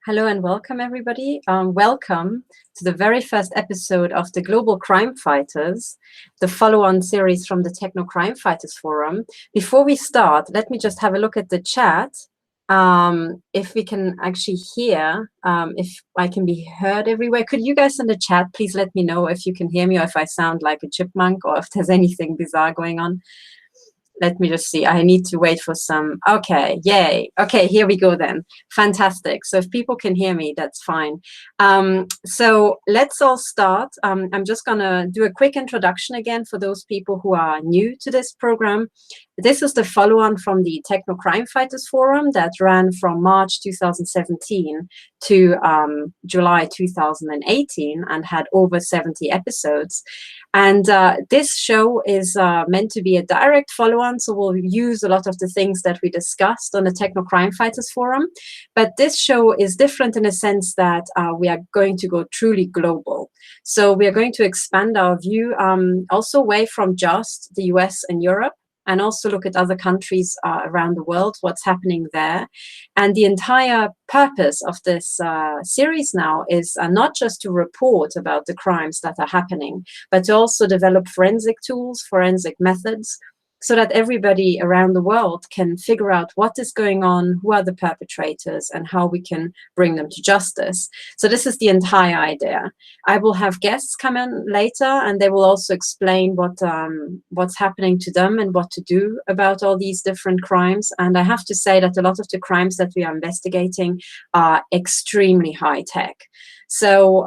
Hello and welcome, everybody. Welcome to the very first episode of the Global Crime Fighters, the follow-on series from the Techno Crime Fighters Forum. Before we start, let me just have a look at the chat. If we can actually hear, if I can be heard everywhere. Could you guys in the chat please let me know if you can hear me or if I sound like a chipmunk or if there's anything bizarre going on? Let me just see. I need to wait for some. Okay, yay. Okay, here we go then. Fantastic. So if people can hear me, that's fine. So let's all start. I'm just going to do a quick introduction again for those people who are new to this program. This is the follow-on from the Techno Crime Fighters Forum that ran from March 2017 to July 2018 and had over 70 episodes. And this show is meant to be a direct follow-on, so we'll use a lot of the things that we discussed on the Techno Crime Fighters Forum. But this show is different in a sense that we are going to go truly global. So we are going to expand our view also away from just the US and Europe, and also look at other countries around the world, what's happening there. And the entire purpose of this series now is not just to report about the crimes that are happening, but to also develop forensic tools, forensic methods, so that everybody around the world can figure out what is going on, who are the perpetrators, and how we can bring them to justice. So this is the entire idea. I will have guests come in later, and they will also explain what's happening to them and what to do about all these different crimes. And I have to say that a lot of the crimes that we are investigating are extremely high tech. So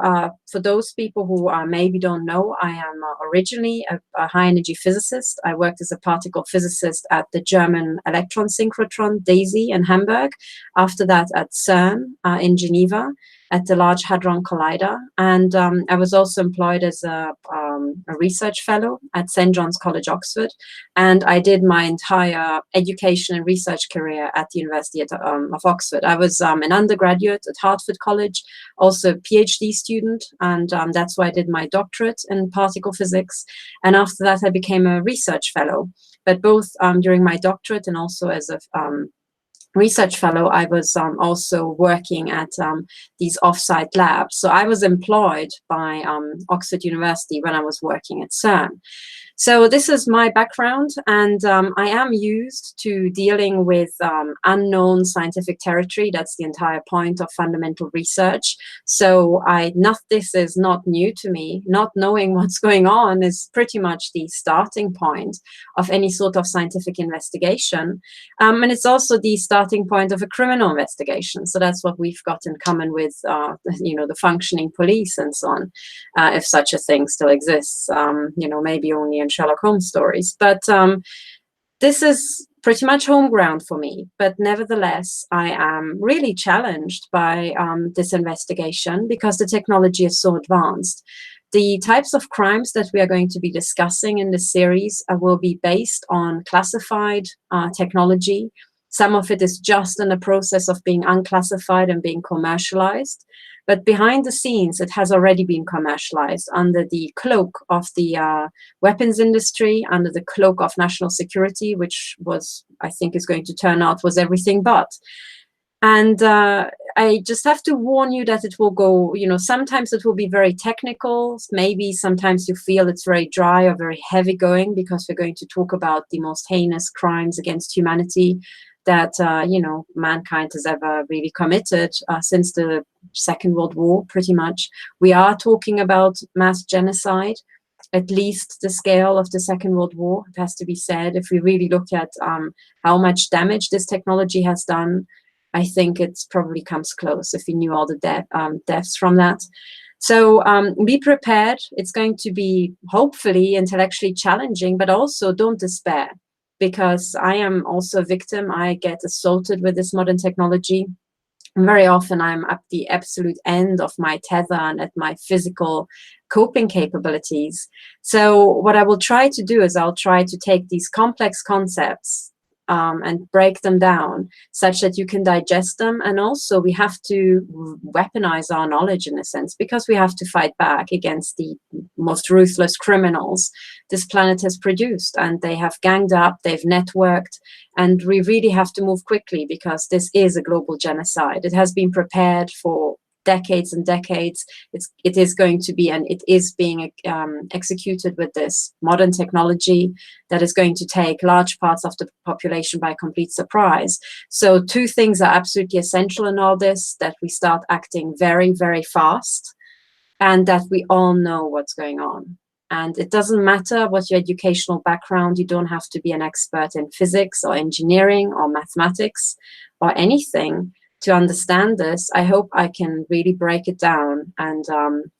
for those people who maybe don't know, I am originally a high-energy physicist. I worked as a particle physicist at the German electron synchrotron, DAISY, in Hamburg. After that at CERN in Geneva at the Large Hadron Collider. And I was also employed as a research fellow at St. John's College, Oxford. And I did my entire education and research career at the University of Oxford. I was an undergraduate at Hartford College, also a PhD student, and that's why I did my doctorate in particle physics. And after that, I became a research fellow. But both during my doctorate and also as a research fellow, I was also working at these off-site labs. So I was employed by Oxford University when I was working at CERN. So this is my background, and I am used to dealing with unknown scientific territory. That's the entire point of fundamental research. So this is not new to me. Not knowing what's going on is pretty much the starting point of any sort of scientific investigation. And it's also the starting point of a criminal investigation. So that's what we've got in common with, the functioning police and so on, if such a thing still exists, maybe only in Sherlock Holmes stories. But this is pretty much home ground for me. But nevertheless, I am really challenged by this investigation because the technology is so advanced. The types of crimes that we are going to be discussing in this series will be based on classified technology. Some of it is just in the process of being unclassified and being commercialized. But behind the scenes, it has already been commercialized under the cloak of the weapons industry, under the cloak of national security, which was, I think is going to turn out, was everything but. And I just have to warn you that it will go, sometimes it will be very technical. Maybe sometimes you feel it's very dry or very heavy going because we're going to talk about the most heinous crimes against humanity that, mankind has ever really committed since the Second World War, pretty much. We are talking about mass genocide, at least the scale of the Second World War, it has to be said. If we really look at how much damage this technology has done, I think it probably comes close if we knew all the deaths from that. So be prepared. It's going to be hopefully intellectually challenging, but also don't despair, because I am also a victim. I get assaulted with this modern technology. And very often I'm at the absolute end of my tether and at my physical coping capabilities. So what I will try to do is I'll try to take these complex concepts and break them down such that you can digest them. And also we have to weaponize our knowledge in a sense, because we have to fight back against the most ruthless criminals this planet has produced. And they have ganged up, they've networked, and we really have to move quickly, because this is a global genocide. It has been prepared for decades and decades. It is going to be, and it is being executed with this modern technology that is going to take large parts of the population by complete surprise. So two things are absolutely essential in all this: that we start acting very, very fast, and that we all know what's going on. And it doesn't matter what your educational background. You don't have to be an expert in physics or engineering or mathematics or anything to understand this. I hope I can really break it down and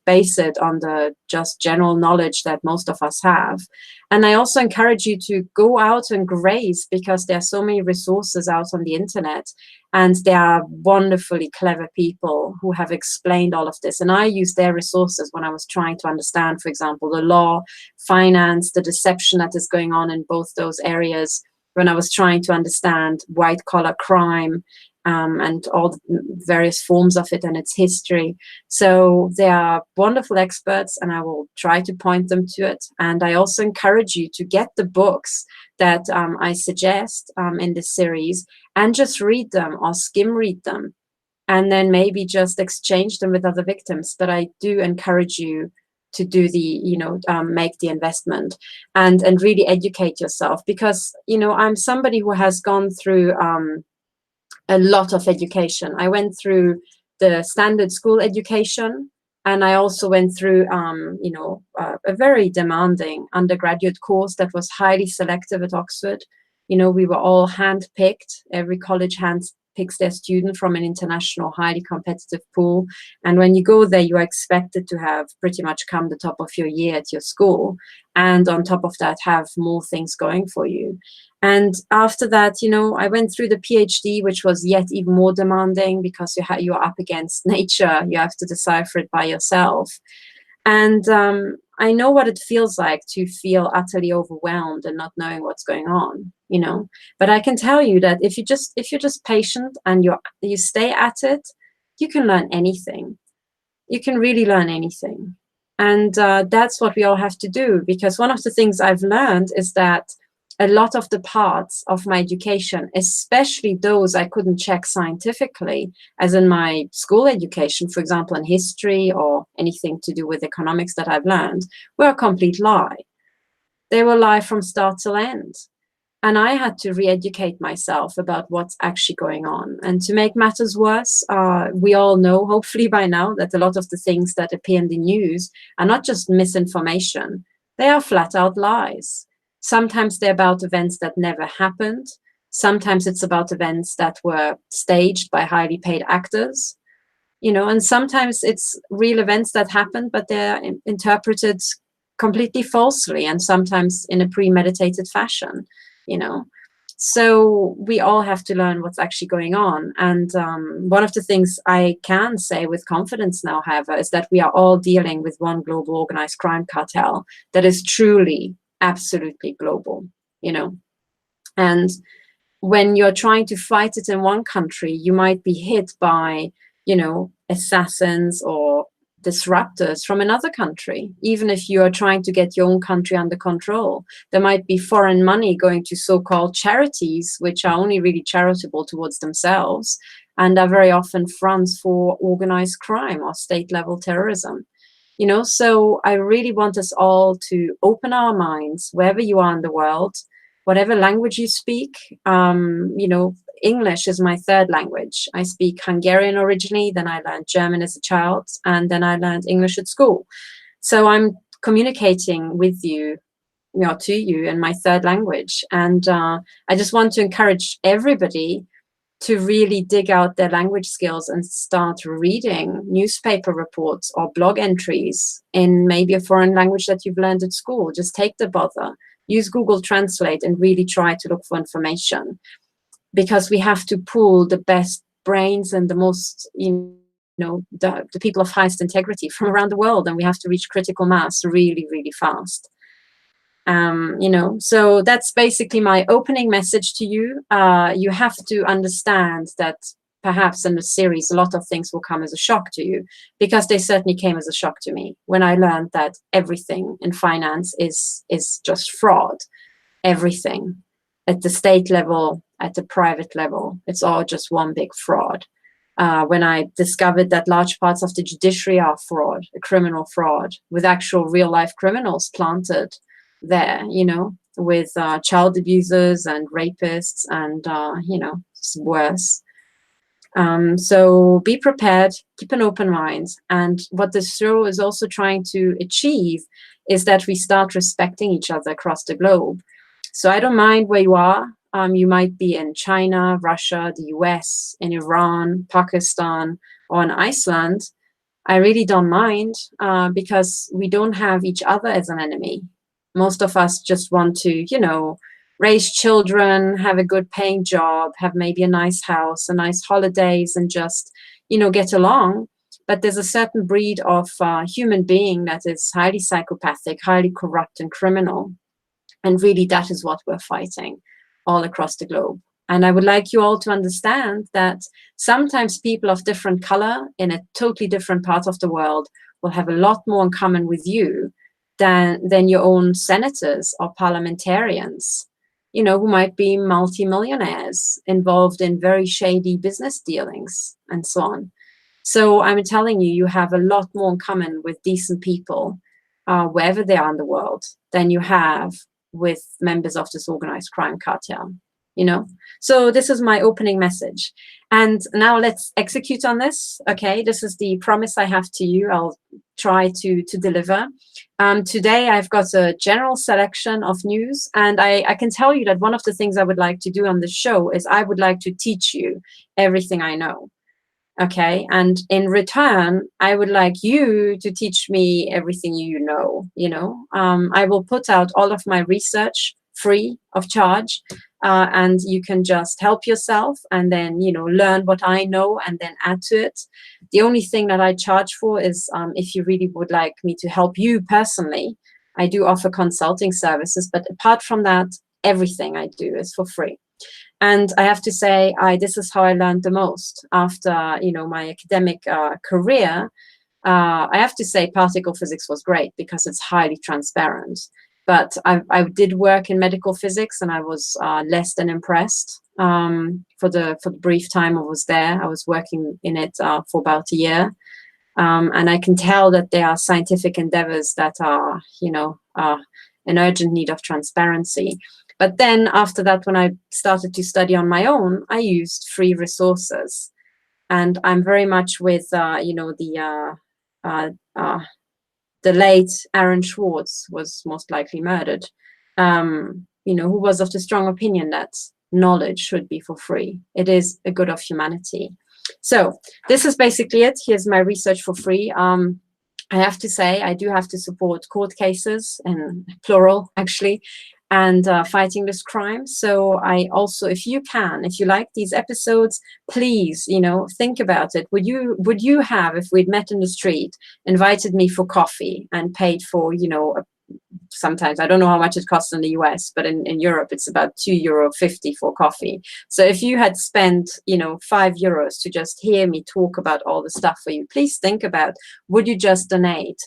base it on the just general knowledge that most of us have. And I also encourage you to go out and graze, because there are so many resources out on the internet, and there are wonderfully clever people who have explained all of this. And I used their resources when I was trying to understand, for example, the law, finance, the deception that is going on in both those areas, when I was trying to understand white collar crime, and all the various forms of it and its history. So they are wonderful experts, and I will try to point them to it. And I also encourage you to get the books that I suggest in this series, and just read them or skim read them, and then maybe just exchange them with other victims. But I do encourage you to do the, make the investment and really educate yourself, because, I'm somebody who has gone through a lot of education. I went through the standard school education, and I also went through, a very demanding undergraduate course that was highly selective at Oxford. We were all handpicked. Every college handpicks their student from an international, highly competitive pool. And when you go there, you are expected to have pretty much come the top of your year at your school. And on top of that, have more things going for you. And after that, I went through the PhD, which was yet even more demanding, because you're up against nature. You have to decipher it by yourself. And I know what it feels like to feel utterly overwhelmed and not knowing what's going on, But I can tell you that if you're just patient and you stay at it, you can learn anything. You can really learn anything. And that's what we all have to do, because one of the things I've learned is that a lot of the parts of my education, especially those I couldn't check scientifically, as in my school education, for example, in history or anything to do with economics that I've learned, were a complete lie. They were a lie from start till end. And I had to re-educate myself about what's actually going on. And to make matters worse, we all know, hopefully by now, that a lot of the things that appear in the news are not just misinformation. They are flat out lies. Sometimes they're about events that never happened. Sometimes it's about events that were staged by highly paid actors, and sometimes it's real events that happened, but they're interpreted completely falsely, and sometimes in a premeditated fashion, So we all have to learn what's actually going on. And one of the things I can say with confidence now, however, is that we are all dealing with one global organized crime cartel that is truly absolutely global, and when you're trying to fight it in one country, you might be hit by, assassins or disruptors from another country. Even if you are trying to get your own country under control, there might be foreign money going to so-called charities, which are only really charitable towards themselves and are very often fronts for organized crime or state-level terrorism. So I really want us all to open our minds wherever you are in the world, whatever language you speak. English is my third language. I speak Hungarian originally, then I learned German as a child, and then I learned English at school. So I'm communicating with you, to you in my third language. And I just want to encourage everybody to really dig out their language skills and start reading newspaper reports or blog entries in maybe a foreign language that you've learned at school. Just take the bother, use Google Translate, and really try to look for information, because we have to pull the best brains and the most, the people of highest integrity from around the world, and we have to reach critical mass really, really fast. You know, so that's basically my opening message to you. You have to understand that perhaps in the series, a lot of things will come as a shock to you, because they certainly came as a shock to me when I learned that everything in finance is just fraud. Everything at the state level, at the private level, it's all just one big fraud. When I discovered that large parts of the judiciary are fraud, a criminal fraud, with actual real life criminals planted there, you know, with child abusers and rapists and, you know, it's worse. So be prepared, keep an open mind. And what this show is also trying to achieve is that we start respecting each other across the globe. So I don't mind where you are. You might be in China, Russia, the US, in Iran, Pakistan, or in Iceland. I really don't mind because we don't have each other as an enemy. Most of us just want to, you know, raise children, have a good paying job, have maybe a nice house, a nice holidays, and just, you know, get along. But there's a certain breed of human being that is highly psychopathic, highly corrupt and criminal. And really that is what we're fighting all across the globe. And I would like you all to understand that sometimes people of different color in a totally different part of the world will have a lot more in common with you than your own senators or parliamentarians, you know, who might be multimillionaires involved in very shady business dealings and so on. So I'm telling you, you have a lot more in common with decent people, wherever they are in the world, than you have with members of this organized crime cartel, you know? So this is my opening message. And now let's execute on this, okay? This is the promise I have to you. I'll try to deliver. Today, I've got a general selection of news, and I can tell you that one of the things I would like to do on the show is I would like to teach you everything I know. Okay, and in return, I would like you to teach me everything you know, you know. I will put out all of my research free of charge, and you can just help yourself and then, you know, learn what I know and then add to it. The only thing that I charge for is if you really would like me to help you personally, I do offer consulting services, but apart from that, everything I do is for free. And I have to say, this is how I learned the most after, you know, my academic career. I have to say particle physics was great because it's highly transparent. But I did work in medical physics, and I was less than impressed for the brief time I was there. I was working in it for about a year. And I can tell that there are scientific endeavors that are, you know, in urgent need of transparency. But then after that, when I started to study on my own, I used free resources. And I'm very much with, you know, the late Aaron Swartz was most likely murdered, you know, who was of the strong opinion that knowledge should be for free. It is a good of humanity. So this is basically it. Here's my research for free. I have to say, I do have to support court cases, and plural, actually, and fighting this crime. So I also, if you like these episodes, please, you know, think about it. Would you have, if we'd met in the street, invited me for coffee and paid for, you know, sometimes, I don't know how much it costs in the US, but in Europe, it's about €2.50 for coffee. So if you had spent, you know, €5 to just hear me talk about all the stuff for you, please think about, would you just donate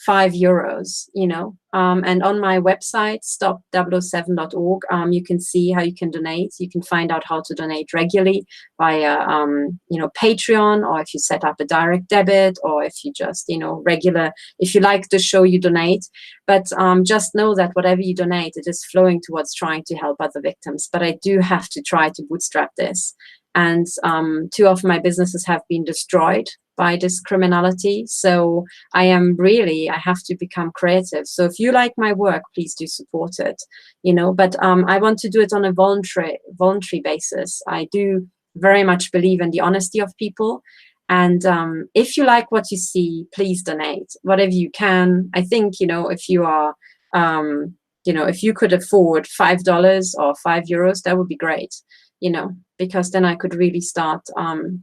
€5, you know? And on my website, stop007.org, you can see how you can donate. You can find out how to donate regularly via, you know, Patreon, or if you set up a direct debit, or if you just, you know, if you like the show, you donate. But just know that whatever you donate, it is flowing towards trying to help other victims. But I do have to try to bootstrap this. And 2 of my businesses have been destroyed by this criminality. So I have to become creative. So if you like my work, please do support it, you know, but I want to do it on a voluntary basis. I do very much believe in the honesty of people. And if you like what you see, please donate whatever you can. I think, you know, if you are, you know, if you could afford $5 or €5, that would be great, you know, because then I could really start,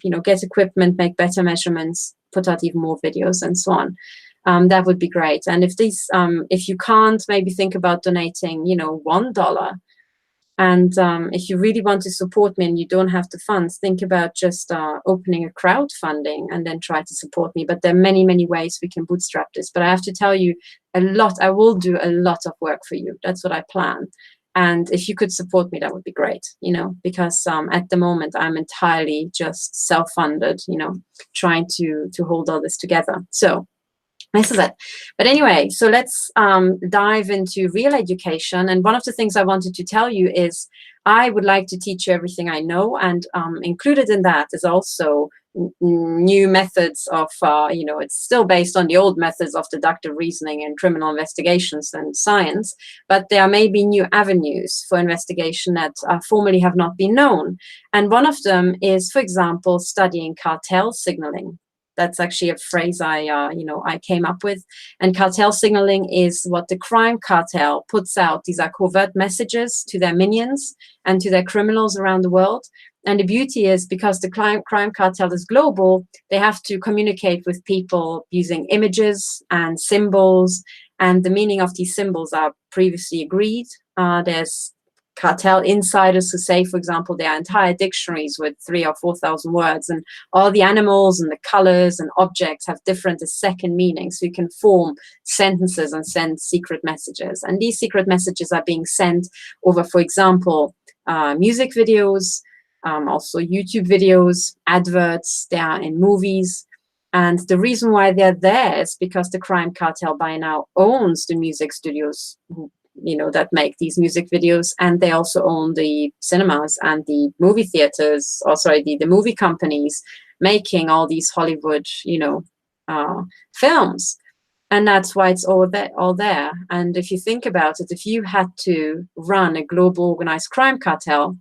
you know, get equipment, make better measurements, put out even more videos and so on. that would be great. And if you can't, maybe think about donating, $1. And if you really want to support me and you don't have the funds, think about just opening a crowdfunding and then try to support me. But there are many, many ways we can bootstrap this. But I have to tell you I will do a lot of work for you. That's what I plan. And if you could support me, that would be great, because at the moment I'm entirely just self-funded, trying to hold all this together. So this is it. But anyway, so let's dive into real education. And one of the things I wanted to tell you is I would like to teach you everything I know. And included in that is also new methods of, it's still based on the old methods of deductive reasoning and criminal investigations and science, but there may be new avenues for investigation that formerly have not been known. And one of them is, for example, studying cartel signaling. That's actually a phrase I came up with. And cartel signaling is what the crime cartel puts out. These are covert messages to their minions and to their criminals around the world. And the beauty is, because the crime cartel is global, they have to communicate with people using images and symbols. And the meaning of these symbols are previously agreed. There's cartel insiders who say, for example, there are entire dictionaries with 3,000 or 4,000 words, and all the animals and the colors and objects have different second meanings. So you can form sentences and send secret messages. And these secret messages are being sent over, for example, music videos, also YouTube videos, adverts, they are in movies. And the reason why they're there is because the crime cartel by now owns the music studios that make these music videos, and they also own the cinemas and the movie theaters, or sorry, the movie companies making all these Hollywood, films. And that's why it's all there. And if you think about it, if you had to run a global organized crime cartel,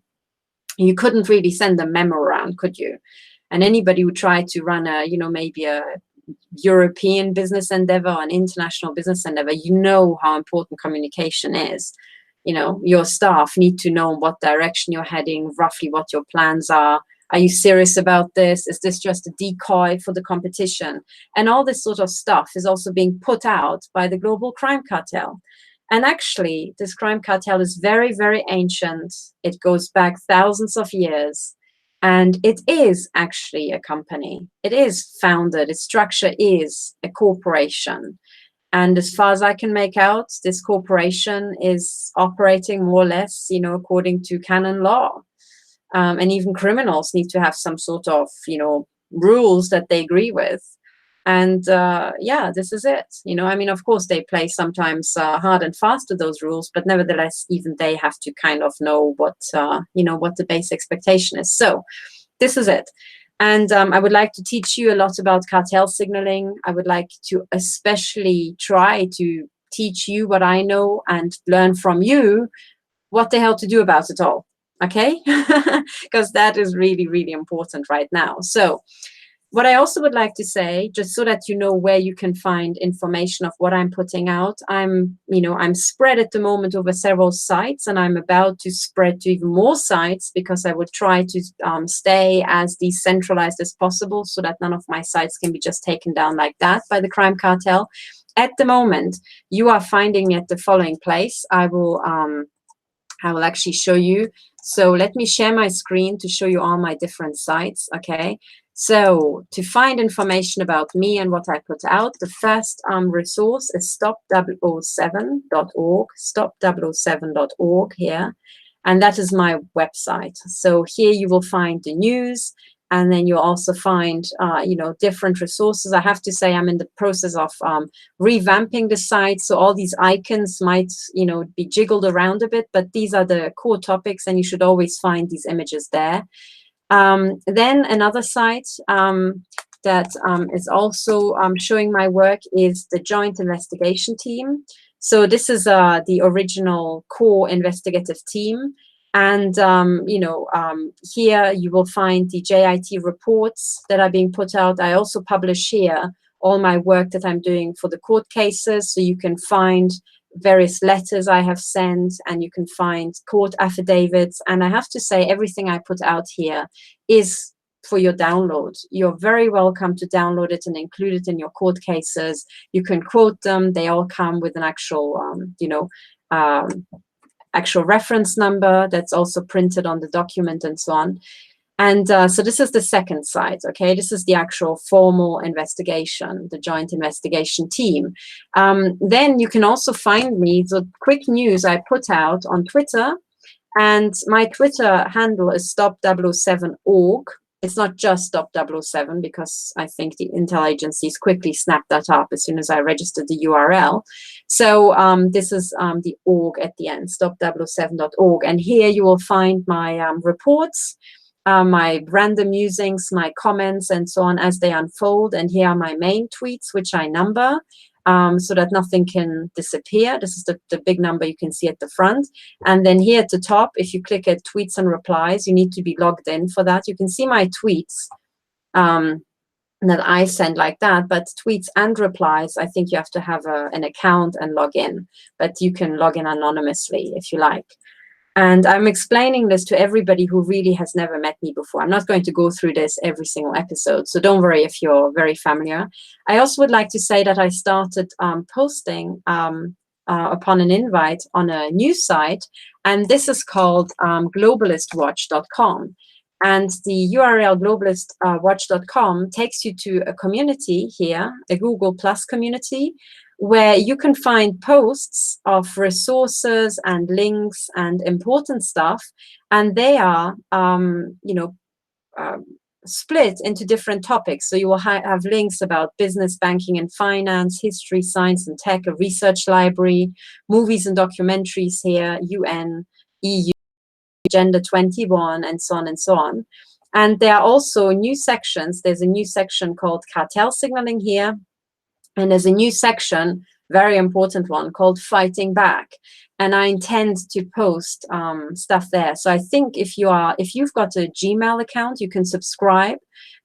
you couldn't really send a memo around, could you? And anybody who tried to run maybe a European business endeavor, an international business endeavor, how important communication is. Your staff need to know what direction you're heading, roughly what your plans are. Are you serious about this? Is this just a decoy for the competition? And all this sort of stuff is also being put out by the global crime cartel. And actually, this crime cartel is very, very ancient. It goes back thousands of years. And it is actually a company. It is founded. Its structure is a corporation. And as far as I can make out, this corporation is operating more or less, according to canon law. And even criminals need to have some sort of, rules that they agree with. And this is it. Of course, they play sometimes hard and fast to those rules, but nevertheless, even they have to kind of know what the base expectation is. So this is it. And I would like to teach you a lot about cartel signaling. I would like to especially try to teach you what I know and learn from you what the hell to do about it all. Okay? Because that is really, really important right now. So what I also would like to say, just so that you know where you can find information of what I'm putting out, I'm spread at the moment over several sites, and I'm about to spread to even more sites, because I would try to stay as decentralized as possible, so that none of my sites can be just taken down like that by the crime cartel. At the moment, you are finding me at the following place. I will actually show you. So let me share my screen to show you all my different sites, okay? So to find information about me and what I put out, the first resource is stop007.org, stop007.org here. And that is my website. So here you will find the news, and then you'll also find, different resources. I have to say I'm in the process of revamping the site. So all these icons might, be jiggled around a bit, but these are the core topics, and you should always find these images there. Then another site that is also showing my work is the Joint Investigation Team. So this is the original core investigative team. And, here you will find the JIT reports that are being put out. I also publish here all my work that I'm doing for the court cases. So you can find various letters I have sent, and you can find court affidavits. And I have to say, everything I put out here is for your download. You're very welcome to download it and include it in your court cases. You can quote them. They all come with an actual, actual reference number that's also printed on the document and so on. And so this is the second side, okay? This is the actual formal investigation, the joint investigation team. Then you can also find me, the quick news I put out on Twitter, and my Twitter handle is stop007org. It's not just stop007 because I think the intel agencies quickly snapped that up as soon as I registered the URL. So this is the org at the end, stop007.org. And here you will find my reports, my random musings, my comments, and so on as they unfold. And here are my main tweets, which I number so that nothing can disappear. This is the big number you can see at the front. And then here at the top, if you click at tweets and replies, you need to be logged in for that. You can see my tweets that I send like that, but tweets and replies, I think you have to have an account and log in, but you can log in anonymously if you like. And I'm explaining this to everybody who really has never met me before. I'm not going to go through this every single episode, so don't worry if you're very familiar. I also would like to say that I started posting upon an invite on a news site, and this is called globalistwatch.com. And the URL globalistwatch.com takes you to a community here, a Google Plus community, where you can find posts of resources and links and important stuff, and they are, split into different topics. So you will have links about business, banking and finance, history, science and tech, a research library, movies and documentaries here, UN, EU, Agenda 21, and so on and so on. And there are also new sections. There's a new section called cartel signaling here. And there's a new section, very important one, called Fighting Back. And I intend to post stuff there. So I think if you've got a Gmail account, you can subscribe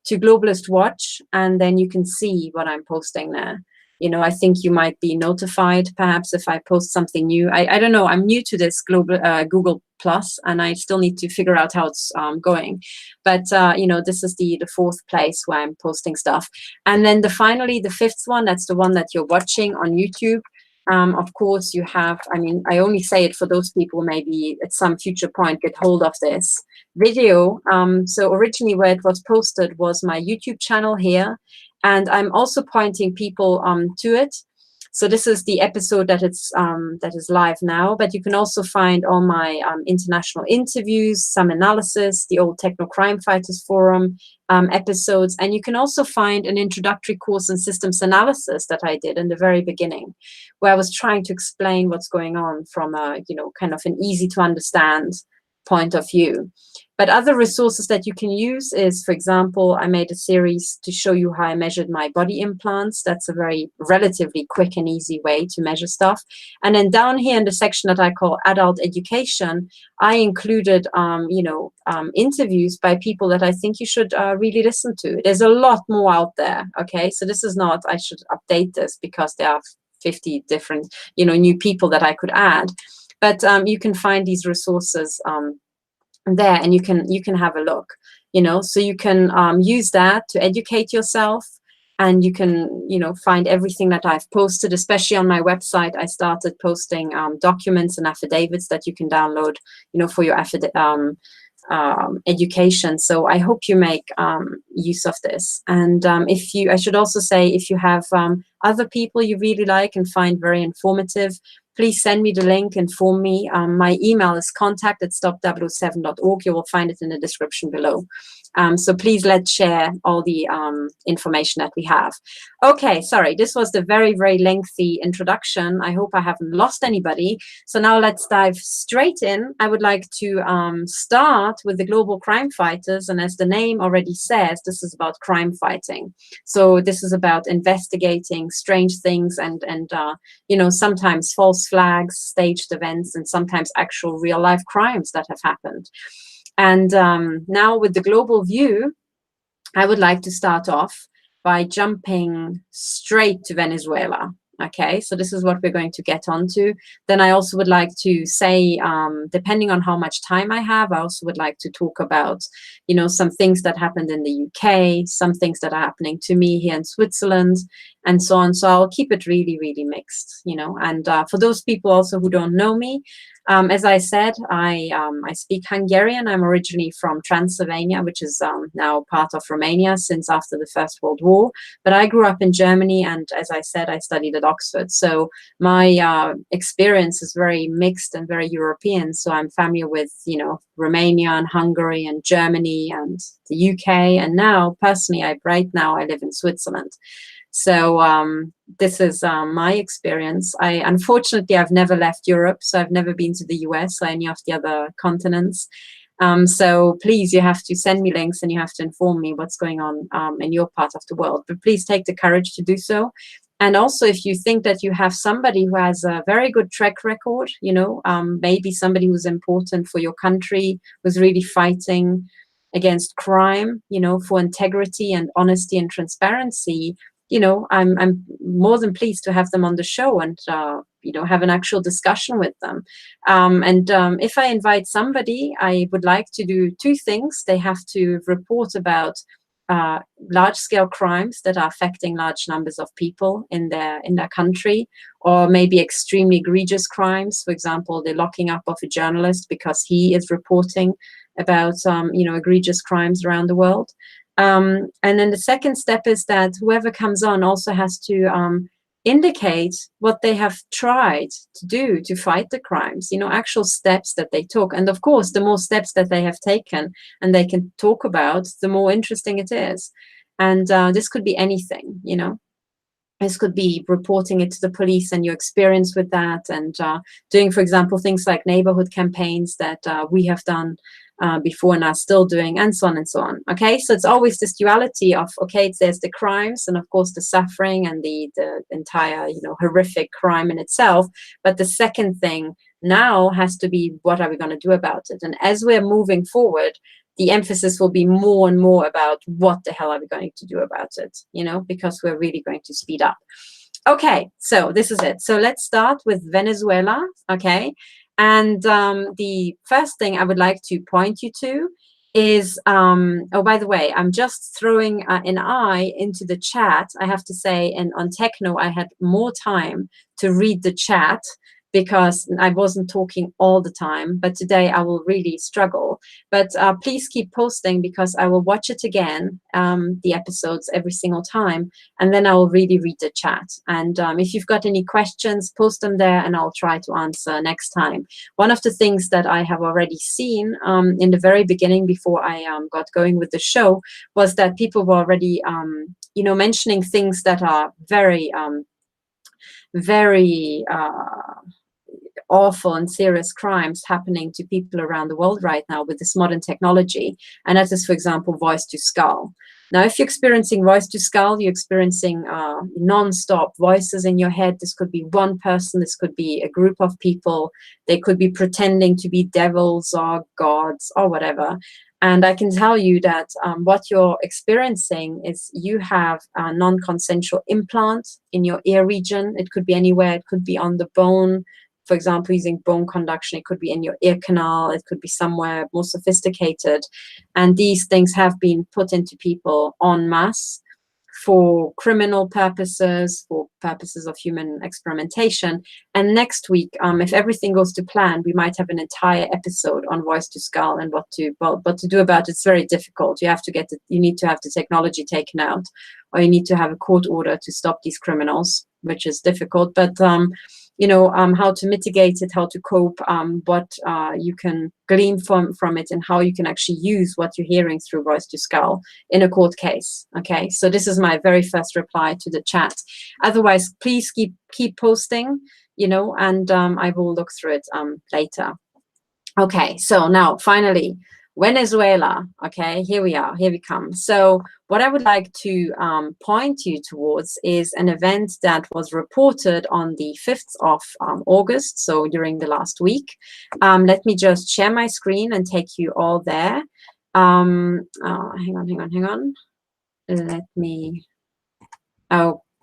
to Globalist Watch, and then you can see what I'm posting there. You know, I think you might be notified perhaps if I post something new. I don't know. I'm new to this Google Plus, and I still need to figure out how it's going. But, this is the fourth place where I'm posting stuff. And then finally, the fifth one, that's the one that you're watching on YouTube. Of course, you have, I only say it for those people maybe at some future point get hold of this video. So originally where it was posted was my YouTube channel here. And I'm also pointing people to it. So this is the episode that is live now, but you can also find all my international interviews, some analysis, the old Techno Crime Fighters Forum episodes, and you can also find an introductory course in systems analysis that I did in the very beginning, where I was trying to explain what's going on from a, kind of an easy to understand point of view. But other resources that you can use is, for example, I made a series to show you how I measured my body implants. That's a very relatively quick and easy way to measure stuff. And then down here in the section that I call adult education, I included, interviews by people that I think you should really listen to. There's a lot more out there, okay? So this is not, I should update this because there are 50 different, new people that I could add. But you can find these resources there, and you can have a look, so you can use that to educate yourself, and you can find everything that I've posted. Especially on my website, I started posting documents and affidavits that you can download for your education. So I hope you make use of this. And I should also say, if you have other people you really like and find very informative, please send me the link, inform me. My email is contact@stop007.org. You will find it in the description below. So please let's share all the information that we have. Okay, sorry, this was the very, very lengthy introduction. I hope I haven't lost anybody. So now let's dive straight in. I would like to start with the Global Crime Fighters. And as the name already says, this is about crime fighting. So this is about investigating strange things and sometimes false flags, staged events, and sometimes actual real life crimes that have happened. And now with the global view, I would like to start off by jumping straight to Venezuela. Okay, so this is what we're going to get onto. Then I also would like to say, depending on how much time I have, I also would like to talk about, some things that happened in the UK, some things that are happening to me here in Switzerland, and so on. So I'll keep it really, really mixed, And for those people also who don't know me, as I said, I speak Hungarian. I'm originally from Transylvania, which is now part of Romania since after the First World War. But I grew up in Germany, and as I said, I studied at Oxford. So my experience is very mixed and very European. So I'm familiar with, Romania and Hungary and Germany and the UK. And now, personally, right now I live in Switzerland. So this is my experience. Unfortunately, I've never left Europe, so I've never been to the US or any of the other continents. So please, you have to send me links and you have to inform me what's going on in your part of the world. But please take the courage to do so. And also, if you think that you have somebody who has a very good track record, maybe somebody who's important for your country, who's really fighting against crime, for integrity and honesty and transparency, I'm more than pleased to have them on the show and, have an actual discussion with them. If I invite somebody, I would like to do two things. They have to report about large-scale crimes that are affecting large numbers of people in their country, or maybe extremely egregious crimes. For example, the locking up of a journalist because he is reporting about, egregious crimes around the world. And then the second step is that whoever comes on also has to indicate what they have tried to do to fight the crimes, actual steps that they took. And of course, the more steps that they have taken and they can talk about, the more interesting it is. And this could be anything, This could be reporting it to the police and your experience with that, and doing, for example, things like neighborhood campaigns that we have done before and are still doing, and so on and so on. Okay, so it's always this duality of, okay, there's the crimes and of course the suffering and the entire, horrific crime in itself. But the second thing now has to be, what are we going to do about it? And as we're moving forward, the emphasis will be more and more about what the hell are we going to do about it, because we're really going to speed up. Okay, so this is it. So let's start with Venezuela, okay? And the first thing I would like to point you to is, oh, by the way, I'm just throwing an eye into the chat. I have to say, and on Techno, I had more time to read the chat because I wasn't talking all the time, but today I will really struggle. But please keep posting because I will watch it again, the episodes every single time, and then I will really read the chat. And if you've got any questions, post them there and I'll try to answer next time. One of the things that I have already seen in the very beginning before I got going with the show was that people were already, mentioning things that are very, very awful and serious crimes happening to people around the world right now with this modern technology. And that is, for example, voice to skull. Now, if you're experiencing voice to skull, you're experiencing non-stop voices in your head. This could be one person, this could be a group of people. They could be pretending to be devils or gods or whatever. And I can tell you that what you're experiencing is you have a non-consensual implant in your ear region. It could be anywhere. It could be on the bone. For example, using bone conduction, it could be in your ear canal. It could be somewhere more sophisticated. And these things have been put into people en masse for criminal purposes, for purposes of human experimentation. And next week, if everything goes to plan, we might have an entire episode on voice to skull and what to do about it. It's very difficult. You need to have the technology taken out, or you need to have a court order to stop these criminals, which is difficult. But how to mitigate it, how to cope, what you can glean from it, and how you can actually use what you're hearing through voice to skull in a court case. Okay, so this is my very first reply to the chat. Otherwise, please keep posting, and I will look through it later. Okay, so now finally, Venezuela. Okay, here we are, here we come. So what I would like to point you towards is an event that was reported on the 5th of August, so during the last week. Let me just share my screen and take you all there. Hang on. Let me,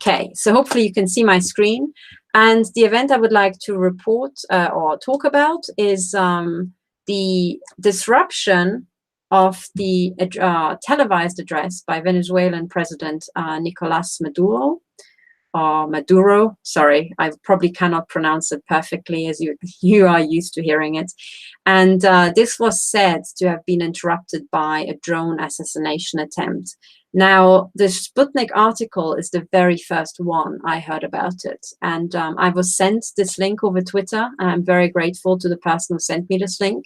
Okay, so hopefully you can see my screen. And the event I would like to report or talk about is the disruption of the televised address by Venezuelan President Nicolas Maduro. Maduro, sorry, I probably cannot pronounce it perfectly as you are used to hearing it. And this was said to have been interrupted by a drone assassination attempt. Now, the Sputnik article is the very first one I heard about it. And I was sent this link over Twitter. And I'm very grateful to the person who sent me this link.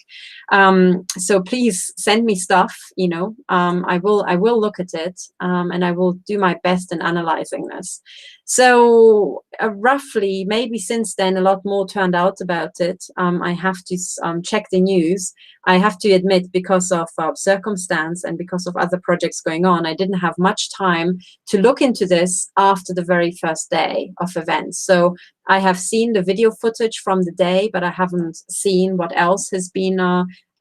So please send me stuff, you know, I will look at it and I will do my best in analyzing this. So roughly, maybe since then, a lot more turned out about it. I have to check the news. I have to admit, because of circumstance and because of other projects going on, I didn't have much time to look into this after the very first day of events. So I have seen the video footage from the day, but I haven't seen what else has been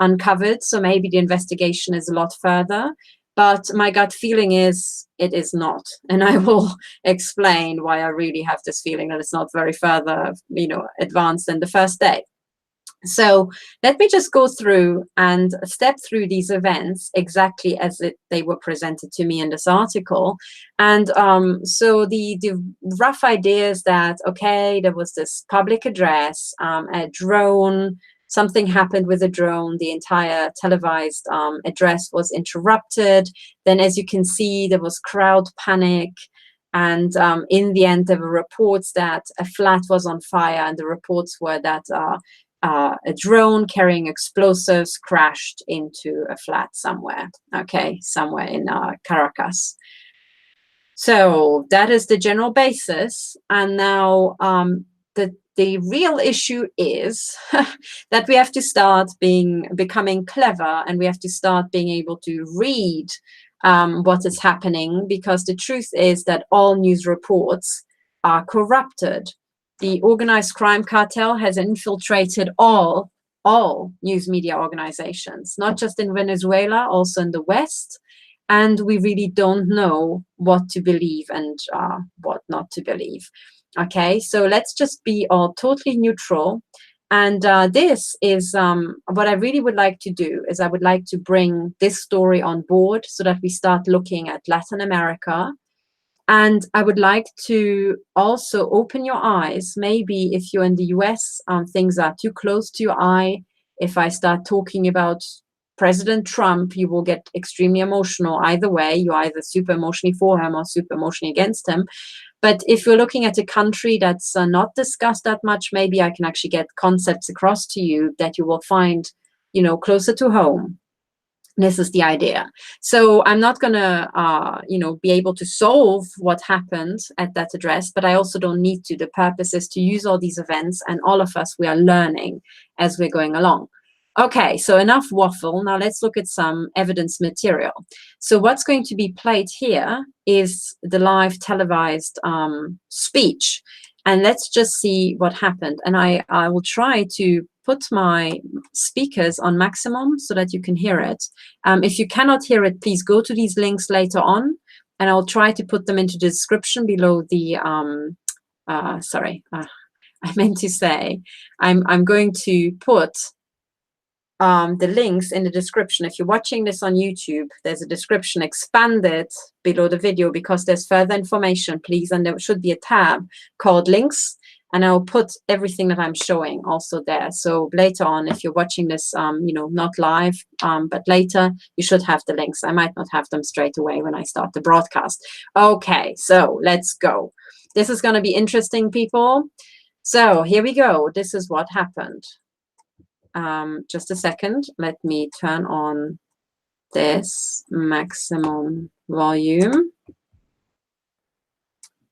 uncovered. So maybe the investigation is a lot further. But my gut feeling is it is not. And I will explain why I really have this feeling that it's not very further, you know, advanced than the first day. So let me just go through and step through these events exactly as they were presented to me in this article. And so the rough idea is that, okay, there was this public address, a drone, something happened with a drone, the entire televised address was interrupted. Then, as you can see, there was crowd panic. And in the end, there were reports that a flat was on fire, and the reports were that a drone carrying explosives crashed into a flat somewhere, okay, somewhere in Caracas. So that is the general basis. And now the real issue is that we have to start becoming clever, and we have to start being able to read what is happening, because the truth is that all news reports are corrupted. The organized crime cartel has infiltrated all news media organizations, not just in Venezuela, also in the West. And we really don't know what to believe and what not to believe. Okay, so let's just be all totally neutral. And this is what I really would like to do is I would like to bring this story on board so that we start looking at Latin America. And I would like to also open your eyes. Maybe if you're in the US, things are too close to your eye. If I start talking about President Trump, you will get extremely emotional. Either way, you're either super emotionally for him or super emotionally against him. But if you're looking at a country that's not discussed that much, maybe I can actually get concepts across to you that you will find, you know, closer to home. This is the idea. So I'm not going to, you know, be able to solve what happened at that address, but I also don't need to. The purpose is to use all these events, and all of us, we are learning as we're going along. Okay, so enough waffle. Now let's look at some evidence material. So what's going to be played here is the live televised speech. And let's just see what happened. And I will try to put my speakers on maximum so that you can hear it. If you cannot hear it, please go to these links later on, and I'll try to put them into the description below the, I meant to say, I'm going to put the links in the description. If you're watching this on YouTube, there's a description expanded below the video because there's further information, please. And there should be a tab called links, and I'll put everything that I'm showing also there. So later on, if you're watching this, you know, not live, but later, you should have the links. I might not have them straight away when I start the broadcast. Okay, so let's go. This is going to be interesting, people. So here we go. This is what happened. Just a second, let me turn on this maximum volume.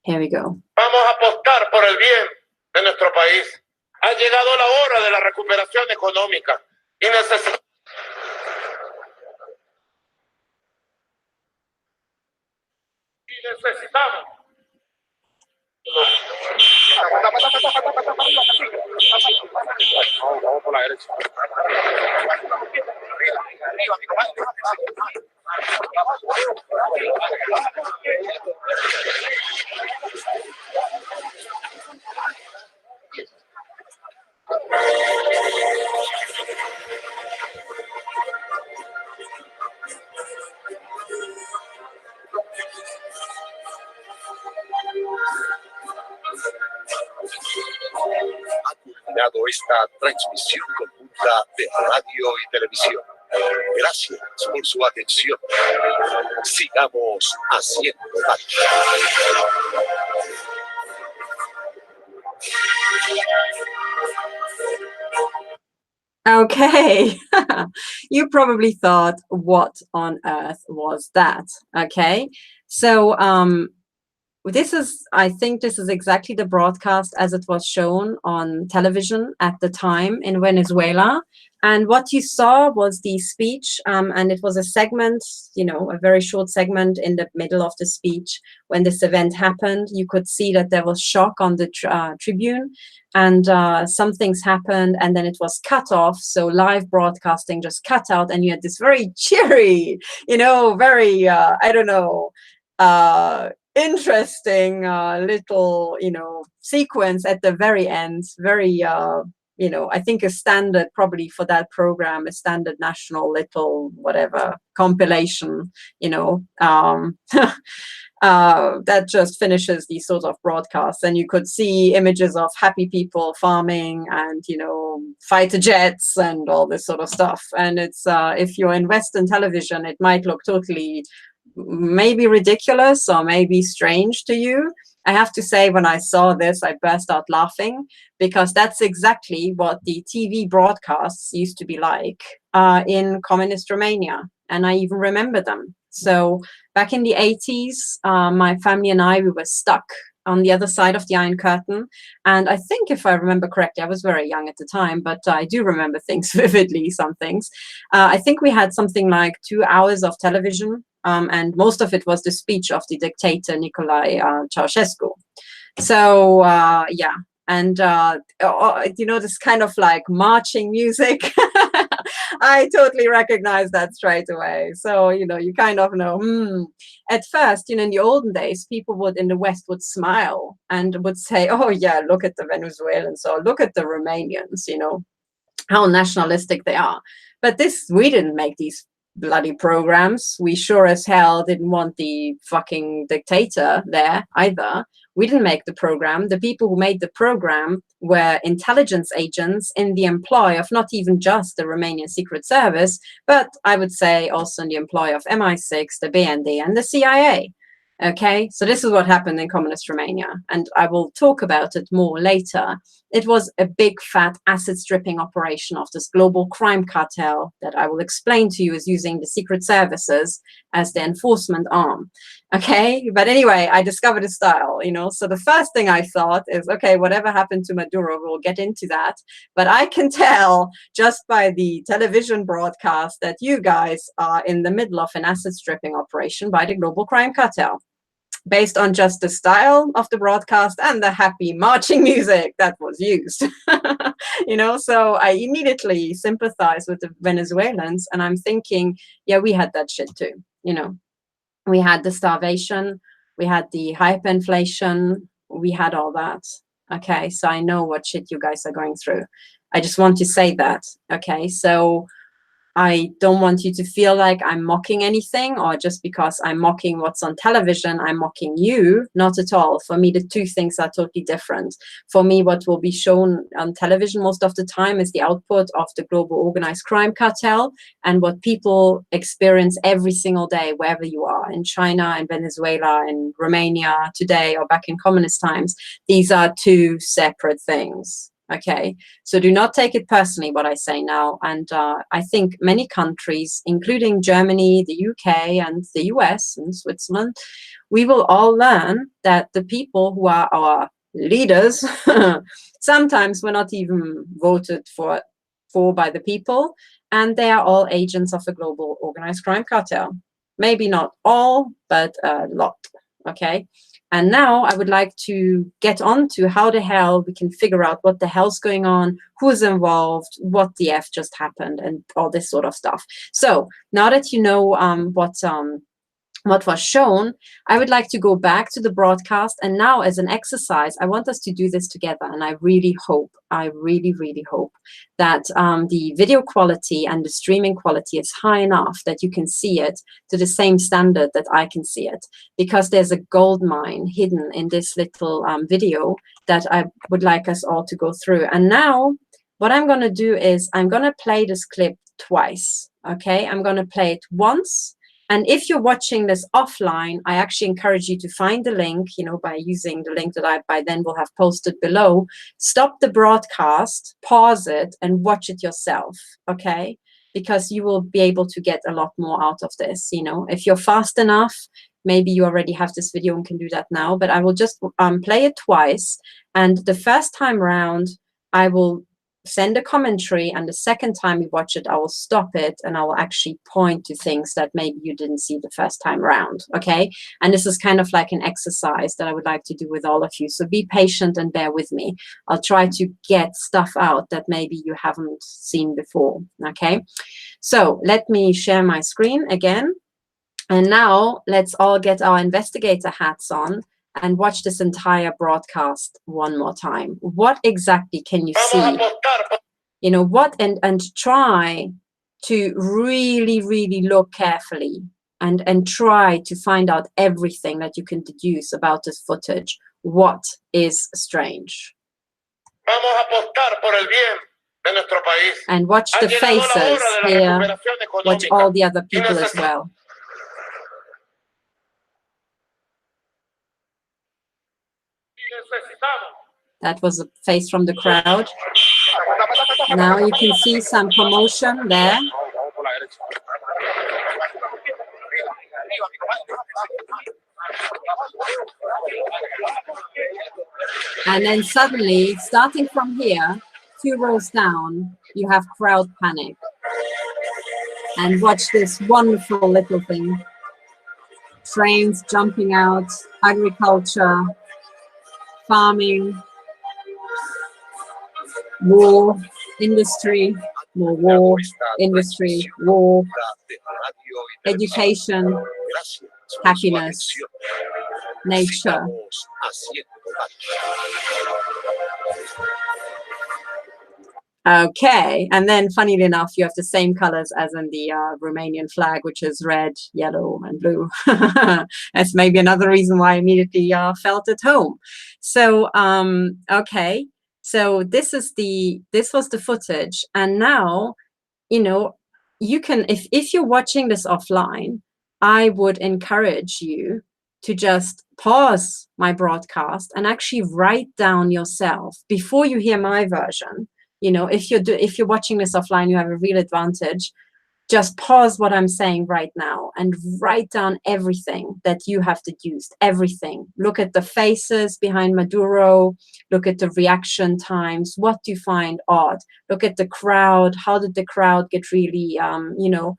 Here we go. Vamos a apostar por el bien de nuestro país. Ha llegado la hora de la recuperación económica y necesitamos Vamos por la derecha. Ha culminado esta transmisión conjunta de radio y televisión. Gracias por su atención. Sigamos haciendo daño. Okay, you probably thought, what on earth was that? Okay, so I think this is exactly the broadcast as it was shown on television at the time in Venezuela. And what you saw was the speech, and it was a segment, you know, a very short segment in the middle of the speech. When this event happened, you could see that there was shock on the tribune, and some things happened, and then it was cut off. So live broadcasting just cut out, and you had this very cheery, you know, very, I don't know, interesting little, you know, sequence at the very end. Very, you know, I think a standard probably for that program, a standard national little whatever compilation, you know, that just finishes these sort of broadcasts. And you could see images of happy people farming and, you know, fighter jets and all this sort of stuff. And it's, if you're in Western television, it might look totally maybe ridiculous or maybe strange to you. I have to say, when I saw this, I burst out laughing, because that's exactly what the TV broadcasts used to be like in communist Romania. And I even remember them. So back in the 80s, my family and I, we were stuck on the other side of the Iron Curtain. And I think, if I remember correctly, I was very young at the time, but I do remember things vividly, some things. I think we had something like 2 hours of television. And most of it was the speech of the dictator Nicolae Ceausescu. So yeah, and you know, this kind of like marching music. I totally recognize that straight away. So, you know, you kind of know, At first, you know, in the olden days, people would in the West would smile and would say, oh yeah, look at the Venezuelans, or look at the Romanians, you know, how nationalistic they are. But we didn't make these bloody programs. We sure as hell didn't want the fucking dictator there either. We didn't make the program. The people who made the program were intelligence agents in the employ of not even just the Romanian Secret Service, but I would say also in the employ of MI6, the BND, and the CIA. Okay, so this is what happened in communist Romania, and I will talk about it more later. It was a big fat acid stripping operation of this global crime cartel that I will explain to you is using the secret services as the enforcement arm. Okay, but anyway, I discovered a style, you know. So the first thing I thought is, okay, whatever happened to Maduro, we'll get into that. But I can tell just by the television broadcast that you guys are in the middle of an acid stripping operation by the global crime cartel, based on just the style of the broadcast and the happy marching music that was used. You know, so I immediately sympathize with the Venezuelans, and I'm thinking, yeah, we had that shit too, you know. We had the starvation, we had the hyperinflation, we had all that. Okay, so I know what shit you guys are going through. I just want to say that. Okay, so I don't want you to feel like I'm mocking anything, or just because I'm mocking what's on television, I'm mocking you. Not at all. For me, the two things are totally different. For me, what will be shown on television most of the time is the output of the global organized crime cartel and what people experience every single day, wherever you are, in China, in Venezuela, in Romania today, or back in communist times. These are two separate things. Okay, so do not take it personally what I say now. And I think many countries, including Germany, the UK, and the US and Switzerland, we will all learn that the people who are our leaders sometimes were not even voted for by the people, and they are all agents of a global organized crime cartel. Maybe not all, but a lot. Okay, And now I would like to get on to how the hell we can figure out what the hell's going on, who's involved, what the F just happened, and all this sort of stuff. So now that you know what was shown, I would like to go back to the broadcast. And now as an exercise, I want us to do this together. And I really hope, I really hope that the video quality and the streaming quality is high enough that you can see it to the same standard that I can see it. Because there's a gold mine hidden in this little video that I would like us all to go through. And now what I'm going to do is I'm going to play this clip twice. Okay, I'm going to play it once. And if you're watching this offline, I actually encourage you to find the link, you know, by using the link that I by then will have posted below. Stop the broadcast, pause it, and watch it yourself, okay? Because you will be able to get a lot more out of this, you know. If you're fast enough, maybe you already have this video and can do that now, but I will just play it twice. And the first time around, I will send a commentary, and the second time you watch it, I will stop it and I will actually point to things that maybe you didn't see the first time around, okay? And this is kind of like an exercise that I would like to do with all of you. So be patient and bear with me. I'll try to get stuff out that maybe you haven't seen before, okay? So let me share my screen again. And now let's all get our investigator hats on and watch this entire broadcast one more time. What exactly can you see? You know, what, and try to really look carefully and try to find out everything that you can deduce about this footage. What is strange? And watch the faces here. Watch all the other people as well. That was a face from the crowd. Now you can see some commotion there. And then suddenly, starting from here, 2 rows down, you have crowd panic. And watch this wonderful little thing. Trains jumping out, agriculture, farming, war, industry, more war, industry, war, education, happiness, nature. Okay, and then funnily enough, you have the same colors as in the Romanian flag, which is red, yellow, and blue. That's maybe another reason why I immediately felt at home. So, okay, so this was the footage, and now, you know, you can, if you're watching this offline, I would encourage you to just pause my broadcast and actually write down yourself before you hear my version. You know, if you're watching this offline, you have a real advantage. Just pause what I'm saying right now and write down everything that you have deduced, everything. Look at the faces behind Maduro. Look at the reaction times. What do you find odd? Look at the crowd. How did the crowd get really, you know,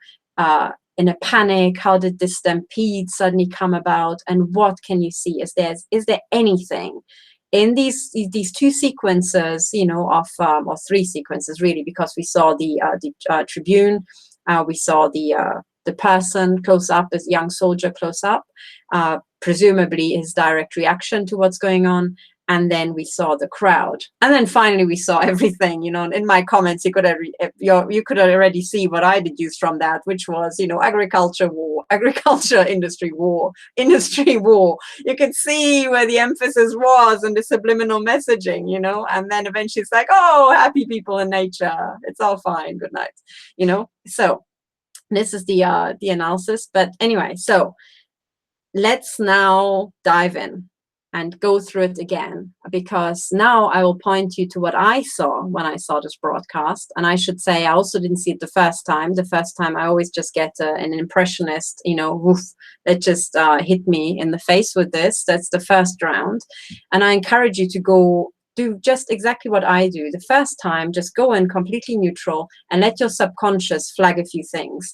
in a panic? How did this stampede suddenly come about? And what can you see? Is there anything in these 2 sequences, you know, of or 3 sequences really, because we saw the Tribune, we saw the person close up, this young soldier close up, presumably his direct reaction to what's going on, and then we saw the crowd, and then finally we saw everything. You know, in my comments, you could already see what I deduced from that, which was, you know, agriculture war, agriculture industry war, industry war. You could see where the emphasis was and the subliminal messaging, you know, and then eventually it's like, oh, happy people in nature, it's all fine, good night, you know. So this is the analysis. But anyway, so let's now dive in and go through it again, because now I will point you to what I saw when I saw this broadcast. And I should say I also didn't see it the first time. The first time I always just get an impressionist, you know, woof, that just hit me in the face with this. That's the first round. And I encourage you to go do just exactly what I do. The first time, just go in completely neutral and let your subconscious flag a few things.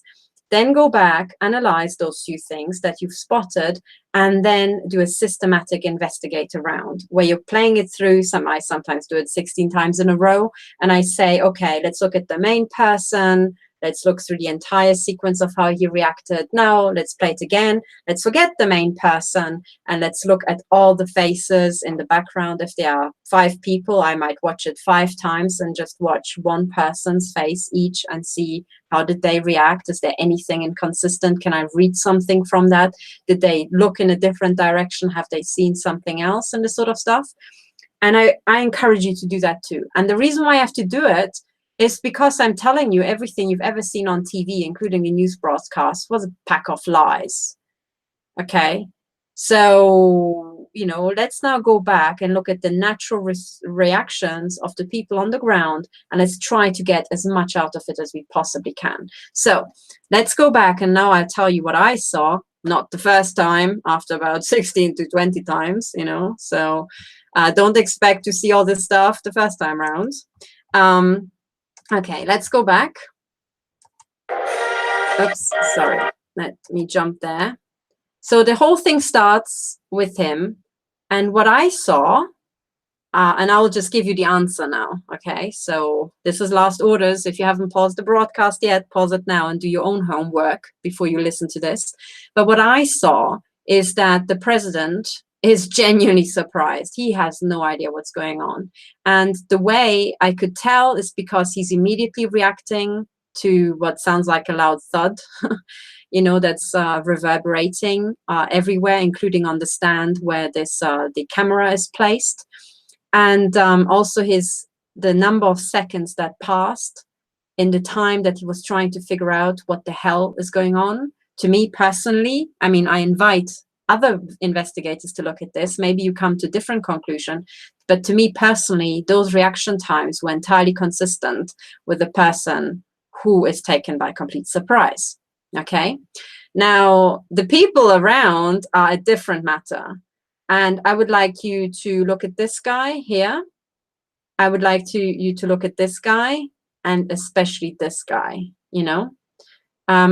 then go back, analyze those few things that you've spotted, and then do a systematic investigator round where you're playing it through. I sometimes do it 16 times in a row, and I say, okay, let's look at the main person. Let's look through the entire sequence of how he reacted. Now let's play it again. Let's forget the main person and let's look at all the faces in the background. If there are 5 people, I might watch it 5 times and just watch one person's face each and see how did they react. Is there anything inconsistent? Can I read something from that? Did they look in a different direction? Have they seen something else and this sort of stuff? And I encourage you to do that too. And the reason why I have to do it is because I'm telling you everything you've ever seen on TV, including the news broadcast, was a pack of lies. Okay, so, you know, let's now go back and look at the natural reactions of the people on the ground, and let's try to get as much out of it as we possibly can. So let's go back, and now I'll tell you what I saw, not the first time, after about 16 to 20 times, you know, so don't expect to see all this stuff the first time around. Okay, let's go back. Oops, sorry. Let me jump there. So the whole thing starts with him. And what I saw, and I'll just give you the answer now. Okay, so this is last orders. If you haven't paused the broadcast yet, pause it now and do your own homework before you listen to this. But what I saw is that the president is genuinely surprised. He has no idea what's going on. And the way I could tell is because he's immediately reacting to what sounds like a loud thud, you know, that's reverberating everywhere, including on the stand where this the camera is placed. And also the number of seconds that passed in the time that he was trying to figure out what the hell is going on. To me personally, I mean, I invite other investigators to look at this. Maybe you come to a different conclusion. But to me personally, those reaction times were entirely consistent with the person who is taken by complete surprise. Okay? Now, the people around are a different matter. And I would like you to look at this guy here. I would like you to look at this guy, and especially this guy, you know.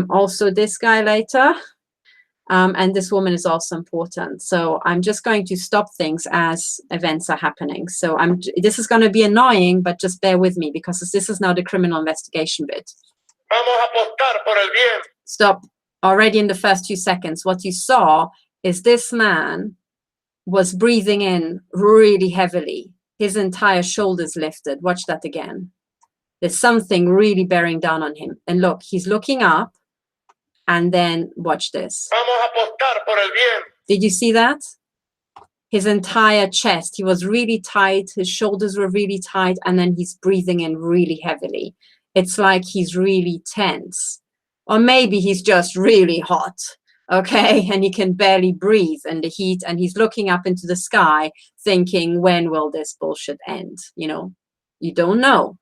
Also this guy later. And this woman is also important. So I'm just going to stop things as events are happening. So this is going to be annoying, but just bear with me because this is now the criminal investigation bit. Stop already in the first 2 seconds. What you saw is this man was breathing in really heavily. His entire shoulders lifted. Watch that again. There's something really bearing down on him. And look, he's looking up. And then watch this. Did you see that? His entire chest, he was really tight. His shoulders were really tight. And then he's breathing in really heavily. It's like he's really tense. Or maybe he's just really hot. Okay, and he can barely breathe in the heat. And he's looking up into the sky thinking, when will this bullshit end? You know, you don't know.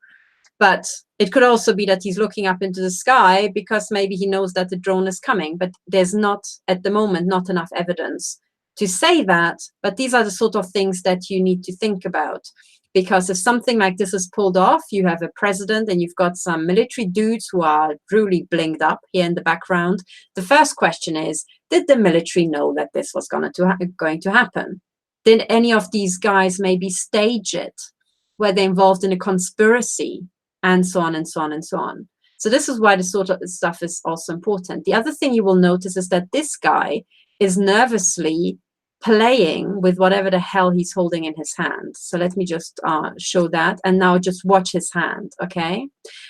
But it could also be that he's looking up into the sky because maybe he knows that the drone is coming. But there's not, at the moment, not enough evidence to say that. But these are the sort of things that you need to think about. Because if something like this is pulled off, you have a president and you've got some military dudes who are really blinged up here in the background. The first question is, did the military know that this was going to happen? Did any of these guys maybe stage it? Were they involved in a conspiracy? And so on and so on and so on. So this is why this sort of stuff is also important. The other thing you will notice is that this guy is nervously playing with whatever the hell he's holding in his hand. So let me just show that. And now just watch his hand, okay?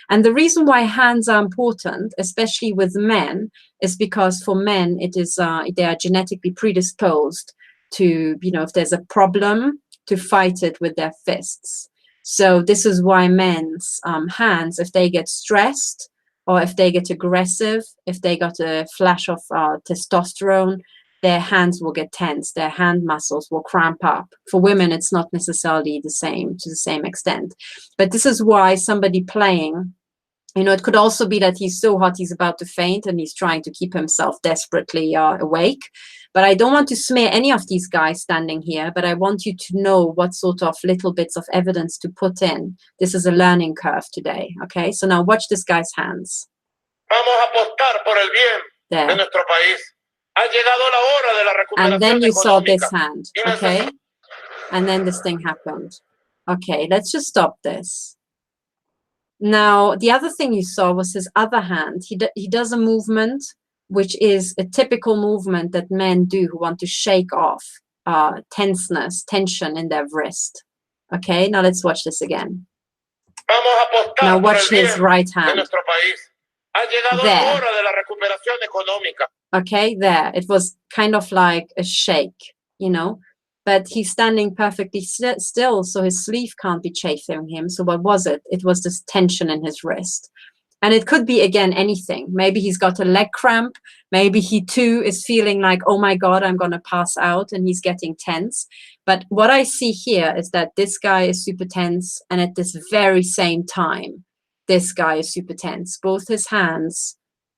And the reason why hands are important, especially with men, is because for men, it is they are genetically predisposed to, you know, if there's a problem, to fight it with their fists. So this is why men's hands, if they get stressed or if they get aggressive, if they got a flash of testosterone, their hands will get tense, their hand muscles will cramp up. For women, it's not necessarily the same, to the same extent. But this is why somebody playing, you know, it could also be that he's so hot he's about to faint and he's trying to keep himself desperately awake. But I don't want to smear any of these guys standing here, but I want you to know what sort of little bits of evidence to put in. This is a learning curve today, okay? So now watch this guy's hands. Vamos a apostar por el bien de nuestro país. Ha llegado la hora de la recuperación And then you saw this económica. hand, okay? And then this thing happened. Okay, let's just stop this. Now, the other thing you saw was his other hand. He does a movement, which is a typical movement that men do who want to shake off tension in their wrist. Okay, now let's watch this again. Now watch his right hand. There. Okay, there. It was kind of like a shake, you know, but he's standing perfectly still, so his sleeve can't be chafing him. So what was it? It was this tension in his wrist. And it could be, again, anything. Maybe he's got a leg cramp. Maybe he, too, is feeling like, oh, my God, I'm going to pass out, and he's getting tense. But what I see here is that this guy is super tense, and at this very same time, this guy is super tense. Both his hands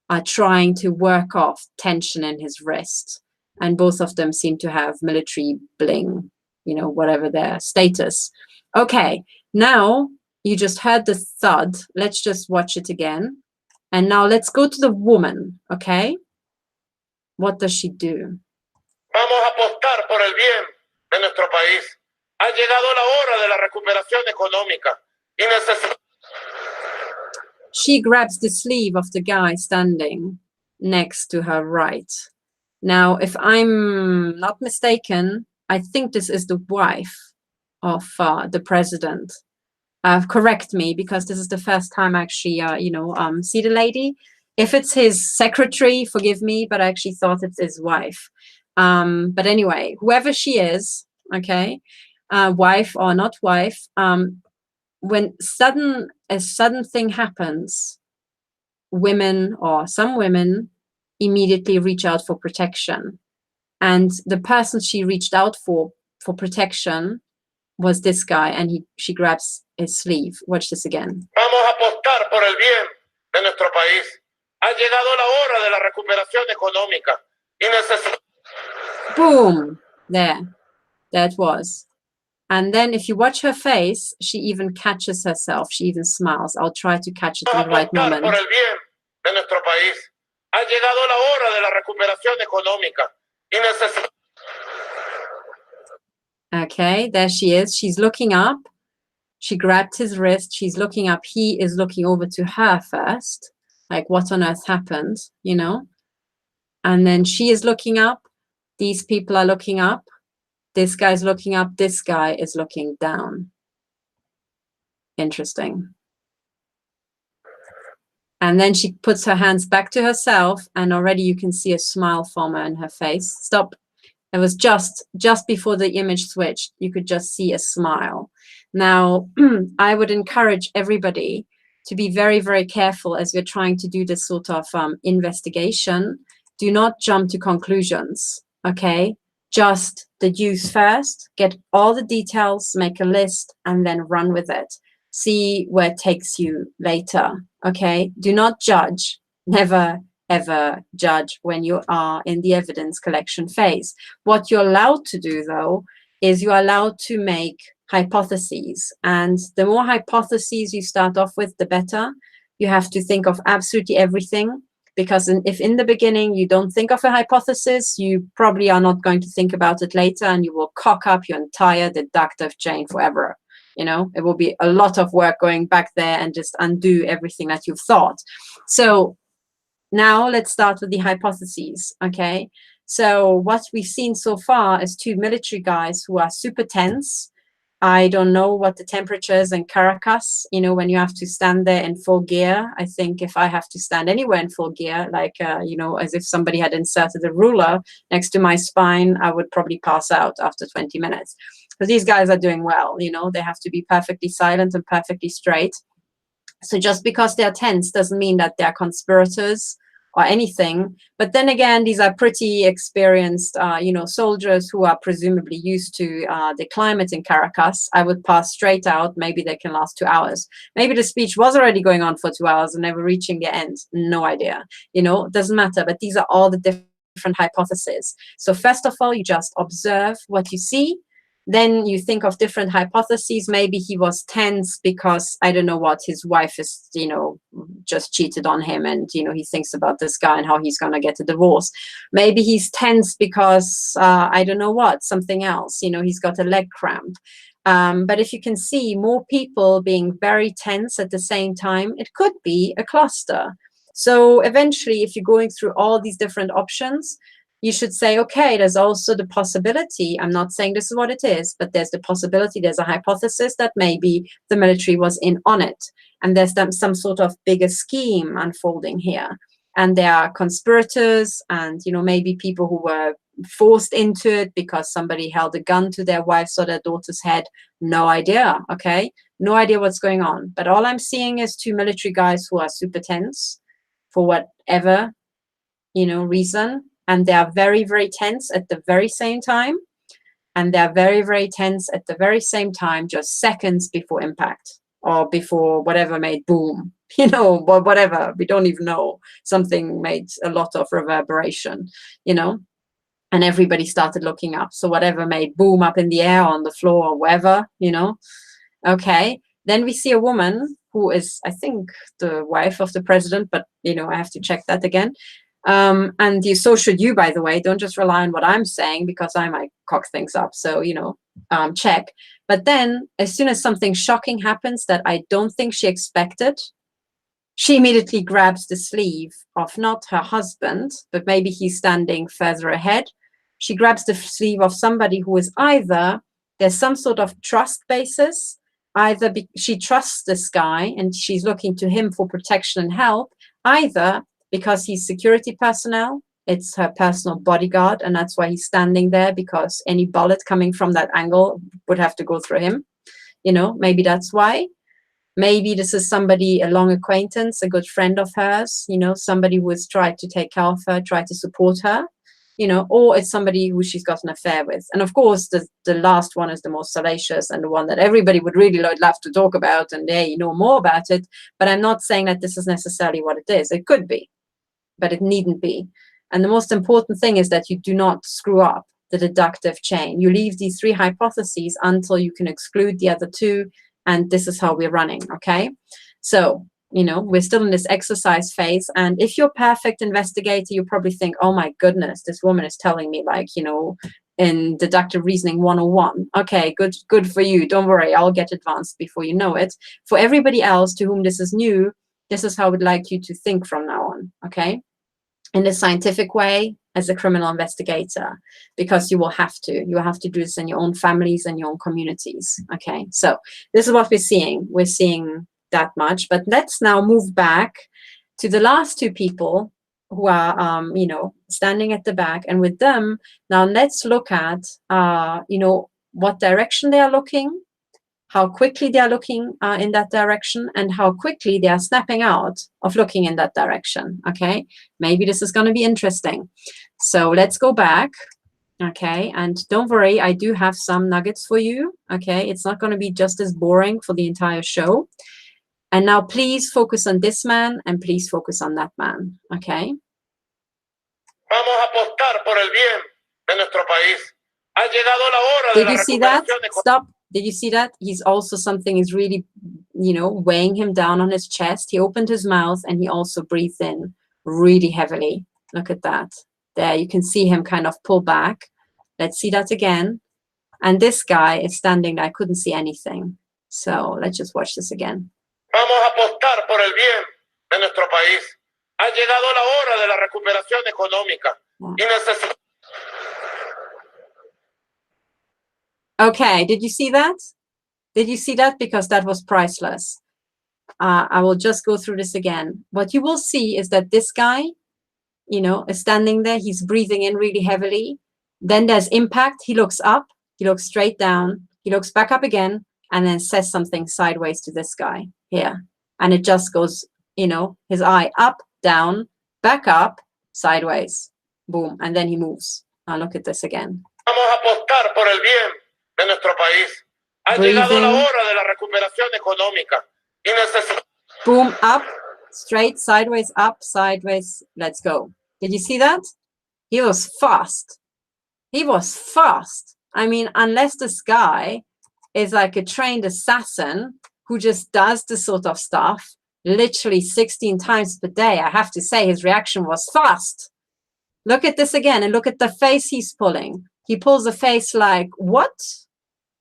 are trying to work off tension in his wrist, and both of them seem to have military bling, you know, whatever their status. Okay, now you just heard the thud. Let's just watch it again. And now let's go to the woman, okay? What does she do? Vamos a apostar por el bien de nuestro país. Ha llegado la hora de la recuperación económica. She grabs the sleeve of the guy standing next to her right. Now, if I'm not mistaken, I think this is the wife of the president. Correct me, because this is the first time I actually, see the lady. If it's his secretary, forgive me, but I actually thought it's his wife. But anyway, whoever she is, okay, wife or not wife, when a sudden thing happens, women or some women immediately reach out for protection. And the person she reached out for protection was this guy, and she grabs his sleeve. Watch this again. Vamos a apostar por el bien de nuestro país. Ha llegado la hora de la recuperación económica. Boom! There it was. And then if you watch her face, she even catches herself. She even smiles. I'll try to catch it in the right moment. Por el bien de nuestro país. Ha llegado la hora de la recuperación económica. Okay, there she is. She's looking up. She grabbed his wrist. She's looking up. He is looking over to her first. Like, what on earth happened, you know? And then she is looking up. These people are looking up. This guy's looking up. This guy is looking down. Interesting. And then she puts her hands back to herself, and already you can see a smile form in her face. Stop. It was just before the image switched. You could just see a smile. Now, I would encourage everybody to be very, very careful as we're trying to do this sort of investigation. Do not jump to conclusions, okay? Just deduce first, get all the details, make a list, and then run with it. See where it takes you later, okay? Do not judge. Never, ever judge when you are in the evidence collection phase. What you're allowed to do, though, is you're allowed to make hypotheses. And the more hypotheses you start off with, the better. You have to think of absolutely everything, because if in the beginning you don't think of a hypothesis, you probably are not going to think about it later, and you will cock up your entire deductive chain forever. You know, it will be a lot of work going back there and just undo everything that you've thought. So now let's start with the hypotheses, okay? So what we've seen so far is two military guys who are super tense. I don't know what the temperature is in Caracas, you know, when you have to stand there in full gear. I think if I have to stand anywhere in full gear, like, you know, as if somebody had inserted a ruler next to my spine, I would probably pass out after 20 minutes. But these guys are doing well, you know, they have to be perfectly silent and perfectly straight. So just because they're tense doesn't mean that they're conspirators or anything. But then again, these are pretty experienced, you know, soldiers who are presumably used to the climate in Caracas. I would pass straight out. Maybe they can last 2 hours. Maybe the speech was already going on for 2 hours and they were reaching the end. No idea. You know, it doesn't matter. But these are all the different hypotheses. So first of all, you just observe what you see. Then you think of different hypotheses. Maybe he was tense because, I don't know what, his wife is, just cheated on him, and, he thinks about this guy and how he's going to get a divorce. Maybe he's tense because, I don't know what, something else, he's got a leg cramp. But if you can see more people being very tense at the same time, it could be a cluster. So eventually, if you're going through all these different options, you should say, okay, there's also the possibility, I'm not saying this is what it is, but there's the possibility, there's a hypothesis that maybe the military was in on it. And there's some sort of bigger scheme unfolding here. And there are conspirators and, maybe people who were forced into it because somebody held a gun to their wife's or their daughter's head. No idea, okay? No idea what's going on. But all I'm seeing is two military guys who are super tense for whatever, reason. And they are very, very tense at the very same time. And they're very, very tense at the very same time, just seconds before impact or before whatever made boom, whatever. We don't even know. Something made a lot of reverberation, and everybody started looking up. So whatever made boom up in the air, on the floor, or wherever, Okay. Then we see a woman who is, I think, the wife of the president, but, I have to check that again. And so should you, by the way. Don't just rely on what I'm saying, because I might cock things up. So, check. But then as soon as something shocking happens that I don't think she expected, she immediately grabs the sleeve of not her husband, but maybe he's standing further ahead. She grabs the sleeve of somebody who is either, there's some sort of trust basis, either she trusts this guy and she's looking to him for protection and help, either because he's security personnel, it's her personal bodyguard, and that's why he's standing there, because any bullet coming from that angle would have to go through him. Maybe that's why. Maybe this is somebody, a long acquaintance, a good friend of hers, somebody who has tried to take care of her, tried to support her, or it's somebody who she's got an affair with. And of course, the last one is the most salacious and the one that everybody would really love to talk about, and hey, more about it. But I'm not saying that this is necessarily what it is. It could be, but it needn't be. And the most important thing is that you do not screw up the deductive chain. You leave these three hypotheses until you can exclude the other two, and this is how we're running, okay? So, we're still in this exercise phase, and if you're a perfect investigator, you probably think, oh my goodness, this woman is telling me, like, in deductive reasoning 101. Okay, good for you. Don't worry, I'll get advanced before you know it. For everybody else to whom this is new, this is how I would like you to think from now on, okay? In a scientific way, as a criminal investigator, because you will have to. You will have to do this in your own families and your own communities, okay? So this is what we're seeing. We're seeing that much. But let's now move back to the last two people who are, standing at the back. And with them, now let's look at, what direction they are looking, how quickly they are looking in that direction, and how quickly they are snapping out of looking in that direction, okay? Maybe this is going to be interesting. So let's go back, okay? And don't worry, I do have some nuggets for you, okay? It's not going to be just as boring for the entire show. And now please focus on this man, and please focus on that man, okay? Vamos a apostar por el bien de nuestro país. Ha llegado la hora de la recuperación. Did you see that? Stop. Did you see that? He's also, something is really, weighing him down on his chest. He opened his mouth and he also breathed in really heavily. Look at that. There, you can see him kind of pull back. Let's see that again. And this guy is standing there. I couldn't see anything. So let's just watch this again. Vamos a apostar por el bien de nuestro país. Ha llegado la hora de la recuperación económica. Yeah. Okay, did you see that? Did you see that? Because that was priceless. I will just go through this again. What you will see is that this guy, is standing there. He's breathing in really heavily. Then there's impact. He looks up. He looks straight down. He looks back up again, and then says something sideways to this guy here. And it just goes, his eye up, down, back up, sideways. Boom. And then he moves. Now look at this again. Vamos a apostar por el bien de nuestro país. Ha llegado la hora de la recuperación económica. Boom, up, straight, sideways, up, sideways. Let's go. Did you see that? He was fast. He was fast. I mean, unless this guy is like a trained assassin who just does this sort of stuff literally 16 times per day, I have to say his reaction was fast. Look at this again and look at the face he's pulling. He pulls a face like, what?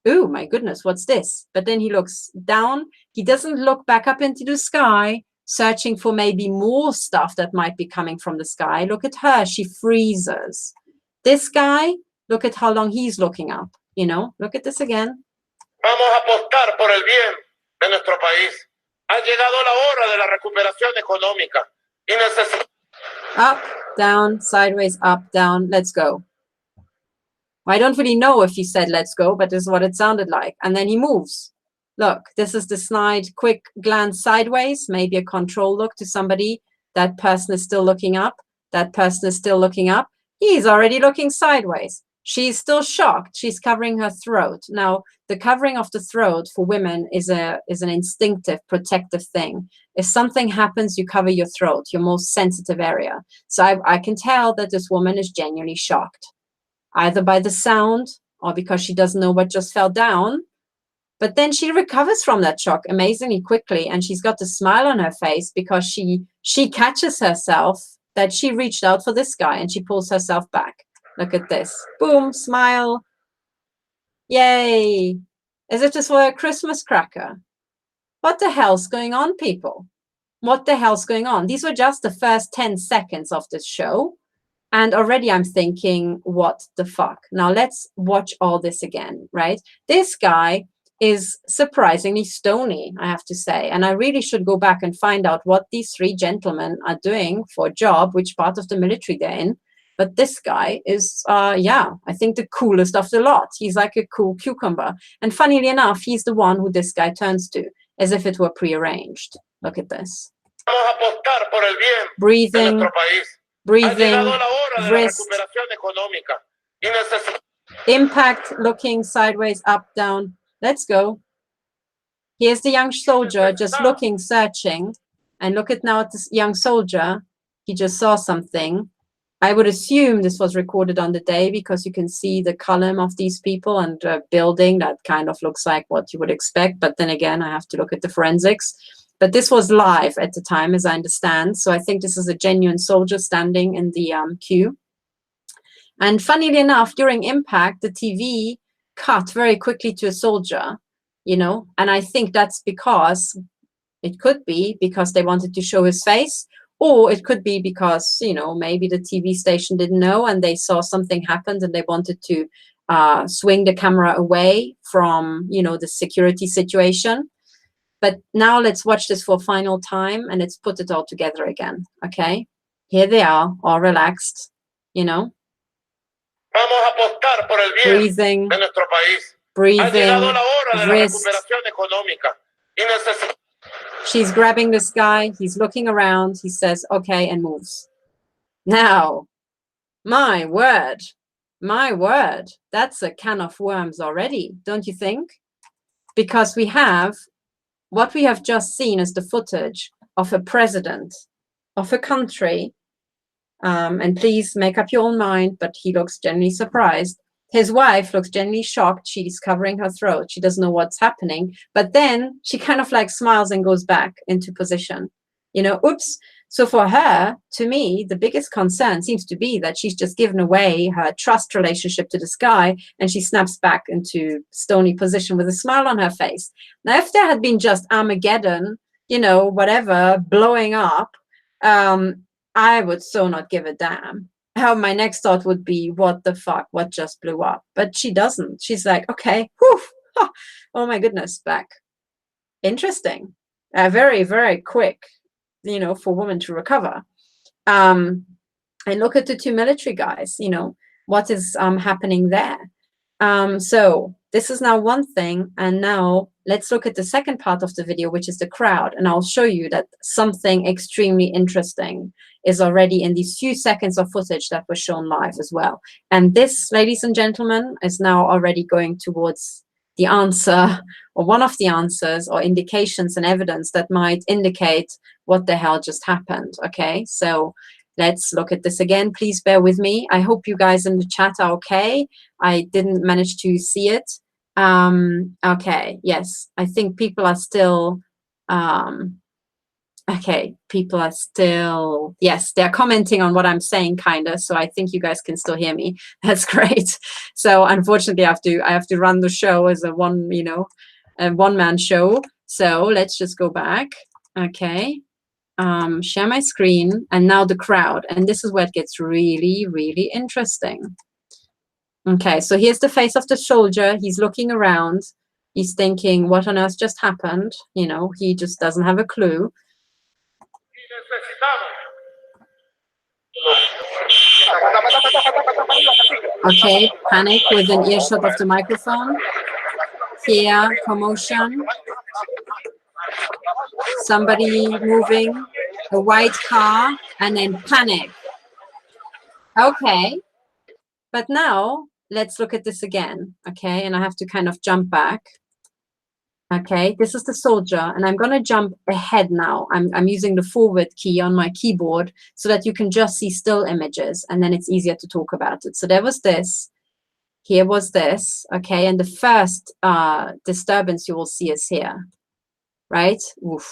Oh my goodness, what's this? But then he looks down. He doesn't look back up into the sky, searching for maybe more stuff that might be coming from the sky. Look at her, she freezes. This guy, look at how long he's looking up, you know? Look at this again. Vamos a apostar por el bien de nuestro país. Ha llegado la hora de la recuperación económica y necesitamos. Up, down, sideways, up, down, let's go. I don't really know if he said let's go, but this is what it sounded like. And then he moves. Look, this is the snide, quick glance sideways, maybe a control look to somebody. That person is still looking up. That person is still looking up. He's already looking sideways. She's still shocked. She's covering her throat. Now, the covering of the throat for women is an instinctive, protective thing. If something happens, you cover your throat, your most sensitive area. So I can tell that this woman is genuinely shocked, either by the sound or because she doesn't know what just fell down. But then she recovers from that shock amazingly quickly, and she's got a smile on her face because she catches herself that she reached out for this guy, and she pulls herself back. Look at this. Boom, smile. Yay. As if this were a Christmas cracker. What the hell's going on, people? What the hell's going on? These were just the first 10 seconds of this show. And already I'm thinking, what the fuck? Now let's watch all this again, right? This guy is surprisingly stony, I have to say. And I really should go back and find out what these three gentlemen are doing for a job, which part of the military they're in. But this guy is, yeah, I think the coolest of the lot. He's like a cool cucumber. And funnily enough, he's the one who this guy turns to, as if it were prearranged. Look at this. Breathing, breathing, wrist, impact, looking sideways, up, down. Let's go. Here's the young soldier just looking, searching. And look at now at this young soldier. He just saw something. I would assume this was recorded on the day because you can see the column of these people and a building that kind of looks like what you would expect. But then again, I have to look at the forensics. But this was live at the time, as I understand. So I think this is a genuine soldier standing in the queue. And funnily enough, during impact, the TV cut very quickly to a soldier, you know. And I think that's because, it could be because they wanted to show his face. Or it could be because, you know, maybe the TV station didn't know and they saw something happened and they wanted to swing the camera away from, you know, the security situation. But now let's watch this for a final time and let's put it all together again, okay? Here they are, all relaxed, you know. Breathing, breathing, wrist. She's grabbing this guy. He's looking around. He says, okay, and moves. Now, my word, that's a can of worms already, don't you think? Because we have, what we have just seen is the footage of a president of a country. And please make up your own mind, but he looks genuinely surprised. His wife looks genuinely shocked. She's covering her throat. She doesn't know what's happening. But then she kind of like smiles and goes back into position. You know, oops. So for her, to me, the biggest concern seems to be that she's just given away her trust relationship to this guy and she snaps back into stony position with a smile on her face. Now, if there had been just Armageddon, you know, whatever, blowing up, I would so not give a damn. How my next thought would be, what the fuck, what just blew up? But she doesn't. She's like, okay, whew, oh my goodness, back. Interesting. Very, very quick, you know, for women to recover. And look at the two military guys, you know, what is happening there. So this is now one thing. And now let's look at the second part of the video, which is the crowd. And I'll show you that something extremely interesting is already in these few seconds of footage that was shown live as well. And this, ladies and gentlemen, is now already going towards the answer, or one of the answers or indications and evidence that might indicate what the hell just happened. Okay, so Let's look at this again. Please bear with me. I hope you guys in the chat are okay. I didn't manage to see it. Okay, yes, I think people are still, okay, people are still, yes, they're commenting on what I'm saying, kind of, so I think you guys can still hear me. That's great. So unfortunately, I have to run the show as a one-man show. So let's just go back. Okay. Share my screen, and now the crowd, and this is where it gets really, really interesting. Okay, so here's the face of the soldier. He's looking around. He's thinking, what on earth just happened? You know, he just doesn't have a clue. Okay, panic within earshot of the microphone. Fear, commotion. Somebody moving, a white car, and then panic. Okay, but now let's look at this again. Okay, and I have to kind of jump back. Okay, this is the soldier, and I'm going to jump ahead now. I'm using the forward key on my keyboard so that you can just see still images, and then it's easier to talk about it. So there was this. Here was this. Okay, and the first disturbance you will see is here. Right? Oof.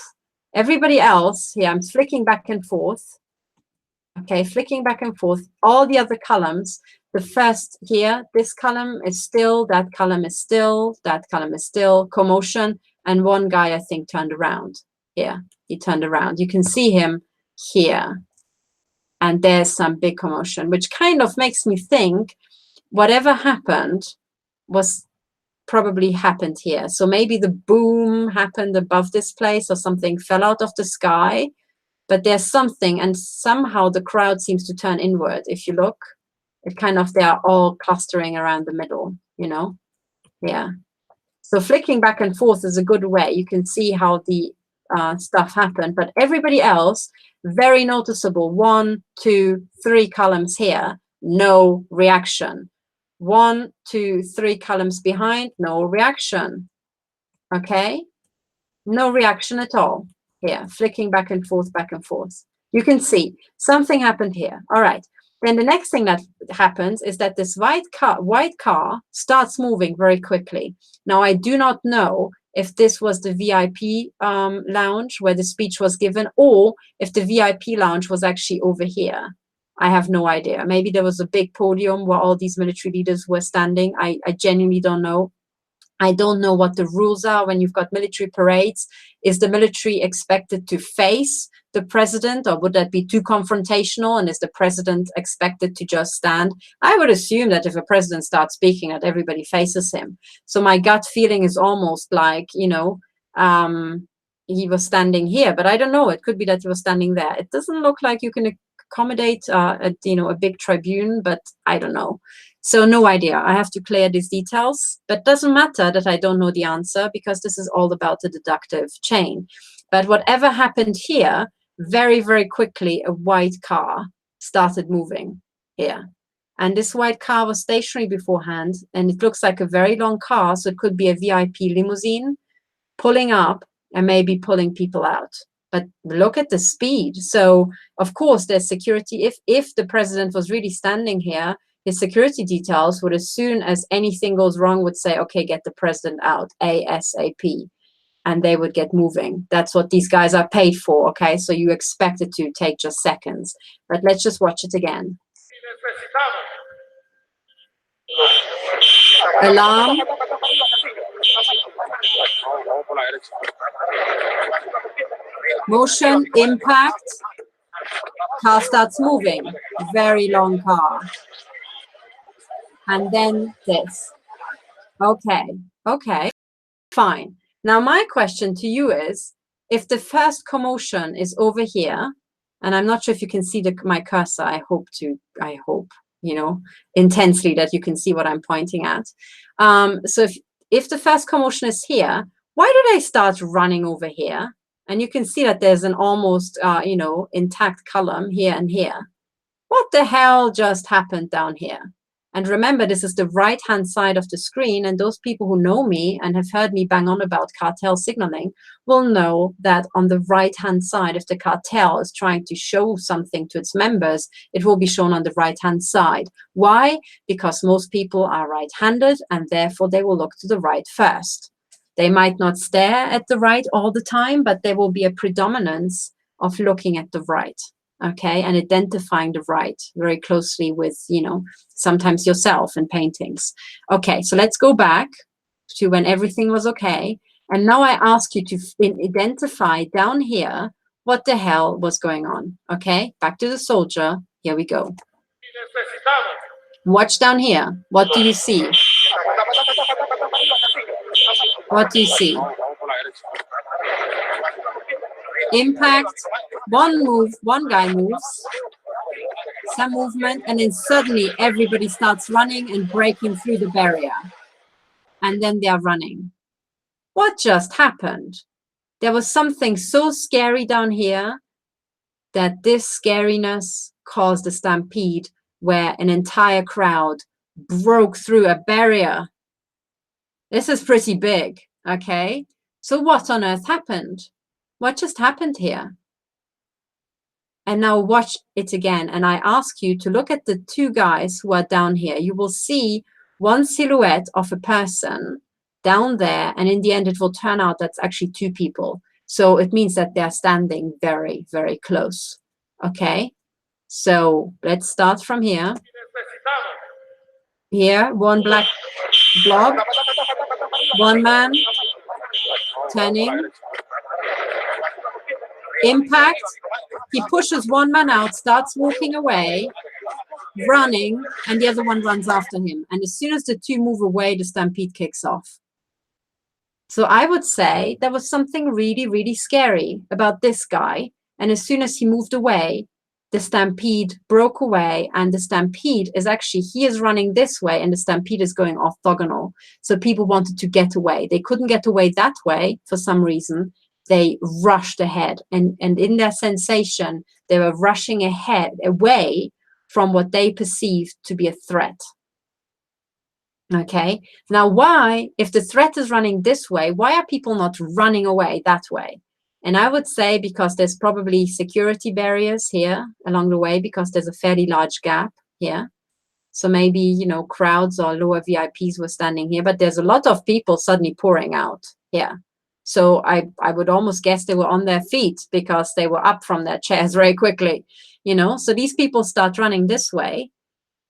Everybody else, here, I'm flicking back and forth. Okay, flicking back and forth. All the other columns, the first here, this column is still, that column is still, that column is still, commotion. And one guy, I think, turned around. Here, he turned around. You can see him here. And there's some big commotion, which kind of makes me think whatever happened was probably happened here. So maybe the boom happened above this place, or something fell out of the sky, but there's something, and somehow the crowd seems to turn inward. If you look, it kind of, they are all clustering around the middle, you know? Yeah. So flicking back and forth is a good way. You can see how the stuff happened, but everybody else, very noticeable. 1, 2, 3 columns here, no reaction. 1, 2, 3 columns behind, no reaction. Okay, no reaction at all. Here, flicking back and forth, back and forth. You can see something happened here. All right. Then the next thing that happens is that this white car starts moving very quickly. Now, I do not know if this was the VIP lounge where the speech was given, or if the VIP lounge was actually over here. I have no idea. Maybe there was a big podium where all these military leaders were standing. I genuinely don't know. I don't know what the rules are when you've got military parades. Is the military expected to face the president, or would that be too confrontational? And is the president expected to just stand? I would assume that if a president starts speaking, that everybody faces him. So my gut feeling is almost like, you know, he was standing here, but I don't know. It could be that he was standing there. It doesn't look like you can accommodate a big tribune, but I don't know. So no idea. I have to clear these details, but doesn't matter that I don't know the answer, because this is all about the deductive chain. But whatever happened here, very, very quickly, a white car started moving here. And this white car was stationary beforehand, and it looks like a very long car, so it could be a VIP limousine pulling up and maybe pulling people out. But look at the speed. So, of course, there's security. If the president was really standing here, his security details would, as soon as anything goes wrong, would say, okay, get the president out ASAP. And they would get moving. That's what these guys are paid for, okay? So you expect it to take just seconds. But let's just watch it again. Alarm. Motion, impact. Car starts moving. Very long car. And then this. Okay, fine. Now my question to you is, if the first commotion is over here, and I'm not sure if you can see my cursor, I hope, you know, intensely that you can see what I'm pointing at. So if the first commotion is here, why do they start running over here? And you can see that there's an almost, intact column here and here. What the hell just happened down here? And remember, this is the right-hand side of the screen, and those people who know me and have heard me bang on about cartel signaling will know that on the right-hand side, if the cartel is trying to show something to its members, it will be shown on the right-hand side. Why? Because most people are right-handed, and therefore they will look to the right first. They might not stare at the right all the time, but there will be a predominance of looking at the right. Okay, and identifying the right very closely with, you know, sometimes yourself in paintings. Okay, so let's go back to when everything was okay. And now I ask you to identify down here what the hell was going on. Okay, back to the soldier. Here we go. Watch down here. What do you see? What do you see? Impact, one move, one guy moves, some movement, and then suddenly everybody starts running and breaking through the barrier. And then they are running. What just happened? There was something so scary down here that this scariness caused a stampede where an entire crowd broke through a barrier. This is pretty big, okay? So what on earth happened? What just happened here? And now watch it again. And I ask you to look at the two guys who are down here. You will see one silhouette of a person down there. And in the end, it will turn out that's actually two people. So it means that they're standing very, very close. Okay. So let's start from here. Here, one black blob, one man turning. Impact, he pushes one man out, starts walking away, running, and the other one runs after him. And as soon as the two move away, the stampede kicks off. So I would say there was something really, really scary about this guy. And as soon as he moved away, the stampede broke away, and the stampede is actually, he is running this way and the stampede is going orthogonal. So people wanted to get away. They couldn't get away that way for some reason. They rushed ahead, and in their sensation, they were rushing ahead, away from what they perceived to be a threat. Okay, now why, if the threat is running this way, why are people not running away that way? And I would say because there's probably security barriers here along the way, because there's a fairly large gap here. So maybe, you know, crowds or lower VIPs were standing here, but there's a lot of people suddenly pouring out here. So I would almost guess they were on their feet because they were up from their chairs very quickly, you know. So these people start running this way,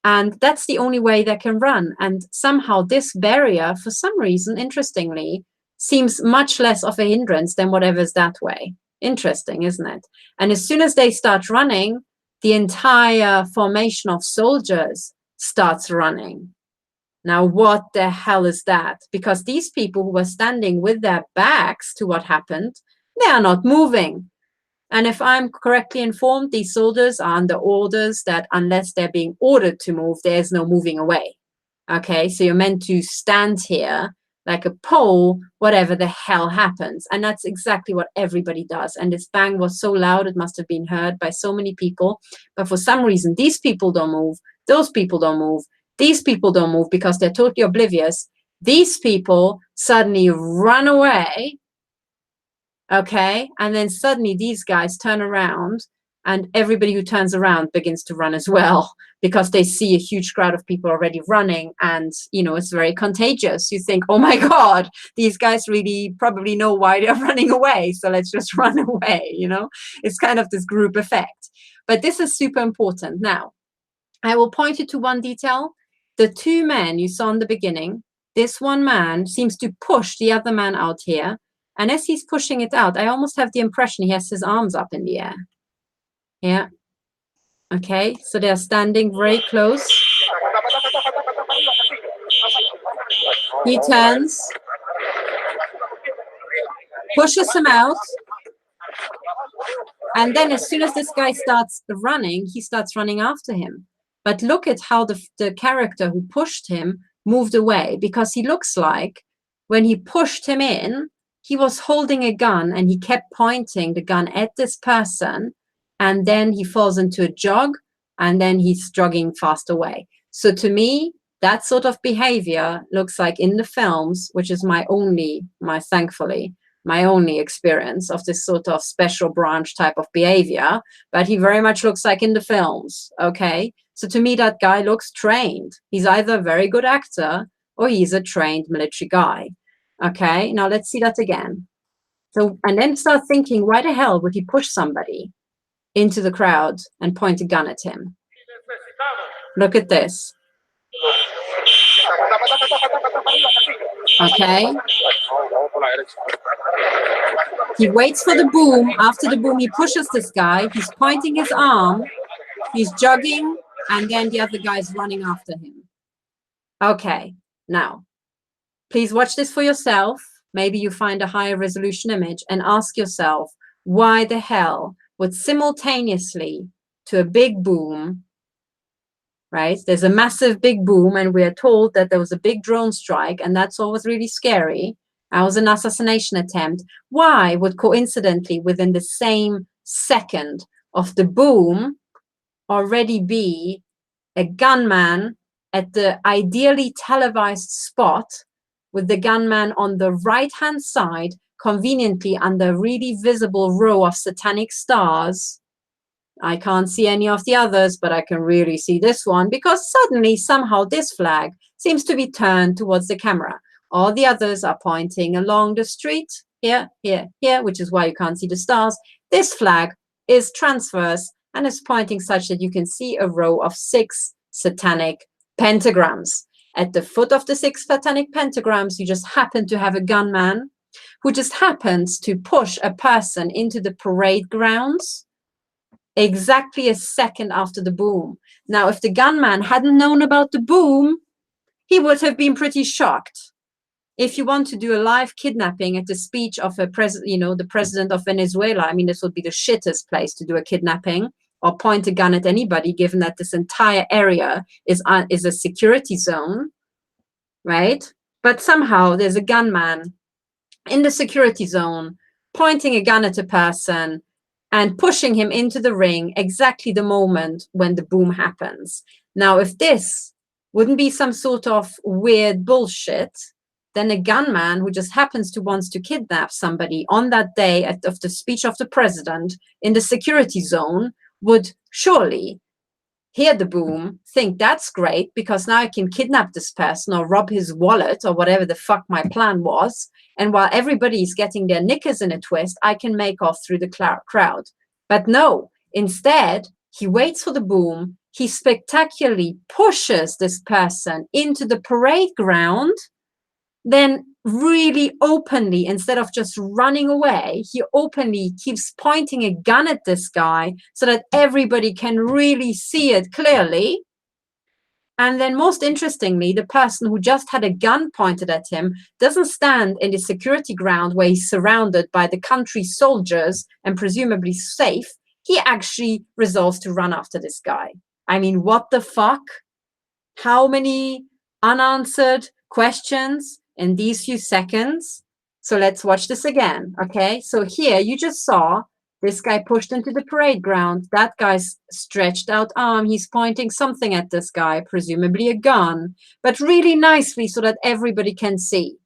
and that's the only way they can run. And somehow this barrier, for some reason, interestingly, seems much less of a hindrance than whatever's that way. Interesting, isn't it? And as soon as they start running, the entire formation of soldiers starts running. Now, what the hell is that? Because these people who were standing with their backs to what happened, they are not moving. And if I'm correctly informed, these soldiers are under orders that unless they're being ordered to move, there's no moving away. Okay, so you're meant to stand here like a pole, whatever the hell happens. And that's exactly what everybody does. And this bang was so loud, it must have been heard by so many people. But for some reason, these people don't move, those people don't move. These people don't move because they're totally oblivious. These people suddenly run away, okay? And then suddenly these guys turn around, and everybody who turns around begins to run as well, because they see a huge crowd of people already running, and, you know, it's very contagious. You think, oh my God, these guys really probably know why they're running away, so let's just run away, you know? It's kind of this group effect. But this is super important. Now, I will point you to one detail. The two men you saw in the beginning, this one man seems to push the other man out here. And as he's pushing it out, I almost have the impression he has his arms up in the air. Yeah. Okay, so they're standing very close. He turns, pushes him out. And then as soon as this guy starts running, he starts running after him. But look at how the character who pushed him moved away, because he looks like when he pushed him in, he was holding a gun and he kept pointing the gun at this person, and then he falls into a jog, and then he's jogging fast away. So to me, that sort of behavior looks like in the films, which is thankfully, my only experience of this sort of special branch type of behavior, but he very much looks like in the films, okay? So to me, that guy looks trained. He's either a very good actor or he's a trained military guy, okay? Now let's see that again. So, and then start thinking, why the hell would he push somebody into the crowd and point a gun at him? Look at this. Okay. He waits for the boom. After the boom, he pushes this guy. He's pointing his arm. He's jogging, and then the other guy's running after him. Okay. Now, please watch this for yourself. Maybe you find a higher resolution image and ask yourself, why the hell would simultaneously to a big boom, right? There's a massive big boom, and we are told that there was a big drone strike, and that's always really scary. That was an assassination attempt. Why would coincidentally, within the same second of the boom, already be a gunman at the ideally televised spot with the gunman on the right-hand side, conveniently under a really visible row of satanic stars? I can't see any of the others, but I can really see this one because suddenly, somehow, this flag seems to be turned towards the camera. All the others are pointing along the street, here, here, here, which is why you can't see the stars. This flag is transverse and is pointing such that you can see a row of 6 satanic pentagrams. At the foot of the 6 satanic pentagrams, you just happen to have a gunman who just happens to push a person into the parade grounds exactly a second after the boom. Now, if the gunman hadn't known about the boom, he would have been pretty shocked. If you want to do a live kidnapping at the speech of a president, the president of Venezuela, I mean, this would be the shittest place to do a kidnapping or point a gun at anybody, given that this entire area is a security zone, right? But somehow there's a gunman in the security zone pointing a gun at a person and pushing him into the ring exactly the moment when the boom happens. Now, if this wouldn't be some sort of weird bullshit, then a gunman who just happens to wants to kidnap somebody on that day of the speech of the president in the security zone would surely hear the boom, think that's great because now I can kidnap this person or rob his wallet or whatever the fuck my plan was. And while everybody's getting their knickers in a twist, I can make off through the crowd. But no, instead, he waits for the boom. He spectacularly pushes this person into the parade ground, then really openly, instead of just running away, he openly keeps pointing a gun at this guy so that everybody can really see it clearly. And then most interestingly, the person who just had a gun pointed at him doesn't stand in the security ground where he's surrounded by the country's soldiers and presumably safe. He actually resolves to run after this guy. I mean, what the fuck? How many unanswered questions in these few seconds? So let's watch this again, okay? So here you just saw this guy pushed into the parade ground. That guy's stretched out arm. He's pointing something at this guy, presumably a gun, but really nicely so that everybody can see.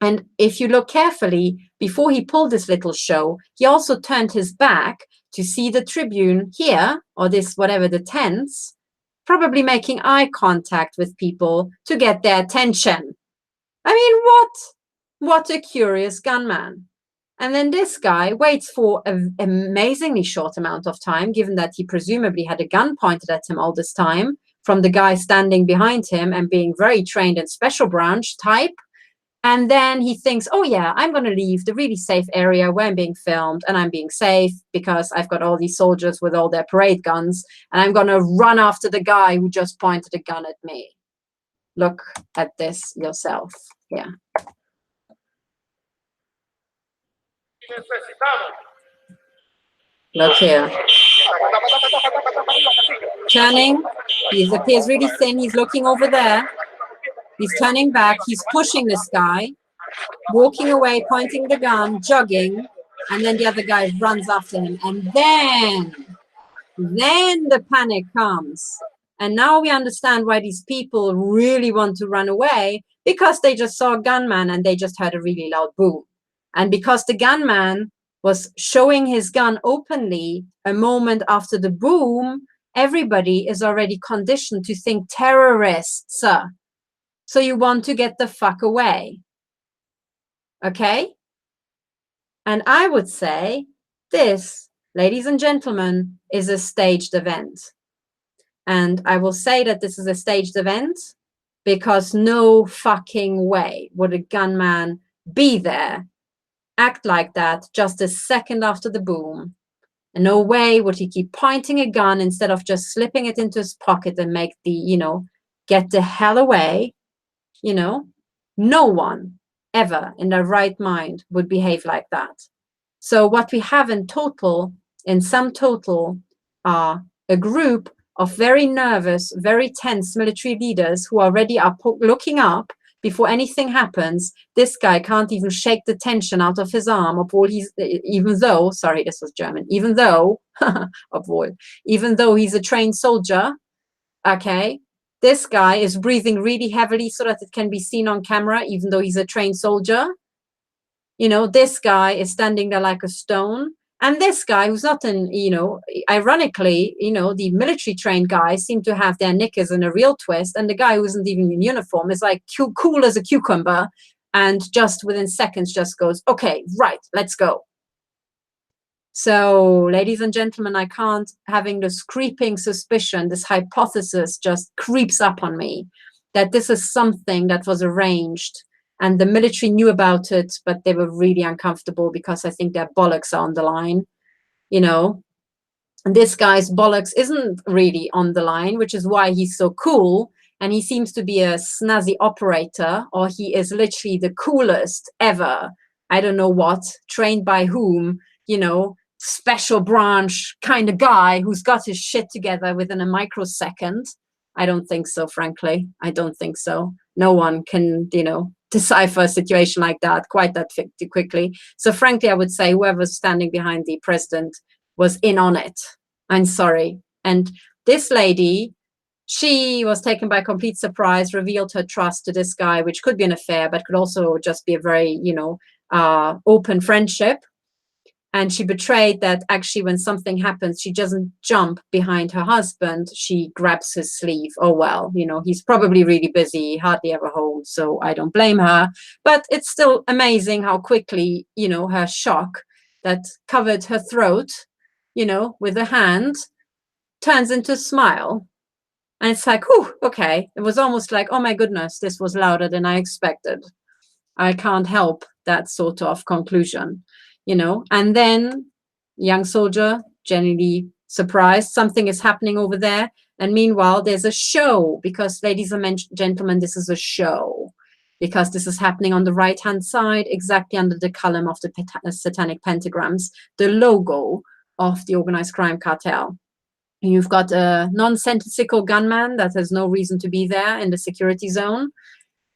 And if you look carefully, before he pulled this little show, he also turned his back to see the tribune here, or this, whatever, the tents, probably making eye contact with people to get their attention. I mean, what a curious gunman. And then this guy waits for an amazingly short amount of time, given that he presumably had a gun pointed at him all this time, from the guy standing behind him and being very trained in special branch type. And then he thinks, oh yeah, I'm going to leave the really safe area where I'm being filmed and I'm being safe because I've got all these soldiers with all their parade guns and I'm going to run after the guy who just pointed a gun at me. Look at this yourself here. Look here. Turning. He appears really thin. He's looking over there. He's turning back. He's pushing this guy, walking away, pointing the gun, jogging, and then the other guy runs after him. And then the panic comes. And now we understand why these people really want to run away, because they just saw a gunman and they just heard a really loud boom. And because the gunman was showing his gun openly a moment after the boom, everybody is already conditioned to think terrorists. So you want to get the fuck away. Okay? And I would say this, ladies and gentlemen, is a staged event. And I will say that this is a staged event because no fucking way would a gunman be there, act like that just a second after the boom. And no way would he keep pointing a gun instead of just slipping it into his pocket and make the, you know, get the hell away. You know, no one ever in their right mind would behave like that. So what we have in sum total, are a group of very nervous, very tense military leaders who already are looking up before anything happens. This guy can't even shake the tension out of his arm, even though, sorry, this was German, even though, even though he's a trained soldier, okay, this guy is breathing really heavily so that it can be seen on camera, even though he's a trained soldier. You know, this guy is standing there like a stone. And this guy, who's not in, you know, ironically, you know, the military trained guys seem to have their knickers in a real twist. And the guy who isn't even in uniform is like cool as a cucumber. And just within seconds just goes, okay, right, let's go. So, ladies and gentlemen, I can't, having this creeping suspicion, this hypothesis just creeps up on me that this is something that was arranged. And the military knew about it, but they were really uncomfortable because I think their bollocks are on the line, you know. And this guy's bollocks isn't really on the line, which is why he's so cool. And he seems to be a snazzy operator, or he is literally the coolest ever. I don't know what, trained by whom, you know, special branch kind of guy who's got his shit together within a microsecond. I don't think so, frankly. I don't think so. No one can, you know, decipher a situation like that quite that quickly. So frankly, I would say whoever's standing behind the president was in on it. I'm sorry. And this lady, she was taken by complete surprise, revealed her trust to this guy, which could be an affair, but could also just be a very, you know, open friendship. And she betrayed that actually when something happens, she doesn't jump behind her husband. She grabs his sleeve. Oh, well, you know, he's probably really busy, hardly ever home. So I don't blame her. But it's still amazing how quickly, you know, her shock that covered her throat, you know, with a hand turns into a smile. And it's like, whew, okay. It was almost like, oh, my goodness, this was louder than I expected. I can't help that sort of conclusion. You know, and then young soldier, generally surprised, something is happening over there. And meanwhile, there's a show because, ladies and gentlemen, this is a show because this is happening on the right-hand side, exactly under the column of the satanic pentagrams, the logo of the organized crime cartel. And you've got a nonsensical gunman that has no reason to be there in the security zone.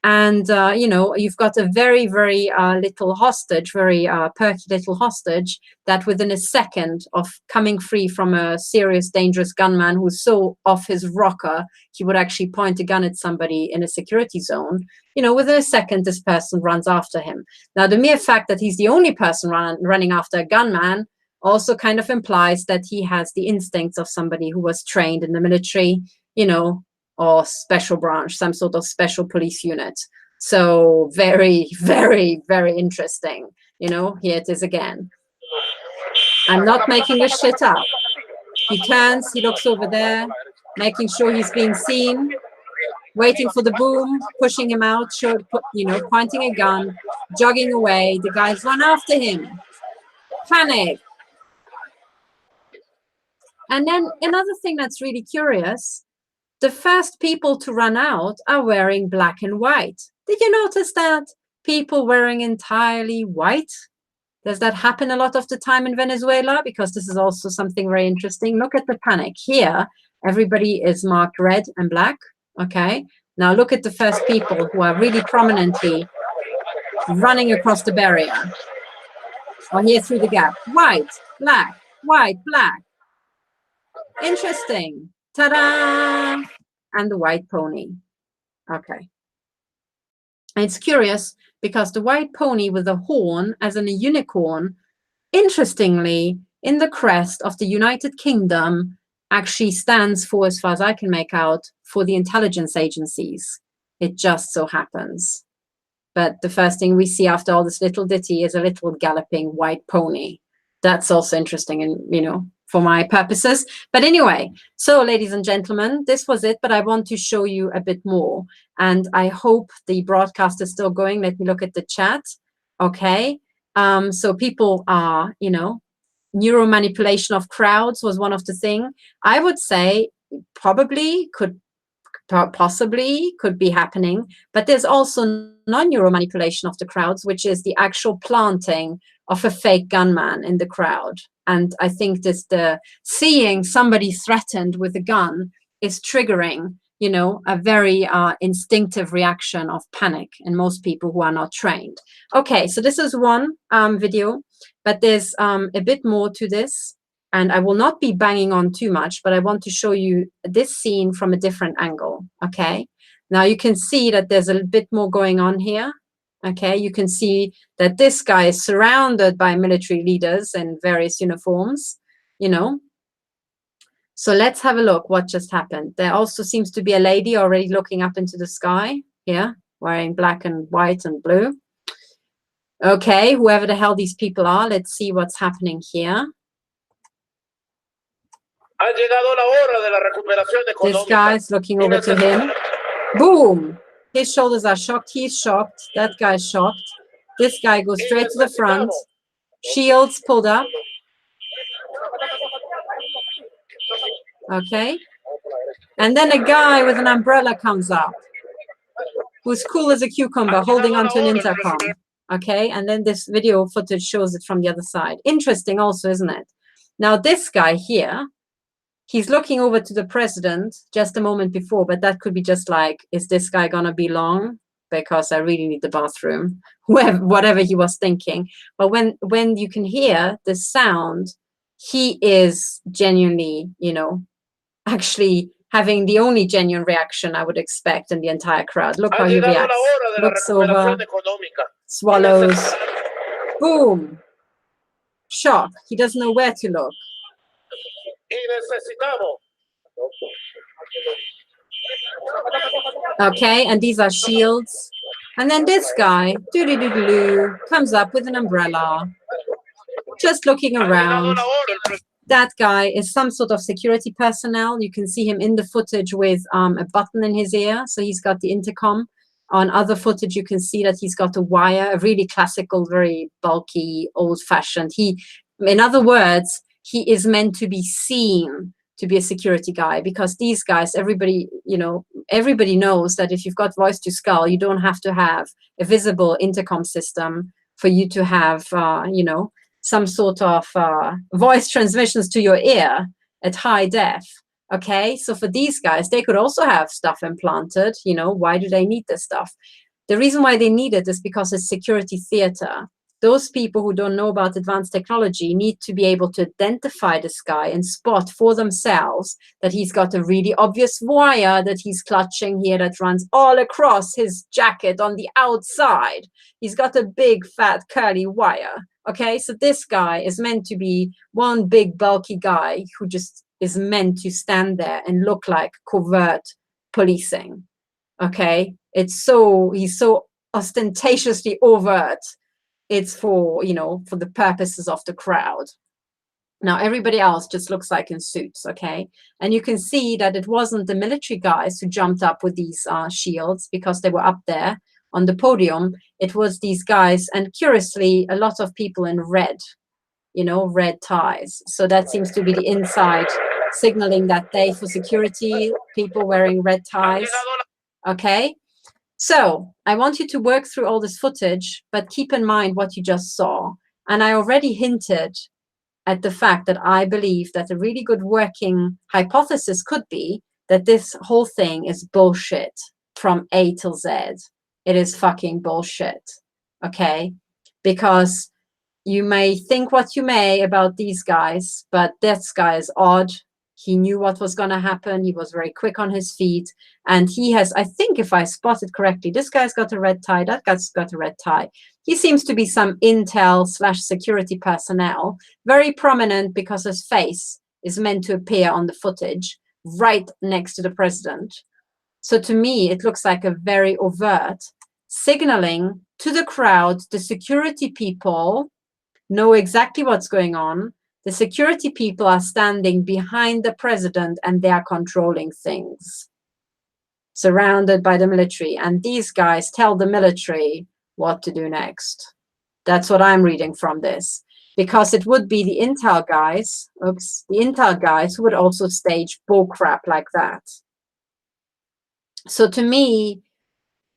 And, you know, you've got a very, very little hostage, very perky little hostage that within a second of coming free from a serious, dangerous gunman who's so off his rocker, he would actually point a gun at somebody in a security zone. You know, within a second, this person runs after him. Now, the mere fact that he's the only person running after a gunman also kind of implies that he has the instincts of somebody who was trained in the military, you know, or special branch, some sort of special police unit. So very, very, very interesting. You know, here it is again. I'm not making this shit up. He turns, he looks over there, making sure he's being seen, waiting for the boom, pushing him out, you know, pointing a gun, jogging away. The guys run after him. Panic. And then another thing that's really curious, the first people to run out are wearing black and white. Did you notice that? People wearing entirely white? Does that happen a lot of the time in Venezuela? Because this is also something very interesting. Look at the panic. Here, everybody is marked red and black, okay? Now look at the first people who are really prominently running across the barrier. Or here through the gap. White, black, white, black. Interesting. Ta-da! And the white pony. Okay. And it's curious because the white pony with a horn, as in a unicorn, interestingly, in the crest of the United Kingdom, actually stands for, as far as I can make out, for the intelligence agencies. It just so happens. But the first thing we see after all this little ditty is a little galloping white pony. That's also interesting, and for my purposes. But anyway, so ladies and gentlemen, this was it, but I want to show you a bit more. And I hope the broadcast is still going. Let me look at the chat. Okay. So people are, neuromanipulation of crowds was one of the things. I would say possibly could be happening, but there's also non-neuromanipulation of the crowds, which is the actual planting of a fake gunman in the crowd. And I think the seeing somebody threatened with a gun is triggering, a very instinctive reaction of panic in most people who are not trained. Okay, so this is one video, but there's a bit more to this. And I will not be banging on too much, but I want to show you this scene from a different angle, okay? Now you can see that there's a bit more going on here, okay? You can see that this guy is surrounded by military leaders in various uniforms, So let's have a look what just happened. There also seems to be a lady already looking up into the sky here, wearing black and white and blue. Okay, whoever the hell these people are, let's see what's happening here. This guy's looking over to him. Boom! His shoulders are shocked. He's shocked. That guy's shocked. This guy goes straight to the front. Shields pulled up. Okay. And then a guy with an umbrella comes up, who's cool as a cucumber, holding onto an intercom. Okay. And then this video footage shows it from the other side. Interesting also, isn't it? Now, this guy here, he's looking over to the president just a moment before, but that could be just like, is this guy gonna be long? Because I really need the bathroom, whatever he was thinking. But when you can hear the sound, he is genuinely, actually having the only genuine reaction I would expect in the entire crowd. Look how he reacts. Looks over, swallows, boom, shock. He doesn't know where to look. Okay, and these are shields. And then this guy, comes up with an umbrella, just looking around. That guy is some sort of security personnel. You can see him in the footage with a button in his ear. So he's got the intercom. On other footage, you can see that he's got a wire, a really classical, very bulky, old-fashioned. In other words, he is meant to be seen to be a security guy, because these guys, everybody knows that if you've got voice to skull, you don't have to have a visible intercom system for you to have, some sort of voice transmissions to your ear at high def. Okay, so for these guys, they could also have stuff implanted. Why do they need this stuff? The reason why they need it is because it's security theater. Those people who don't know about advanced technology need to be able to identify this guy and spot for themselves that he's got a really obvious wire that he's clutching here that runs all across his jacket on the outside. He's got a big, fat, curly wire. Okay, so this guy is meant to be one big, bulky guy who just is meant to stand there and look like covert policing. Okay, he's so ostentatiously overt. It's for the purposes of the crowd. Now, everybody else just looks like in suits, okay? And you can see that it wasn't the military guys who jumped up with these shields because they were up there on the podium. It was these guys, and curiously, a lot of people in red, red ties. So that seems to be the inside signaling that day for security, people wearing red ties, okay? So I want you to work through all this footage, but keep in mind what you just saw. And I already hinted at the fact that I believe that a really good working hypothesis could be that this whole thing is bullshit from A till Z. It is fucking bullshit, okay? Because you may think what you may about these guys, but this guy is odd. He knew what was going to happen. He was very quick on his feet. And he has, I think if I spotted correctly, this guy's got a red tie, that guy's got a red tie. He seems to be some intel/security personnel, very prominent because his face is meant to appear on the footage right next to the president. So to me, it looks like a very overt signaling to the crowd. The security people know exactly what's going on. The security people are standing behind the president and they are controlling things, surrounded by the military. And these guys tell the military what to do next. That's what I'm reading from this, because it would be the intel guys, the intel guys who would also stage bullcrap like that. So to me,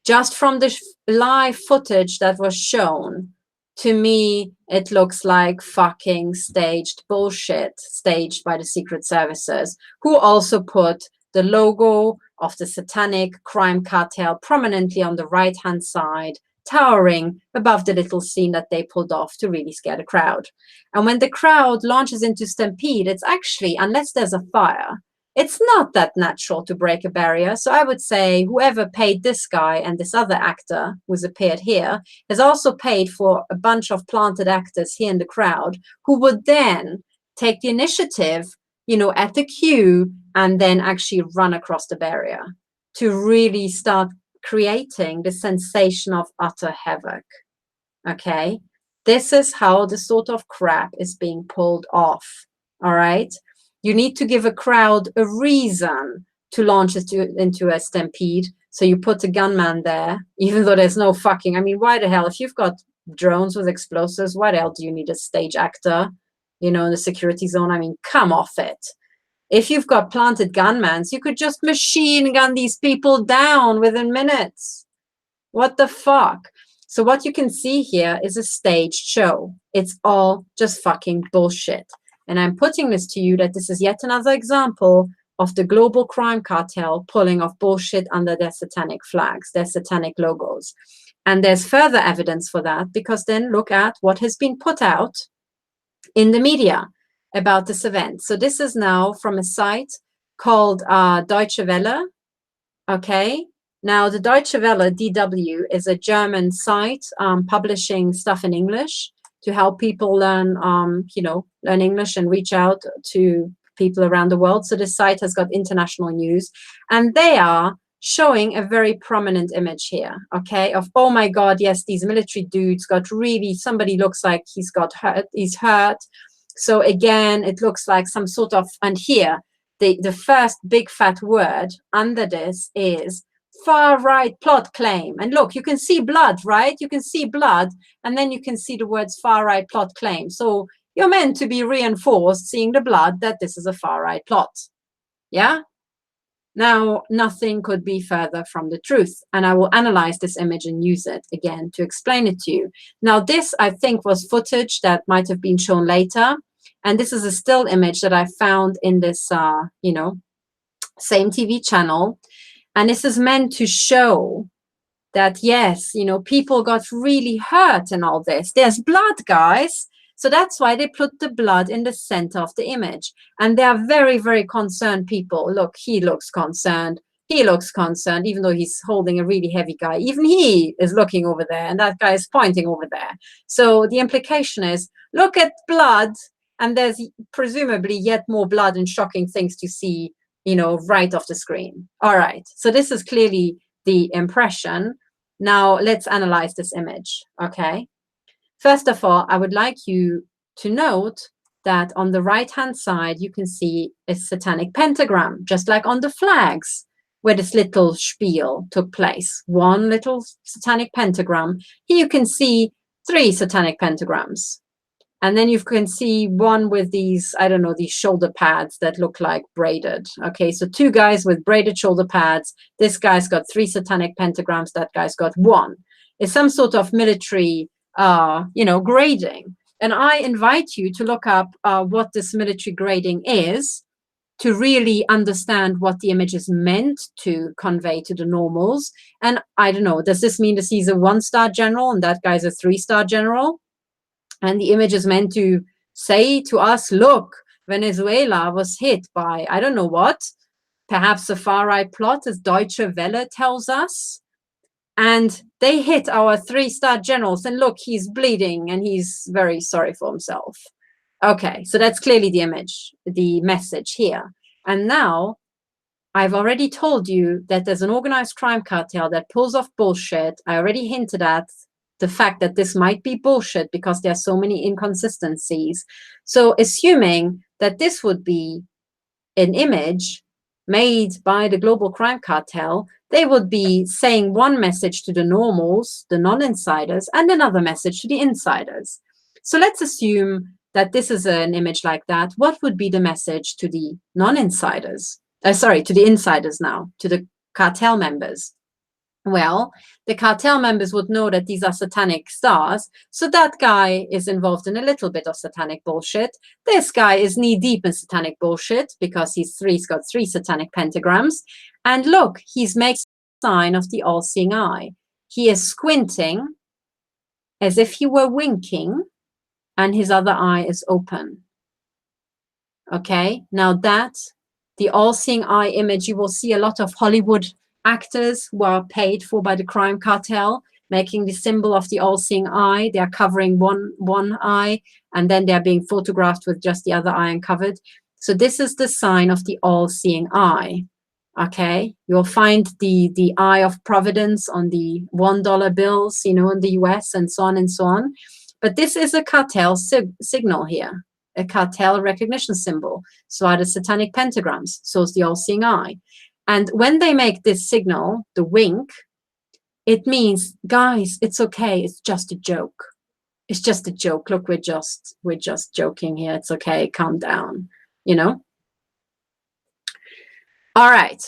just from the live footage that was shown, to me, it looks like fucking staged bullshit, staged by the secret services, who also put the logo of the satanic crime cartel prominently on the right-hand side, towering above the little scene that they pulled off to really scare the crowd. And when the crowd launches into stampede, it's actually, unless there's a fire, it's not that natural to break a barrier. So I would say whoever paid this guy and this other actor who's appeared here has also paid for a bunch of planted actors here in the crowd who would then take the initiative, you know, at the queue and then actually run across the barrier to really start creating the sensation of utter havoc. Okay, this is how the sort of crap is being pulled off. All right. You need to give a crowd a reason to launch it into a stampede. So you put a gunman there, even though there's no fucking, I mean, why the hell, if you've got drones with explosives, why the hell do you need a stage actor, you know, in the security zone? I mean, come off it. If you've got planted gunmans, you could just machine gun these people down within minutes. What the fuck? So what you can see here is a staged show. It's all just fucking bullshit. And I'm putting this to you that this is yet another example of the global crime cartel pulling off bullshit under their satanic flags, their satanic logos. And there's further evidence for that, because then look at what has been put out in the media about this event. So this is now from a site called Deutsche Welle. Okay. Now the Deutsche Welle, DW, is a German site publishing stuff in English to help people learn, learn English and reach out to people around the world. So this site has got international news, and they are showing a very prominent image here, okay, of, oh my God, yes, these military dudes got really, somebody looks like he's hurt. So again, it looks like some sort of, and here, the first big fat word under this is far-right plot claim. And look, you can see blood, right? You can see blood, and then you can see the words far-right plot claim. So you're meant to be reinforced, seeing the blood, that this is a far-right plot. Yeah? Now, nothing could be further from the truth. And I will analyze this image and use it again to explain it to you. Now, this, I think, was footage that might have been shown later. And this is a still image that I found in this, same TV channel. And this is meant to show that, yes, people got really hurt in all this. There's blood, guys. So that's why they put the blood in the center of the image. And they are very, very concerned people. Look, he looks concerned. He looks concerned, even though he's holding a really heavy guy. Even he is looking over there, and that guy is pointing over there. So the implication is, look at blood, and there's presumably yet more blood and shocking things to see, right off the screen. All right, so this is clearly the impression. Now let's analyze this image, okay? First of all, I would like you to note that on the right-hand side, you can see a satanic pentagram, just like on the flags where this little spiel took place. One little satanic pentagram. Here you can see 3 satanic pentagrams. And then you can see one with these, I don't know, these shoulder pads that look like braided. Okay, so 2 guys with braided shoulder pads. This guy's got 3 satanic pentagrams. That guy's got 1. It's some sort of military, grading. And I invite you to look up what this military grading is, to really understand what the image is meant to convey to the normals. And I don't know, does this mean that he's a 1-star general and that guy's a 3-star general? And the image is meant to say to us, look, Venezuela was hit by, I don't know what, perhaps a far-right plot, as Deutsche Welle tells us. And they hit our 3-star generals, and look, he's bleeding and he's very sorry for himself. Okay, so that's clearly the image, the message here. And now I've already told you that there's an organized crime cartel that pulls off bullshit. I already hinted at the fact that this might be bullshit because there are so many inconsistencies. So assuming that this would be an image made by the global crime cartel, they would be saying one message to the normals, the non-insiders, and another message to the insiders. So let's assume that this is an image like that. What would be the message to the non-insiders? Sorry, to the insiders now, to the cartel members? Well, the cartel members would know that these are satanic stars, so that guy is involved in a little bit of satanic bullshit. This guy is knee-deep in satanic bullshit because he's got 3 satanic pentagrams. And look, he's making the sign of the all-seeing eye. He is squinting as if he were winking, and his other eye is open. Okay, now that the all-seeing eye image, you will see a lot of Hollywood actors who are paid for by the crime cartel, making the symbol of the all-seeing eye. They are covering one eye, and then they're being photographed with just the other eye uncovered. So this is the sign of the all-seeing eye. Okay, you'll find the eye of providence on the $1 bills, you know, in the US, and so on and so on. But this is a cartel signal here, a cartel recognition symbol. So are the satanic pentagrams, so is the all-seeing eye. And when they make this signal, the wink, it means, guys, it's okay, it's just a joke. It's just a joke. Look, we're just joking here. It's okay, calm down, you know? All right,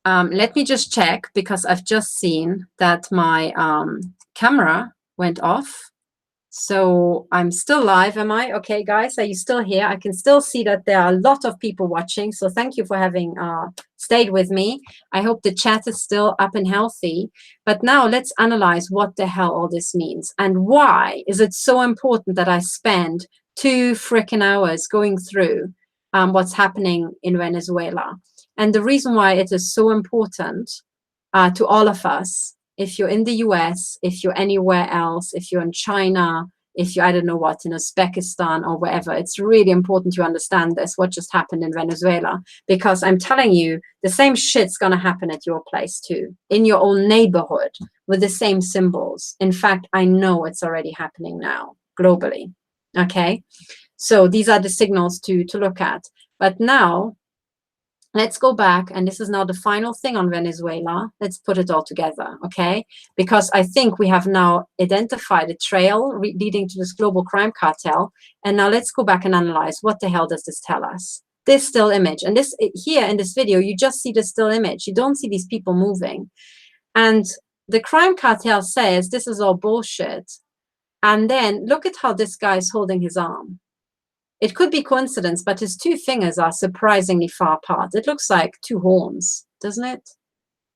let me just check, because I've just seen that my camera went off. So I'm still live, am I? Okay, guys, are you still here? I can still see that there are a lot of people watching. So thank you for having stayed with me. I hope the chat is still up and healthy. But now let's analyze what the hell all this means. And why is it so important that I spend 2 freaking hours going through what's happening in Venezuela? And the reason why it is so important to all of us, if you're in the US, if you're anywhere else, if you're in China, if you're, I don't know what, in Uzbekistan or wherever, it's really important to understand this, what just happened in Venezuela. Because I'm telling you, the same shit's gonna happen at your place too, in your own neighborhood, with the same symbols. In fact, I know it's already happening now, globally, okay? So these are the signals to look at. But now, let's go back, and this is now the final thing on Venezuela. Let's put it all together, okay? Because I think we have now identified a trail leading to this global crime cartel, and now let's go back and analyze what the hell does this tell us? This still image, and this here in this video, you just see the still image. You don't see these people moving. And the crime cartel says this is all bullshit. And then look at how this guy is holding his arm. It could be coincidence, but his 2 fingers are surprisingly far apart. It looks like 2 horns, doesn't it?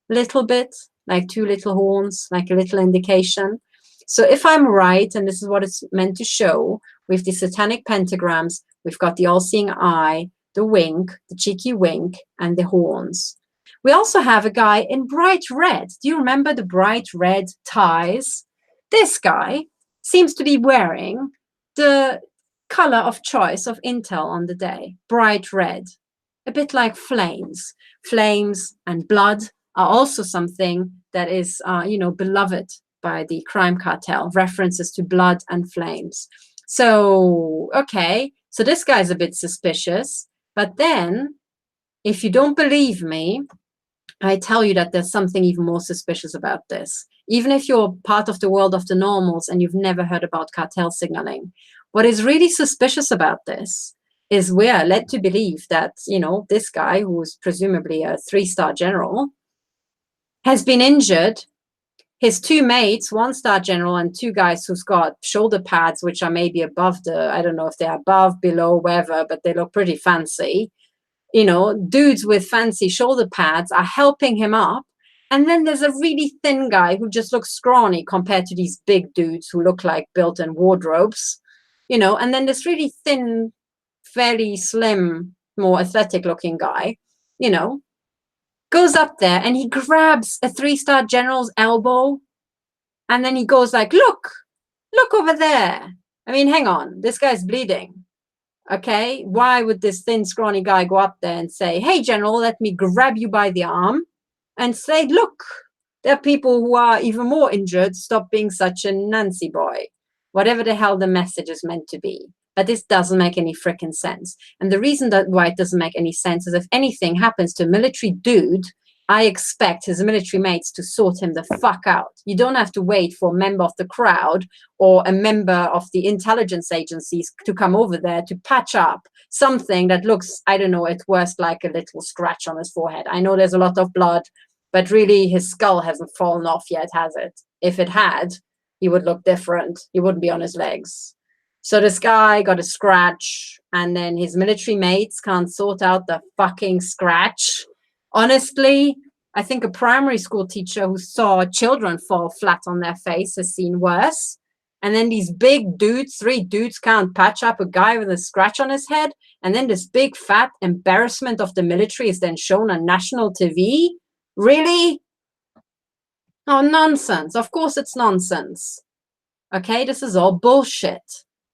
Little bit, like 2 little horns, like a little indication. So if I'm right, and this is what it's meant to show, with the satanic pentagrams, we've got the all-seeing eye, the wink, the cheeky wink, and the horns. We also have a guy in bright red. Do you remember the bright red ties? This guy seems to be wearing the color of choice of Intel on the day, bright red, a bit like flames. Flames and blood are also something that is, you know, beloved by the crime cartel, references to blood and flames. So, okay, so this guy's a bit suspicious, but then if you don't believe me, I tell you that there's something even more suspicious about this. Even if you're part of the world of the normals and you've never heard about cartel signaling, what is really suspicious about this is we are led to believe that, you know, this guy, who is presumably a 3-star general, has been injured. His 2 mates, 1-star general and 2 guys who's got shoulder pads, which are maybe above the, I don't know if they're above, below, wherever, but they look pretty fancy. You know, dudes with fancy shoulder pads are helping him up. And then there's a really thin guy who just looks scrawny compared to these big dudes who look like built-in wardrobes. You know, and then this really thin fairly slim, more athletic looking guy, you know, goes up there and he grabs a 3-star general's elbow. And then he goes like, look over there. I mean, hang on, this guy's bleeding. Okay, why would this thin, scrawny guy go up there and say, hey, general, let me grab you by the arm and say, look, there are people who are even more injured. Stop being such a Nancy boy. Whatever the hell the message is meant to be. But this doesn't make any freaking sense. And the reason that why it doesn't make any sense is if anything happens to a military dude, I expect his military mates to sort him the fuck out. You don't have to wait for a member of the crowd or a member of the intelligence agencies to come over there to patch up something that looks, I don't know, at worst like a little scratch on his forehead. I know there's a lot of blood, but really his skull hasn't fallen off yet, has it? If it had, he would look different. He wouldn't be on his legs. So this guy got a scratch, and then his military mates can't sort out the fucking scratch. Honestly, I think a primary school teacher who saw children fall flat on their face has seen worse. And then these big dudes, 3 dudes can't patch up a guy with a scratch on his head. And then this big fat embarrassment of the military is then shown on national TV. Really? Oh, nonsense. Of course it's nonsense. Okay, this is all bullshit.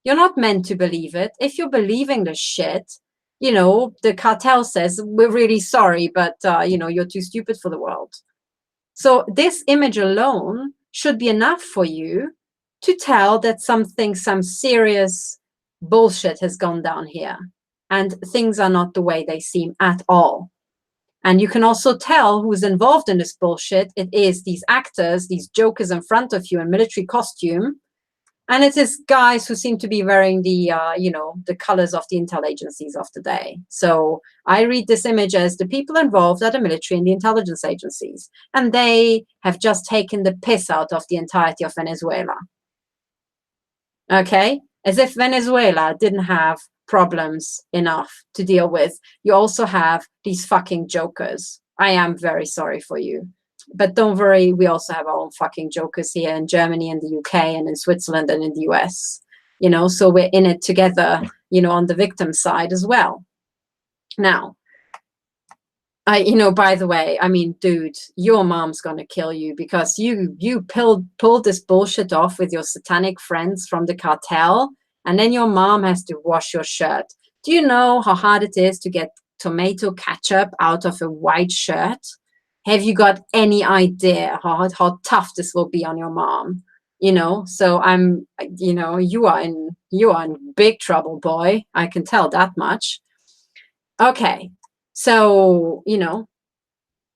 You're not meant to believe it. If you're believing the shit, you know, the cartel says, we're really sorry, but, you know, you're too stupid for the world. So this image alone should be enough for you to tell that some serious bullshit has gone down here. And things are not the way they seem at all. And you can also tell who's involved in this bullshit. It is these actors, these jokers in front of you in military costume. And it is guys who seem to be wearing the, you know, the colors of the intel agencies of the day. So I read this image as the people involved are the military and the intelligence agencies. And they have just taken the piss out of the entirety of Venezuela. Okay? As if Venezuela didn't have problems enough to deal with. You also have these fucking jokers. I am very sorry for you. But don't worry, we also have our own fucking jokers here in Germany and the UK and in Switzerland and in the US. You know, so we're in it together, you know, on the victim side as well. Now, you know, by the way, I mean, dude, your mom's gonna kill you because you pulled this bullshit off with your satanic friends from the cartel, and then your mom has to wash your shirt. Do you know how hard it is to get tomato ketchup out of a white shirt? Have you got any idea how tough this will be on your mom? You know, so you know, you are in big trouble, boy. I can tell that much. Okay, so, you know,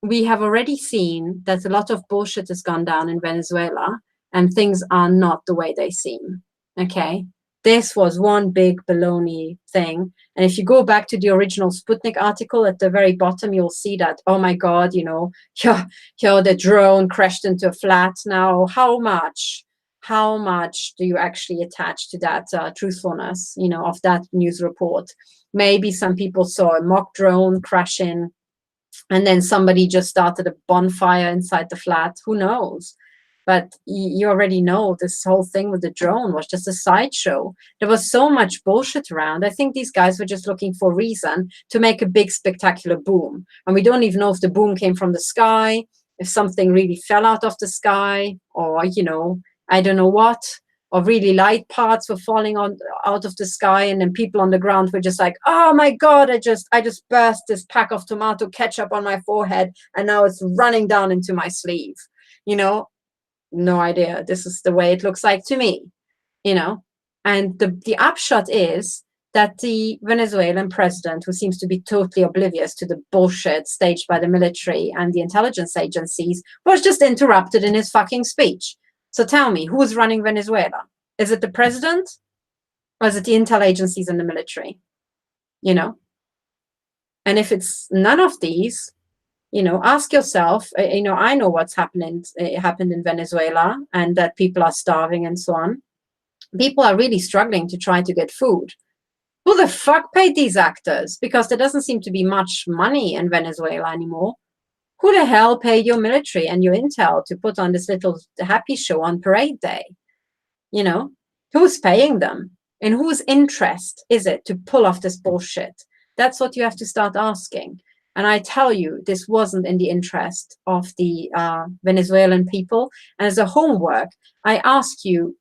we have already seen that a lot of bullshit has gone down in Venezuela and things are not the way they seem. Okay, this was one big baloney thing. And if you go back to the original Sputnik article at the very bottom, you'll see that, oh my God, you know, the drone crashed into a flat. Now, how much do you actually attach to that truthfulness, you know, of that news report? Maybe some people saw a mock drone crash in, and then somebody just started a bonfire inside the flat. Who knows? But you already know this whole thing with the drone was just a sideshow. There was so much bullshit around. I think these guys were just looking for a reason to make a big spectacular boom. And we don't even know if the boom came from the sky, if something really fell out of the sky, or, you know, I don't know what, or really light parts were falling out of the sky, and then people on the ground were just like, oh my God, I just burst this pack of tomato ketchup on my forehead, and now it's running down into my sleeve. You know, no idea. This is the way it looks like to me, you know. And the upshot is that the Venezuelan president, who seems to be totally oblivious to the bullshit staged by the military and the intelligence agencies, was just interrupted in his fucking speech. So tell me, who's running Venezuela? Is it the president, or is it the intel agencies and the military? You know? And if it's none of these, you know, ask yourself, you know, I know what's happened in Venezuela, and that people are starving and so on. People are really struggling to try to get food. Who the fuck paid these actors? Because there doesn't seem to be much money in Venezuela anymore. Who the hell paid your military and your intel to put on this little happy show on parade day? You know, who's paying them? In whose interest is it to pull off this bullshit? That's what you have to start asking. And I tell you, this wasn't in the interest of the Venezuelan people. And as a homework, I ask you,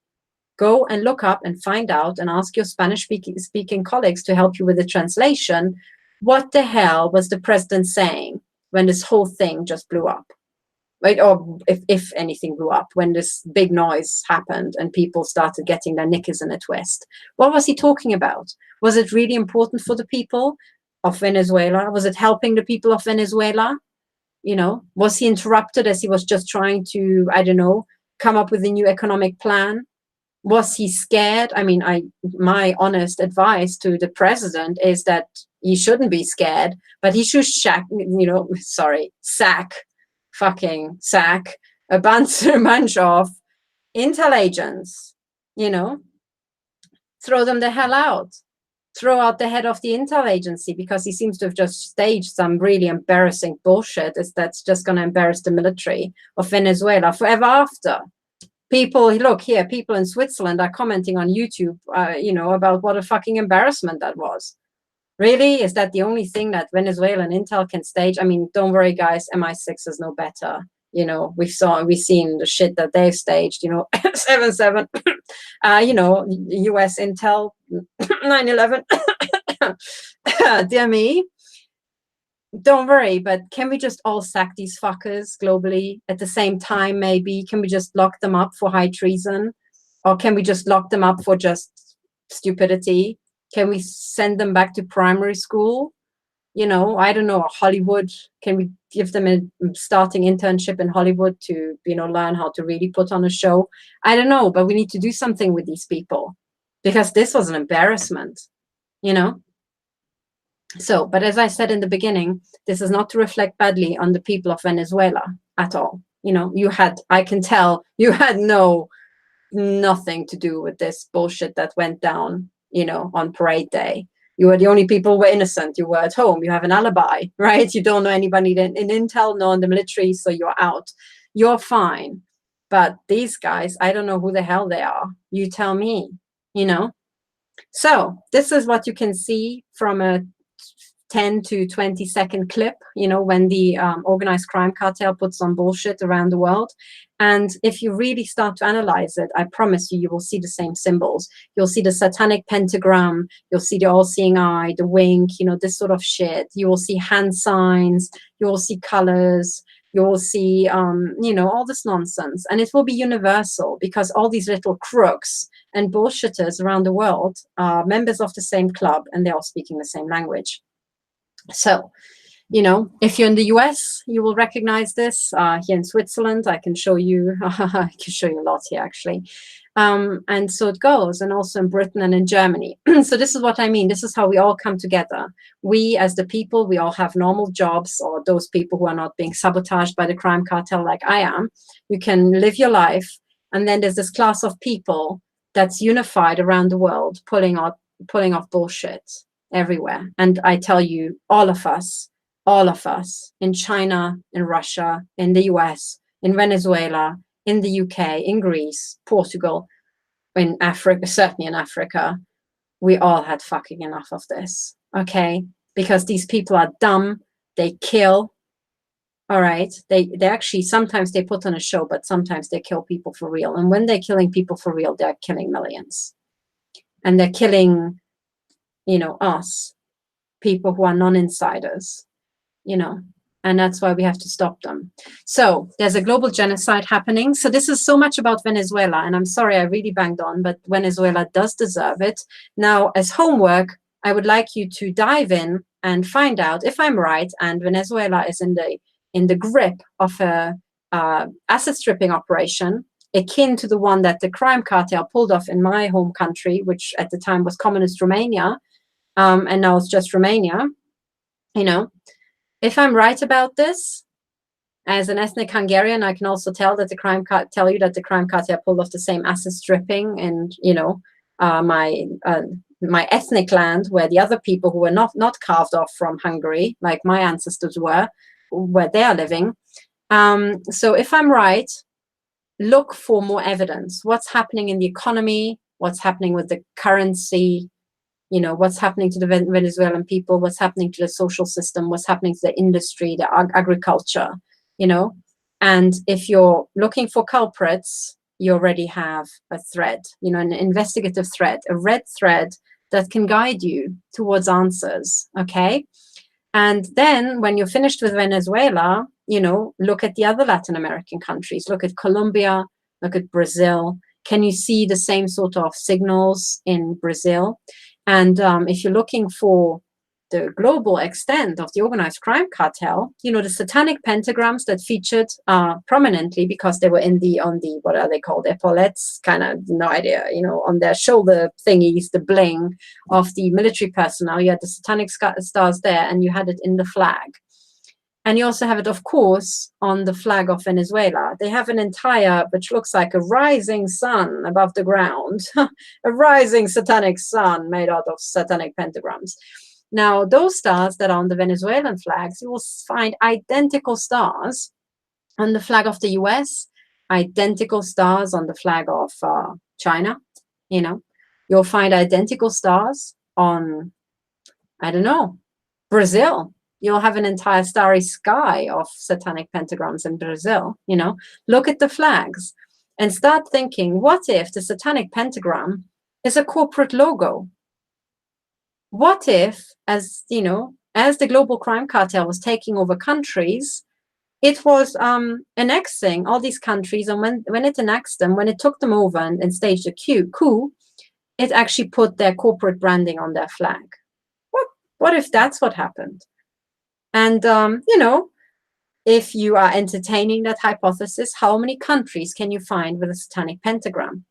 go and look up and find out and ask your Spanish-speaking colleagues to help you with the translation. What the hell was the president saying when this whole thing just blew up? Right? Or if anything blew up, when this big noise happened and people started getting their knickers in a twist. What was he talking about? Was it really important for the people of Venezuela? Was it helping the people of Venezuela? You know, was he interrupted as he was just trying to, I don't know, come up with a new economic plan? Was he scared? I mean, my honest advice to the president is that he shouldn't be scared, but he should sack a bunch of intel agents, you know, throw them the hell out, throw out the head of the intel agency, because he seems to have just staged some really embarrassing bullshit that's just going to embarrass the military of Venezuela forever after. People, look here, people in Switzerland are commenting on YouTube, you know, about what a fucking embarrassment that was. Really? Is that the only thing that Venezuelan intel can stage? I mean, don't worry, guys, MI6 is no better. You know, we've seen the shit that they've staged, you know, 7/7, you know, US intel, 9/11. Dear me. Don't worry, but can we just all sack these fuckers globally at the same time, maybe? Can we just lock them up for high treason? Or can we just lock them up for just stupidity? Can we send them back to primary school? You know, I don't know, Hollywood. Can we give them a starting internship in Hollywood to, you know, learn how to really put on a show? I don't know, but we need to do something with these people, because this was an embarrassment, you know? So, but as I said in the beginning, this is not to reflect badly on the people of Venezuela at all. You know, I can tell you had nothing to do with this bullshit that went down, you know, on parade day. You were the only people who were innocent. You were at home. You have an alibi, right? You don't know anybody in intel, nor in the military, so you're out. You're fine. But these guys, I don't know who the hell they are. You tell me, you know? So this is what you can see from a 10 to 20 second clip, you know, when the organized crime cartel puts on bullshit around the world. And if you really start to analyze it, I promise you, you will see the same symbols. You'll see the satanic pentagram. You'll see the all-seeing eye, the wink, you know, this sort of shit. You will see hand signs. You will see colors. You will see, you know, all this nonsense. And it will be universal, because all these little crooks and bullshitters around the world are members of the same club, and they're all speaking the same language. So, you know, if you're in the US, you will recognize this. Here in Switzerland, I can show you, I can show you a lot here, actually. And so it goes, and also in Britain and in Germany. So this is what I mean. This is how we all come together. We, as the people, we all have normal jobs, or those people who are not being sabotaged by the crime cartel like I am. You can live your life. And then there's this class of people that's unified around the world, pulling off bullshit everywhere. And I tell you, all of us in China, in Russia, in the US, in Venezuela, in the UK, in Greece, Portugal, in Africa, certainly in Africa, we all had fucking enough of this, okay? Because these people are dumb, they kill, all right? They actually, sometimes they put on a show, but sometimes they kill people for real. And when they're killing people for real, they're killing millions. And they're killing, you know, us, people who are non-insiders, you know, and that's why we have to stop them. So there's a global genocide happening. So this is so much about Venezuela, and I'm sorry I really banged on, but Venezuela does deserve it. Now, as homework, I would like you to dive in and find out if I'm right, and Venezuela is in the grip of a asset stripping operation akin to the one that the crime cartel pulled off in my home country, which at the time was communist Romania, and now it's just Romania, you know. If I'm right about this, as an ethnic Hungarian, I can also tell you that the crime cartel pulled off the same asset stripping, and you know, my ethnic land, where the other people who were not carved off from Hungary, like my ancestors were, where they are living. So if I'm right, look for more evidence. What's happening in the economy? what's happening with the currency, you know, what's happening to the Venezuelan people, what's happening to the social system, what's happening to the industry, the agriculture, you know. And if you're looking for culprits, you already have a thread, you know, an investigative thread, a red thread that can guide you towards answers, okay? And then when you're finished with Venezuela, you know, look at the other Latin American countries, look at Colombia, look at Brazil. Can you see the same sort of signals in Brazil? And if you're looking for the global extent of the organized crime cartel, you know, the satanic pentagrams that featured prominently because they were on the, what are they called, epaulettes, kind of, no idea, you know, on their shoulder thingies, the bling of the military personnel. You had the satanic stars there, and you had it in the flag. And you also have it, of course, on the flag of Venezuela. They have an entire, which looks like a rising sun above the ground, a rising satanic sun made out of satanic pentagrams. Now, those stars that are on the Venezuelan flags, you will find identical stars on the flag of the US, identical stars on the flag of China, you know. You'll find identical stars on, I don't know, Brazil. You'll have an entire starry sky of satanic pentagrams in Brazil, you know. Look at the flags and start thinking, what if the satanic pentagram is a corporate logo? What if, as you know, as the global crime cartel was taking over countries, it was annexing all these countries, and when it annexed them, when it took them over and staged a coup, it actually put their corporate branding on their flag. What if that's what happened? And you know, if you are entertaining that hypothesis, how many countries can you find with a satanic pentagram?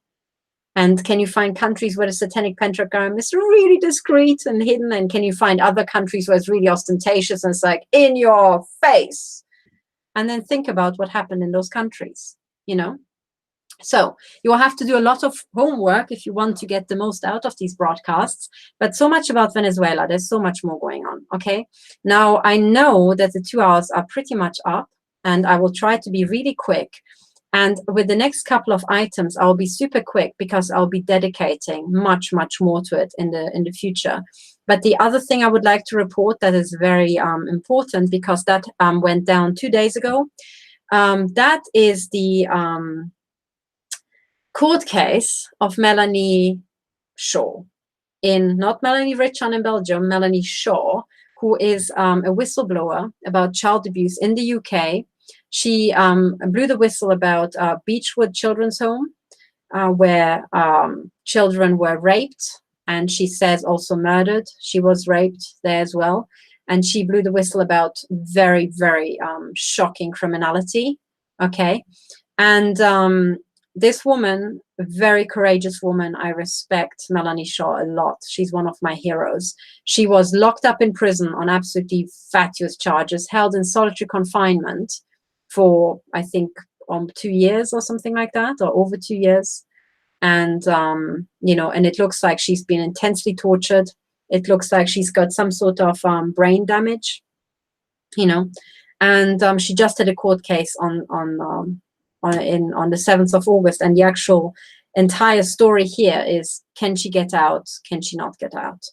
And can you find countries where the satanic pentagram is really discreet and hidden? And can you find other countries where it's really ostentatious and it's like in your face? And then think about what happened in those countries, you know? So you will have to do a lot of homework if you want to get the most out of these broadcasts. But so much about Venezuela. There's so much more going on, okay? Now, I know that the 2 hours are pretty much up, and I will try to be really quick. And with the next couple of items, I'll be super quick because I'll be dedicating much, much more to it in the future. But the other thing I would like to report that is very important, because that went down 2 days ago, that is the court case of Melanie Shaw, not Melanie Richard in Belgium, Melanie Shaw, who is a whistleblower about child abuse in the UK. She blew the whistle about Beechwood Children's Home, where children were raped, and she says also murdered. She was raped there as well. And she blew the whistle about very, very shocking criminality, okay? And this woman, a very courageous woman, I respect Melanie Shaw a lot. She's one of my heroes. She was locked up in prison on absolutely fatuous charges, held in solitary confinement for, I think, 2 years or something like that, or over 2 years. And, you know, and it looks like she's been intensely tortured. It looks like she's got some sort of brain damage, you know. And she just had a court case on the 7th of August. And the actual entire story here is, can she get out? Can she not get out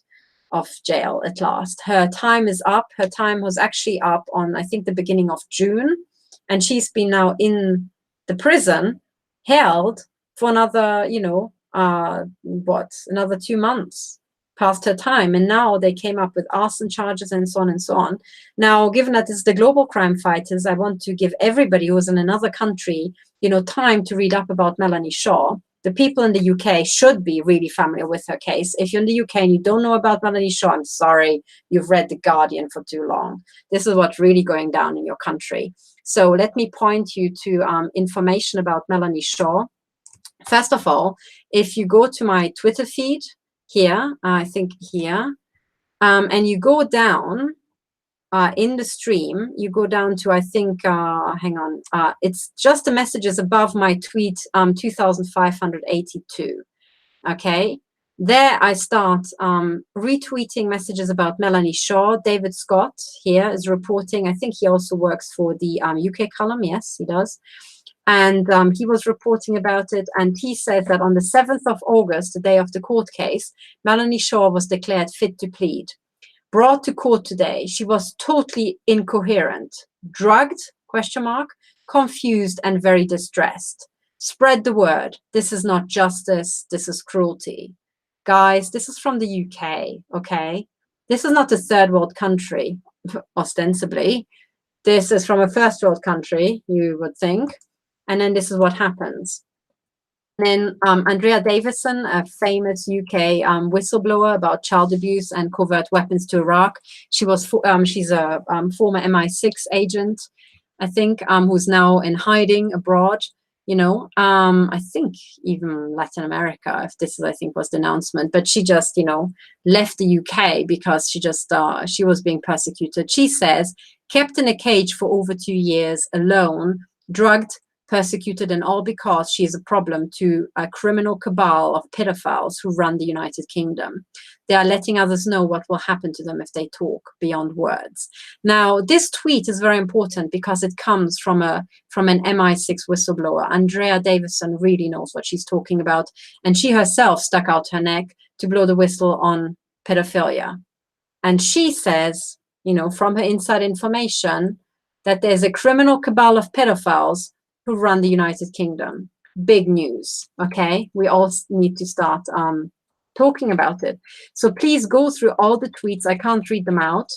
of jail at last? Her time is up. Her time was actually up on, I think, the beginning of June. And she's been now in the prison, held for another, you know, another 2 months past her time. And now they came up with arson charges and so on and so on. Now, given that it's the global crime fighters, I want to give everybody who's in another country, you know, time to read up about Melanie Shaw. The people in the UK should be really familiar with her case. If you're in the UK and you don't know about Melanie Shaw, I'm sorry, you've read The Guardian for too long. This is what's really going down in your country. So let me point you to information about Melanie Shaw. First of all, if you go to my Twitter feed here, I think here, and you go down in the stream, you go down to, I think, hang on, it's just the messages above my tweet, 2582, okay? There I start retweeting messages about Melanie Shaw. David Scott here is reporting. I think he also works for the UK column. Yes, he does. And he was reporting about it, and he said that on the 7th of August, the day of the court case, Melanie Shaw was declared fit to plead. Brought to court today, she was totally incoherent, drugged, question mark, confused and very distressed. Spread the word. This is not justice, this is cruelty. Guys, this is from the UK, okay? This is not a third world country, ostensibly. This is from a first world country, you would think. And then this is what happens. Then Andrea Davison, a famous UK whistleblower about child abuse and covert weapons to Iraq. She's a former MI6 agent, I think, who's now in hiding abroad. You know, I think even Latin America, if this is, I think, was the announcement. But she just, you know, left the UK because she was being persecuted. She says, kept in a cage for over 2 years, alone, drugged, persecuted, and all because she is a problem to a criminal cabal of pedophiles who run the United Kingdom. They are letting others know what will happen to them if they talk beyond words. Now, this tweet is very important because it comes from an MI6 whistleblower. Andrea Davison really knows what she's talking about, and she herself stuck out her neck to blow the whistle on pedophilia. And she says, you know, from her inside information, that there's a criminal cabal of pedophiles who run the United Kingdom. Big news, okay? We all need to start talking about it. So please go through all the tweets. I can't read them out.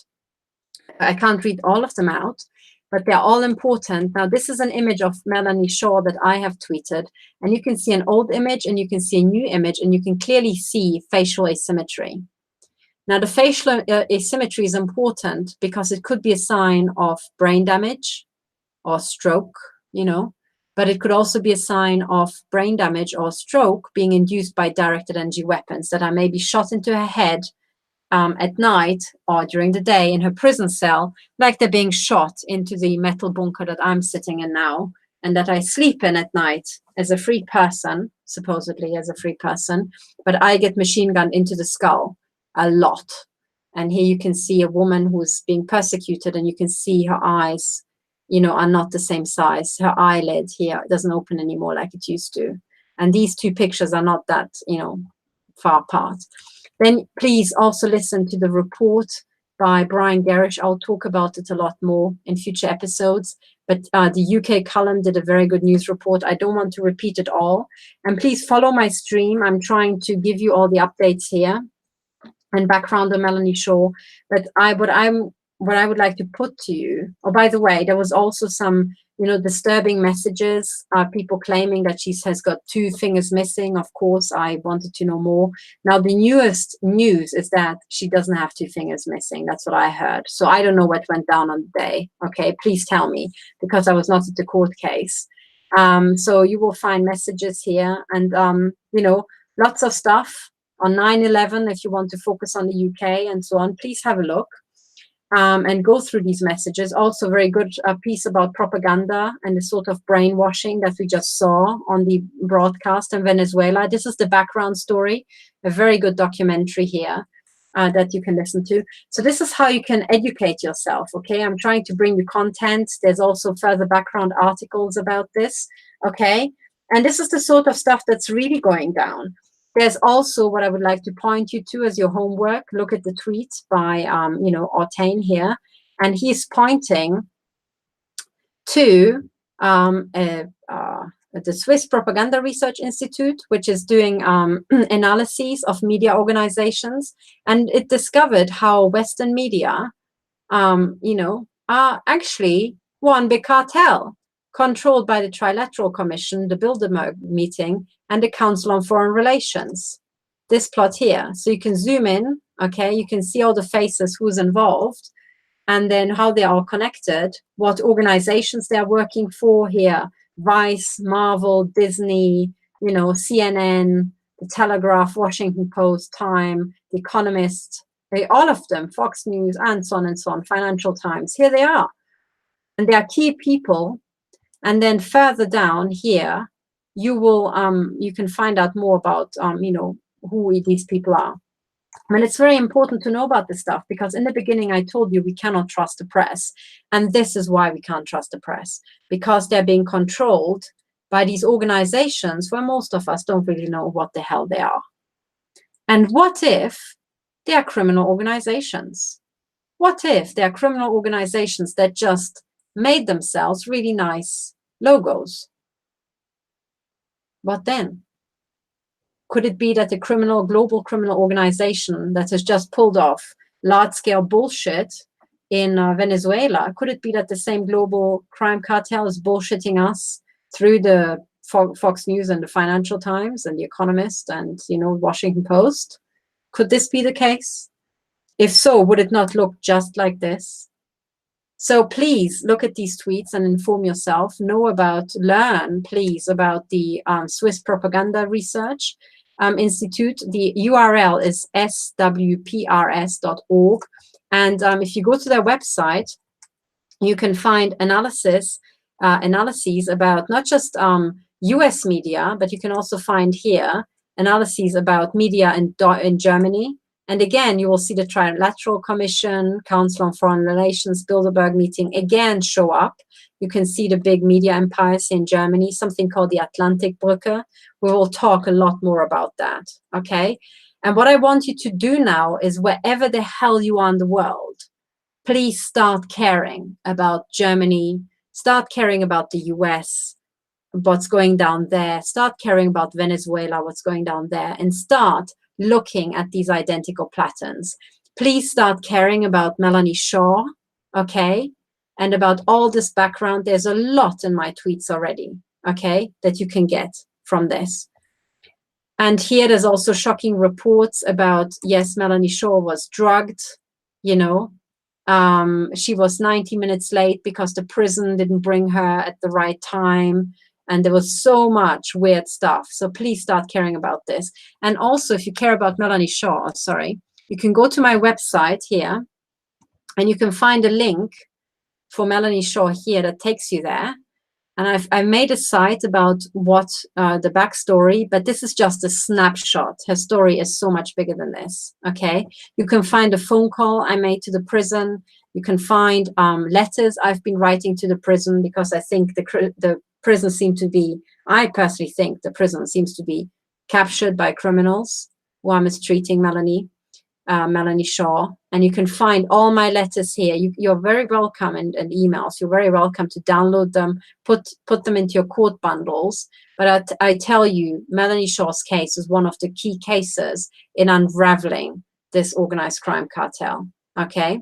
I can't read all of them out, but they're all important. Now, this is an image of Melanie Shaw that I have tweeted, and you can see an old image and you can see a new image, and you can clearly see facial asymmetry. Now, the facial asymmetry is important because it could be a sign of brain damage or stroke, you know, but it could also be a sign of brain damage or stroke being induced by directed energy weapons that are maybe shot into her head at night or during the day in her prison cell, like they're being shot into the metal bunker that I'm sitting in now and that I sleep in at night as a free person, supposedly as a free person, but I get machine gunned into the skull a lot. And here you can see a woman who's being persecuted, and you can see her eyes, you know, are not the same size. Her eyelid here doesn't open anymore like it used to. And these two pictures are not that, you know, far apart. Then please also listen to the report by Brian Garish. I'll talk about it a lot more in future episodes. But the UK column did a very good news report. I don't want to repeat it all. And please follow my stream. I'm trying to give you all the updates here and background on Melanie Shaw. But what I would like to put to you, oh, by the way, there was also some, you know, disturbing messages, people claiming that she has got 2 fingers missing. Of course, I wanted to know more. Now, the newest news is that she doesn't have 2 fingers missing. That's what I heard. So I don't know what went down on the day. Okay, please tell me, because I was not at the court case. So you will find messages here and, you know, lots of stuff on 9/11, if you want to focus on the UK and so on. Please have a look. And go through these messages. Also very good piece about propaganda and the sort of brainwashing that we just saw on the broadcast in Venezuela. This is the background story, a very good documentary here that you can listen to. So this is how you can educate yourself, okay? I'm trying to bring you content. There's also further background articles about this, okay? And this is the sort of stuff that's really going down. There's also what I would like to point you to as your homework. Look at the tweet by, you know, Ortain here. And he's pointing to the Swiss Propaganda Research Institute, which is doing analyses of media organizations. And it discovered how Western media, you know, are actually one big cartel, controlled by the Trilateral Commission, the Bilderberg meeting, and the Council on Foreign Relations. This plot here. So you can zoom in, okay? You can see all the faces, who's involved, and then how they are connected, what organizations they are working for here. Vice, Marvel, Disney, you know, CNN, The Telegraph, Washington Post, Time, The Economist, all of them, Fox News, and so on, Financial Times. Here they are. And they are key people. And then further down here, you will you can find out more about you know, who these people are. And it's very important to know about this stuff, because in the beginning I told you we cannot trust the press, and this is why we can't trust the press, because they're being controlled by these organizations where most of us don't really know what the hell they are. And what if they are criminal organizations? What if they are criminal organizations that just made themselves really nice logos? What then? Could it be that a global criminal organization that has just pulled off large-scale bullshit in Venezuela, could it be that the same global crime cartel is bullshitting us through the Fox News and the Financial Times and the Economist and, Washington Post? Could this be the case? If so, would it not look just like this? So please look at these tweets and inform yourself. Learn, please, about the Swiss Propaganda Research Institute. The URL is swprs.org. And if you go to their website, you can find analyses about not just US media, but you can also find here analyses about media in Germany. And again, you will see the Trilateral Commission, Council on Foreign Relations, Bilderberg meeting again show up. You can see the big media empires in Germany, something called the Atlantic Brücke. We will talk a lot more about that, okay? And what I want you to do now is wherever the hell you are in the world, please start caring about Germany, start caring about the US, what's going down there, start caring about Venezuela, what's going down there, and start looking at these identical patterns. Please start caring about Melanie Shaw, okay? And about all this background. There's a lot in my tweets already, okay, that you can get from this. And here there's also shocking reports about, yes, Melanie Shaw was drugged, she was 90 minutes late because the prison didn't bring her at the right time. And there was so much weird stuff. So please start caring about this. And also, if you care about Melanie Shaw, you can go to my website here, and you can find a link for Melanie Shaw here that takes you there. And I've made a site about what the backstory, but this is just a snapshot. Her story is so much bigger than this, okay? You can find a phone call I made to the prison. You can find letters I've been writing to the prison, because I think the prison I personally think the prison seems to be captured by criminals who are mistreating Melanie Shaw. And you can find all my letters here. You're very welcome, and emails. You're very welcome to download them, put them into your court bundles. But I tell you, Melanie Shaw's case is one of the key cases in unraveling this organized crime cartel, okay?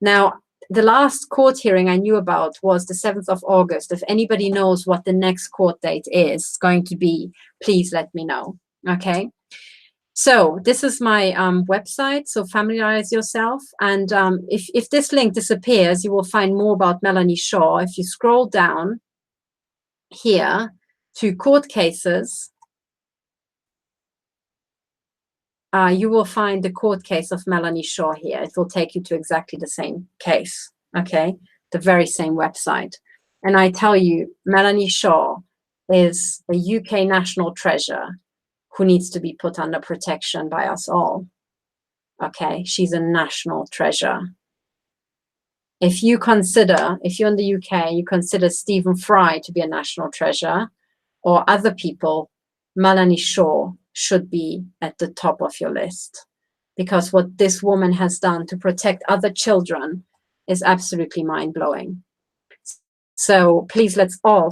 Now, the last court hearing I knew about was the 7th of August. If anybody knows what the next court date is going to be, please let me know, okay? So this is my website, so familiarize yourself. And if this link disappears, you will find more about Melanie Shaw. If you scroll down here to court cases, you will find the court case of Melanie Shaw here. It will take you to exactly the same case, okay? The very same website. And I tell you, Melanie Shaw is a UK national treasure who needs to be put under protection by us all, okay? She's a national treasure. If you're in the UK, you consider Stephen Fry to be a national treasure, or other people, Melanie Shaw should be at the top of your list, because what this woman has done to protect other children is absolutely mind-blowing. So please, let's all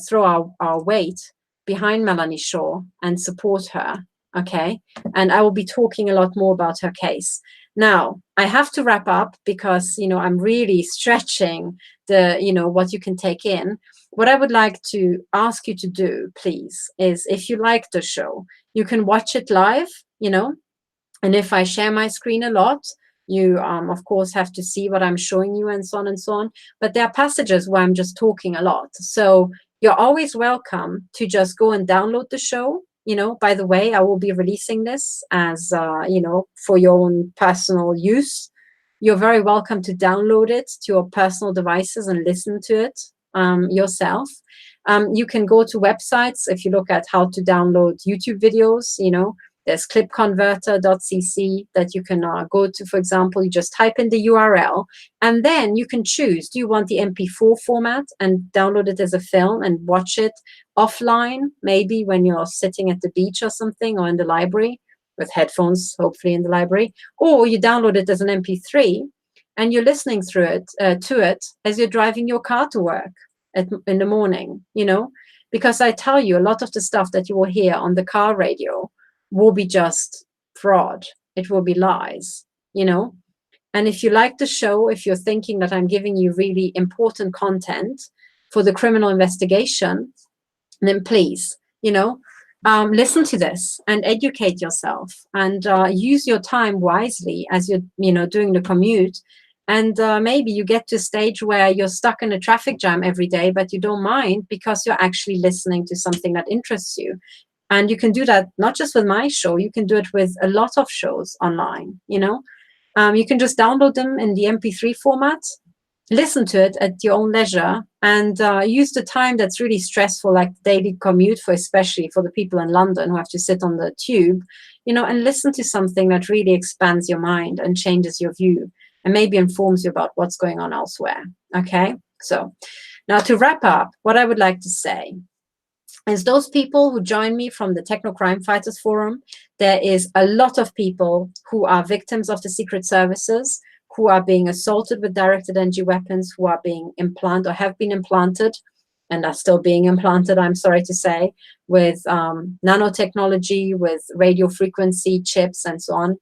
throw our weight behind Melanie Shaw and support her, okay? And I will be talking a lot more about her case. Now, I have to wrap up because, I'm really stretching what you can take in. What I would like to ask you to do, please, is if you like the show, you can watch it live, and if I share my screen a lot, you, of course, have to see what I'm showing you and so on and so on. But there are passages where I'm just talking a lot. So you're always welcome to just go and download the show. By the way, I will be releasing this as, for your own personal use. You're very welcome to download it to your personal devices and listen to it yourself. You can go to websites. If you look at how to download YouTube videos, There's clipconverter.cc that you can go to, for example. You just type in the URL, and then you can choose, do you want the MP4 format and download it as a film and watch it offline, maybe when you're sitting at the beach or something, or in the library with headphones, hopefully in the library, or you download it as an MP3 and you're listening through it to it as you're driving your car to work in the morning, you know, because I tell you, a lot of the stuff that you will hear on the car radio will be just fraud. It will be lies, you know. And if you like the show, if you're thinking that I'm giving you really important content for the criminal investigation, then please, you know, listen to this and educate yourself, and use your time wisely as you're, you know, doing the commute. And maybe you get to a stage where you're stuck in a traffic jam every day, but you don't mind because you're actually listening to something that interests you. And you can do that not just with my show, you can do it with a lot of shows online, you know. You can just download them in the MP3 format, listen to it at your own leisure, and use the time that's really stressful, like daily commute, for especially for the people in London who have to sit on the tube, you know, and listen to something that really expands your mind and changes your view and maybe informs you about what's going on elsewhere. Okay, so now to wrap up, what I would like to say is those people who join me from the Techno Crime Fighters Forum, there is a lot of people who are victims of the secret services, who are being assaulted with directed energy weapons, who are being implanted or have been implanted and are still being implanted, I'm sorry to say, with nanotechnology, with radio frequency chips and so on.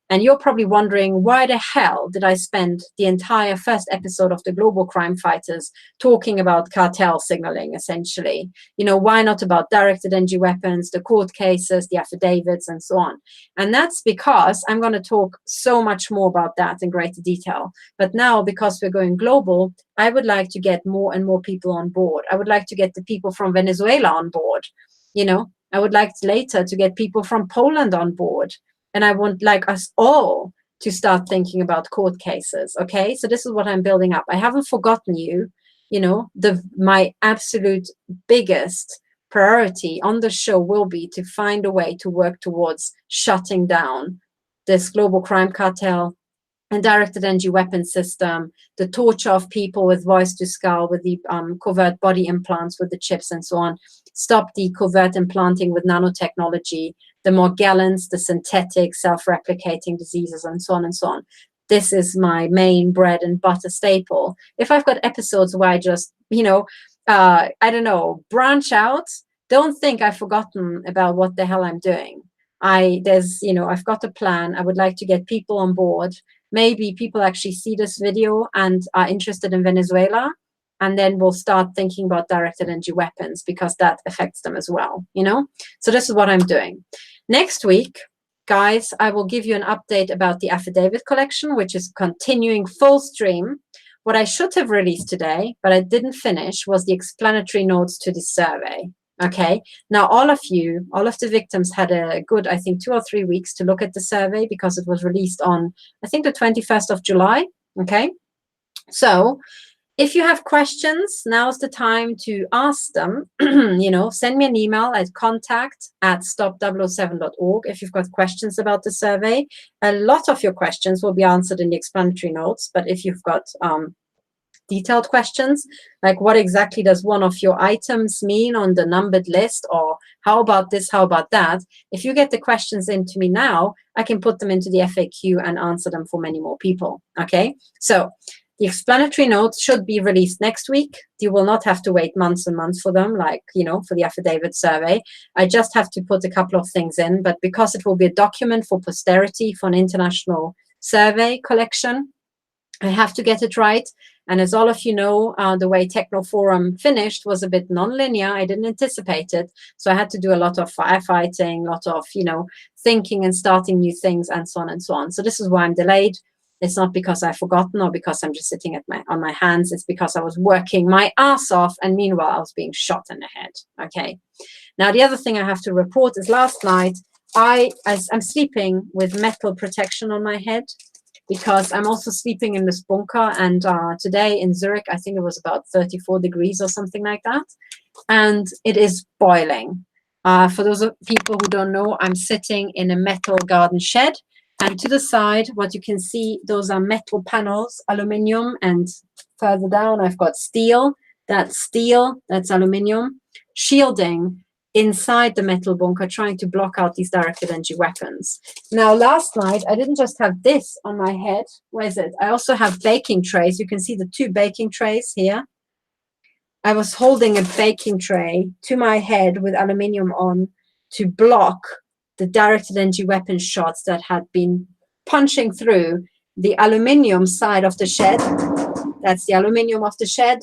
And you're probably wondering, why the hell did I spend the entire first episode of the Global Crime Fighters talking about cartel signaling, essentially? You know, why not about directed energy weapons, the court cases, the affidavits, and so on? And that's because I'm going to talk so much more about that in greater detail. But now, because we're going global, I would like to get more and more people on board. I would like to get the people from Venezuela on board. You know, I would like later to get people from Poland on board. And I want like us all to start thinking about court cases. Okay, so this is what I'm building up. I haven't forgotten you. You know, my absolute biggest priority on the show will be to find a way to work towards shutting down this global crime cartel and directed energy weapon system, the torture of people with voice to skull, with the covert body implants, with the chips and so on. Stop the covert implanting with nanotechnology, the Morgellons, the synthetic self-replicating diseases, and so on and so on. This is my main bread and butter staple. If I've got episodes where I just, you know, I don't know, branch out, don't think I've forgotten about what the hell I'm doing. You know, I've got a plan. I would like to get people on board. Maybe people actually see this video and are interested in Venezuela, and then we'll start thinking about directed energy weapons because that affects them as well, you know? So this is what I'm doing. Next week, guys, I will give you an update about the affidavit collection, which is continuing full stream. What I should have released today, but I didn't finish, was the explanatory notes to the survey. Okay, now all of the victims had a good, I think, 2 or 3 weeks to look at the survey because it was released on, I think, the 21st of July. Okay, so if you have questions, now's the time to ask them. You know, send me an email at contact@stop007.org if you've got questions about the survey. A lot of your questions will be answered in the explanatory notes, but if you've got detailed questions, like what exactly does one of your items mean on the numbered list, or how about this, how about that, if you get the questions into me now, I can put them into the FAQ and answer them for many more people. Okay, so the explanatory notes should be released next week. You will not have to wait months and months for them, like, you know, for the affidavit survey. I just have to put a couple of things in, but because it will be a document for posterity for an international survey collection, I have to get it right. And as all of you know, the way Techno Forum finished was a bit non-linear. I didn't anticipate it. So I had to do a lot of firefighting, a lot of, you know, thinking and starting new things and so on and so on. So this is why I'm delayed. It's not because I've forgotten or because I'm just sitting on my hands. It's because I was working my ass off, and meanwhile I was being shot in the head. Okay. Now the other thing I have to report is last night I'm sleeping with metal protection on my head, because I'm also sleeping in this bunker, and today in Zurich, I think it was about 34 degrees or something like that, and it is boiling. For those of people who don't know, I'm sitting in a metal garden shed. And to the side, what you can see, those are metal panels, aluminium, and further down, I've got steel. That's steel, that's aluminium, shielding inside the metal bunker, trying to block out these directed energy weapons. Now, last night, I didn't just have this on my head. Where is it? I also have baking trays. You can see the 2 baking trays here. I was holding a baking tray to my head with aluminium on to block the directed energy weapon shots that had been punching through the aluminium side of the shed. That's the aluminium of the shed.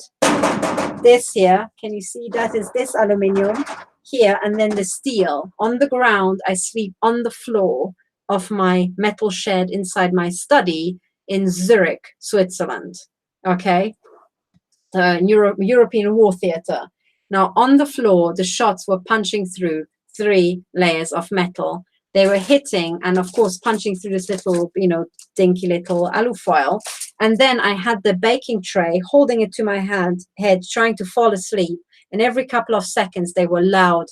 This here, can you see that is this aluminium here, and then the steel. On the ground, I sleep on the floor of my metal shed inside my study in Zurich, Switzerland. Okay, European war theater. Now, on the floor, the shots were punching through 3 layers of metal. They were hitting and, of course, punching through this little, dinky little alufoil. And then I had the baking tray, holding it to my head, trying to fall asleep. And every couple of seconds, they were loud,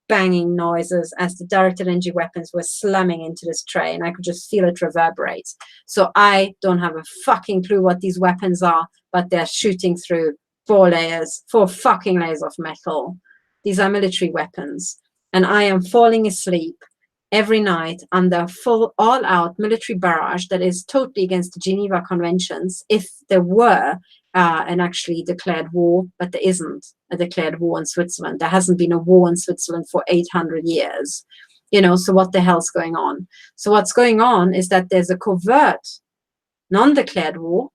banging noises as the directed energy weapons were slamming into this tray. And I could just feel it reverberate. So I don't have a fucking clue what these weapons are, but they're shooting through 4 fucking layers of metal. These are military weapons. And I am falling asleep every night under full all-out military barrage that is totally against the Geneva Conventions if there were an actually declared war, but there isn't a declared war in Switzerland. There hasn't been a war in Switzerland for 800 years. So what the hell's going on? So what's going on is that there's a covert, non-declared war,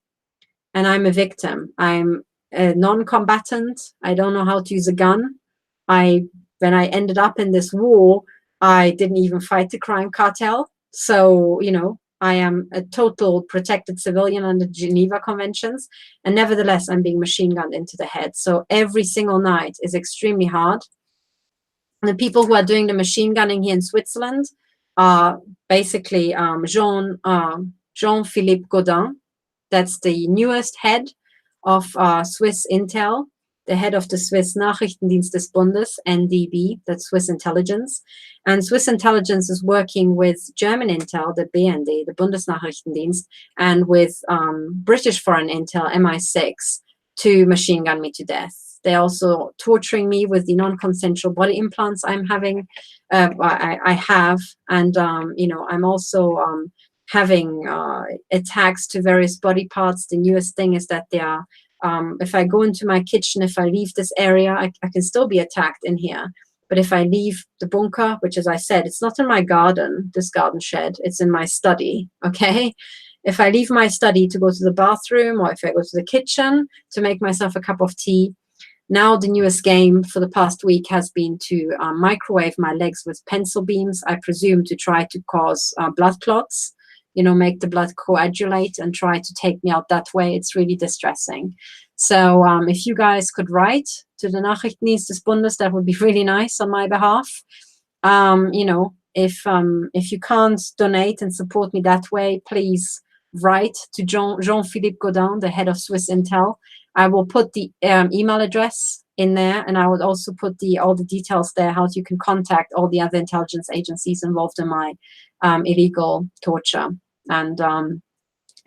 and I'm a victim. I'm a non-combatant. I don't know how to use a gun. When I ended up in this war, I didn't even fight the crime cartel. So, I am a total protected civilian under the Geneva Conventions. And nevertheless, I'm being machine gunned into the head. So every single night is extremely hard. And the people who are doing the machine gunning here in Switzerland are basically Jean-Philippe Gaudin. That's the newest head of Swiss Intel, the head of the Swiss Nachrichtendienst des Bundes, NDB, that's Swiss intelligence. And Swiss intelligence is working with German intel, the BND, the Bundesnachrichtendienst, and with British foreign intel, MI6, to machine gun me to death. They're also torturing me with the non-consensual body implants I'm having. I have, and I'm also having attacks to various body parts. The newest thing is that they are. If I go into my kitchen, if I leave this area, I can still be attacked in here. But if I leave the bunker, which, as I said, it's not in my garden, this garden shed, it's in my study, okay? If I leave my study to go to the bathroom, or if I go to the kitchen to make myself a cup of tea, now the newest game for the past week has been to microwave my legs with pencil beams, I presume to try to cause blood clots. Make the blood coagulate and try to take me out that way. It's really distressing. So if you guys could write to the Nachrichtendienst des Bundes, that would be really nice on my behalf. If you can't donate and support me that way, please write to Jean-Philippe Gaudin, the head of Swiss Intel. I will put the email address in there, and I would also put all the details there, how you can contact all the other intelligence agencies involved in my illegal torture and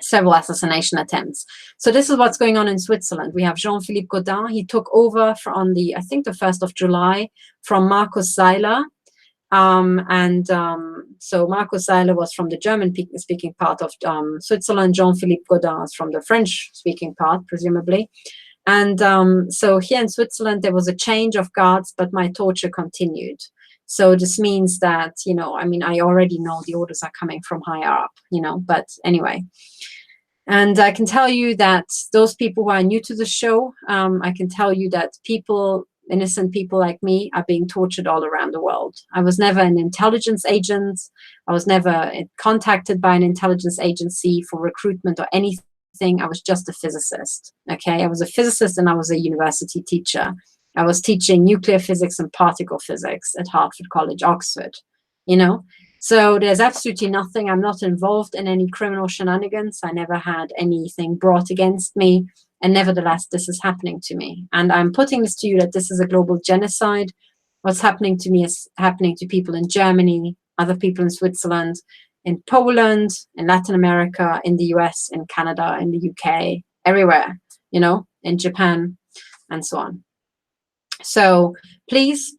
several assassination attempts. So this is what's going on in Switzerland. We have Jean-Philippe Gaudin. He took over on I think the 1st of July from Markus Seiler. So Markus Seiler was from the German-speaking part of Switzerland. Jean-Philippe Gaudin is from the French-speaking part, presumably. And so here in Switzerland, there was a change of guards, but my torture continued. So this means that, I already know the orders are coming from higher up, but anyway. And I can tell you that those people who are new to the show, I can tell you that innocent people like me are being tortured all around the world. I was never an intelligence agent. I was never contacted by an intelligence agency for recruitment or anything. I was just a physicist, okay? I was a physicist and I was a university teacher. I was teaching nuclear physics and particle physics at Hertford College, Oxford, So there's absolutely nothing. I'm not involved in any criminal shenanigans. I never had anything brought against me. And nevertheless, this is happening to me. And I'm putting this to you that this is a global genocide. What's happening to me is happening to people in Germany, other people in Switzerland, in Poland, in Latin America, in the US, in Canada, in the UK, everywhere, you know, in Japan, and so on. So please,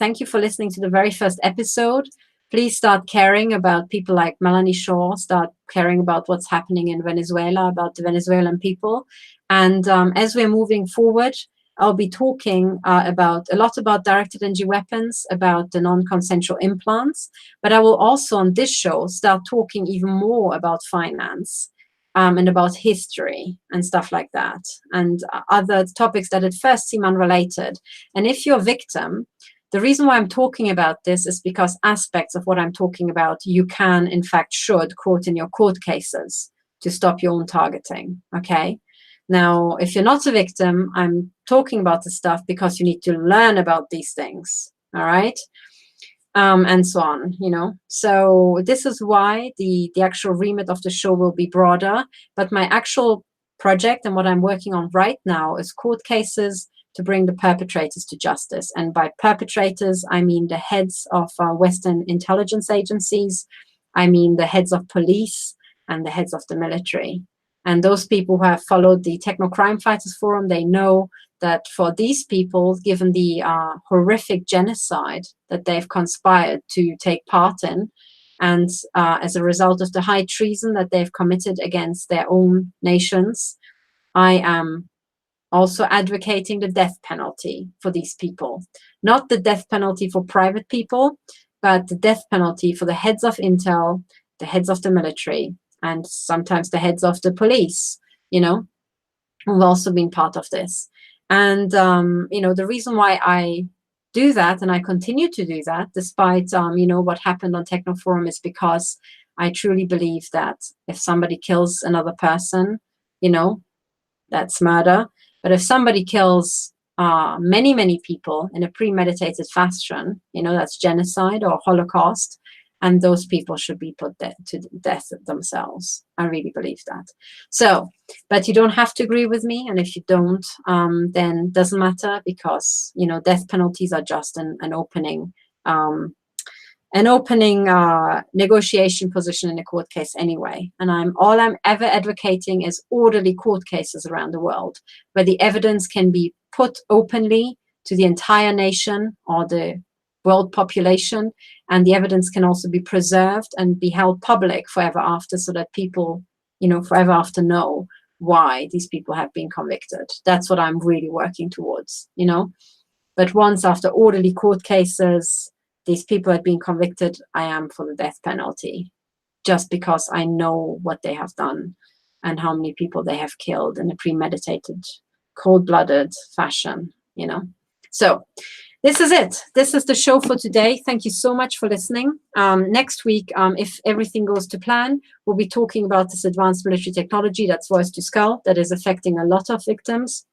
thank you for listening to the very first episode. Please start caring about people like Melanie Shaw, start caring about what's happening in Venezuela, about the Venezuelan people. And as we're moving forward, I'll be talking a lot about directed energy weapons, about the non-consensual implants, but I will also on this show start talking even more about finance and about history and stuff like that, and other topics that at first seem unrelated. And if you're a victim, the reason why I'm talking about this is because aspects of what I'm talking about, you can, in fact, should quote in your court cases to stop your own targeting, okay? Now, if you're not a victim, I'm talking about this stuff because you need to learn about these things, all right? And so on, you know. So this is why the actual remit of the show will be broader, but my actual project and what I'm working on right now is court cases to bring the perpetrators to justice. And by perpetrators, I mean the heads of Western intelligence agencies, I mean the heads of police and the heads of the military. And those people who have followed the Techno Crime Fighters Forum, they know that for these people, given the horrific genocide that they've conspired to take part in, and as a result of the high treason that they've committed against their own nations, I am also advocating the death penalty for these people. Not the death penalty for private people, but the death penalty for the heads of intel, the heads of the military, and sometimes the heads of the police, you know, who've also been part of this. And, you know, the reason why I do that, and I continue to do that, despite, you know, what happened on Techno Forum, is because I truly believe that if somebody kills another person, you know, that's murder. But if somebody kills many people in a premeditated fashion, you know, that's genocide or Holocaust, and those people should be put to death themselves. I really believe that. So, but you don't have to agree with me, and if you don't, then doesn't matter, because, you know, death penalties are just an opening negotiation position in a court case anyway. And all I'm ever advocating is orderly court cases around the world, where the evidence can be put openly to the entire nation or the world population, and the evidence can also be preserved and be held public forever after, so that people, you know, forever after know why these people have been convicted. That's what I'm really working towards, you know. But once after orderly court cases, these people had been convicted, I am for the death penalty, just because I know what they have done and how many people they have killed in a premeditated, cold-blooded fashion, you know. So this is it. This is the show for today. Thank you so much for listening. Next week, if everything goes to plan, we'll be talking about this advanced military technology, that's voice to skull, that is affecting a lot of victims.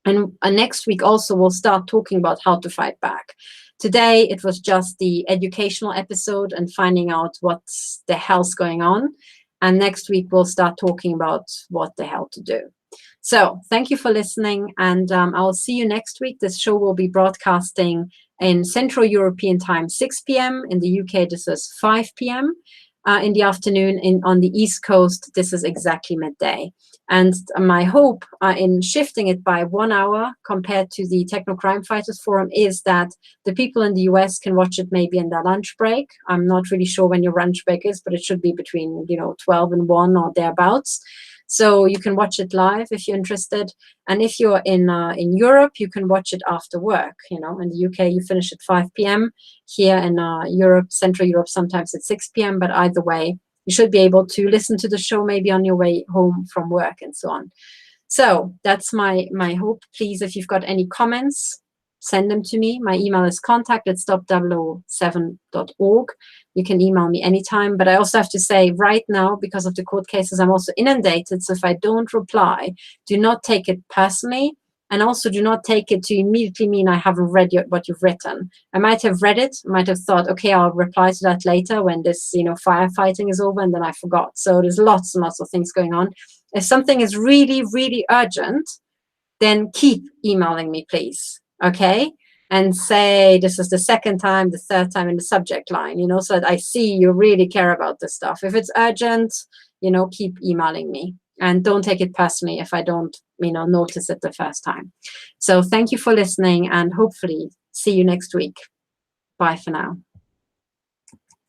And next week also, we'll start talking about how to fight back. Today, it was just the educational episode and finding out what the hell's going on. And next week, we'll start talking about what the hell to do. So thank you for listening, and I'll see you next week. This show will be broadcasting in Central European time, 6 p.m. In the UK, this is 5 p.m. In the afternoon. On the East Coast, this is exactly midday. And my hope in shifting it by 1 hour compared to the Techno Crime Fighters Forum is that the people in the US can watch it maybe in their lunch break. I'm not really sure when your lunch break is, but it should be between, you know, 12 and 1 or thereabouts. So you can watch it live if you're interested. And if you're in Europe, you can watch it after work. You know, in the UK, you finish at 5 p.m. Here in Europe, Central Europe, sometimes at 6 p.m. But either way, you should be able to listen to the show maybe on your way home from work and so on. So that's my hope. Please, if you've got any comments, send them to me. My email is contact@stop007.org. You can email me anytime. But I also have to say right now, because of the court cases, I'm also inundated. So if I don't reply, do not take it personally. And also do not take it to immediately mean I haven't read what you've written. I might have read it, might have thought, okay, I'll reply to that later when this, you know, firefighting is over, and then I forgot. So there's lots and lots of things going on. If something is really, really urgent, then keep emailing me, please. Okay? and say this is the second time, the third time in the subject line, you know, so that I see you really care about this stuff. If it's urgent, you know, keep emailing me, and don't take it personally if I don't, you know, notice it the first time. So thank you for listening, and hopefully see you next week. Bye for now.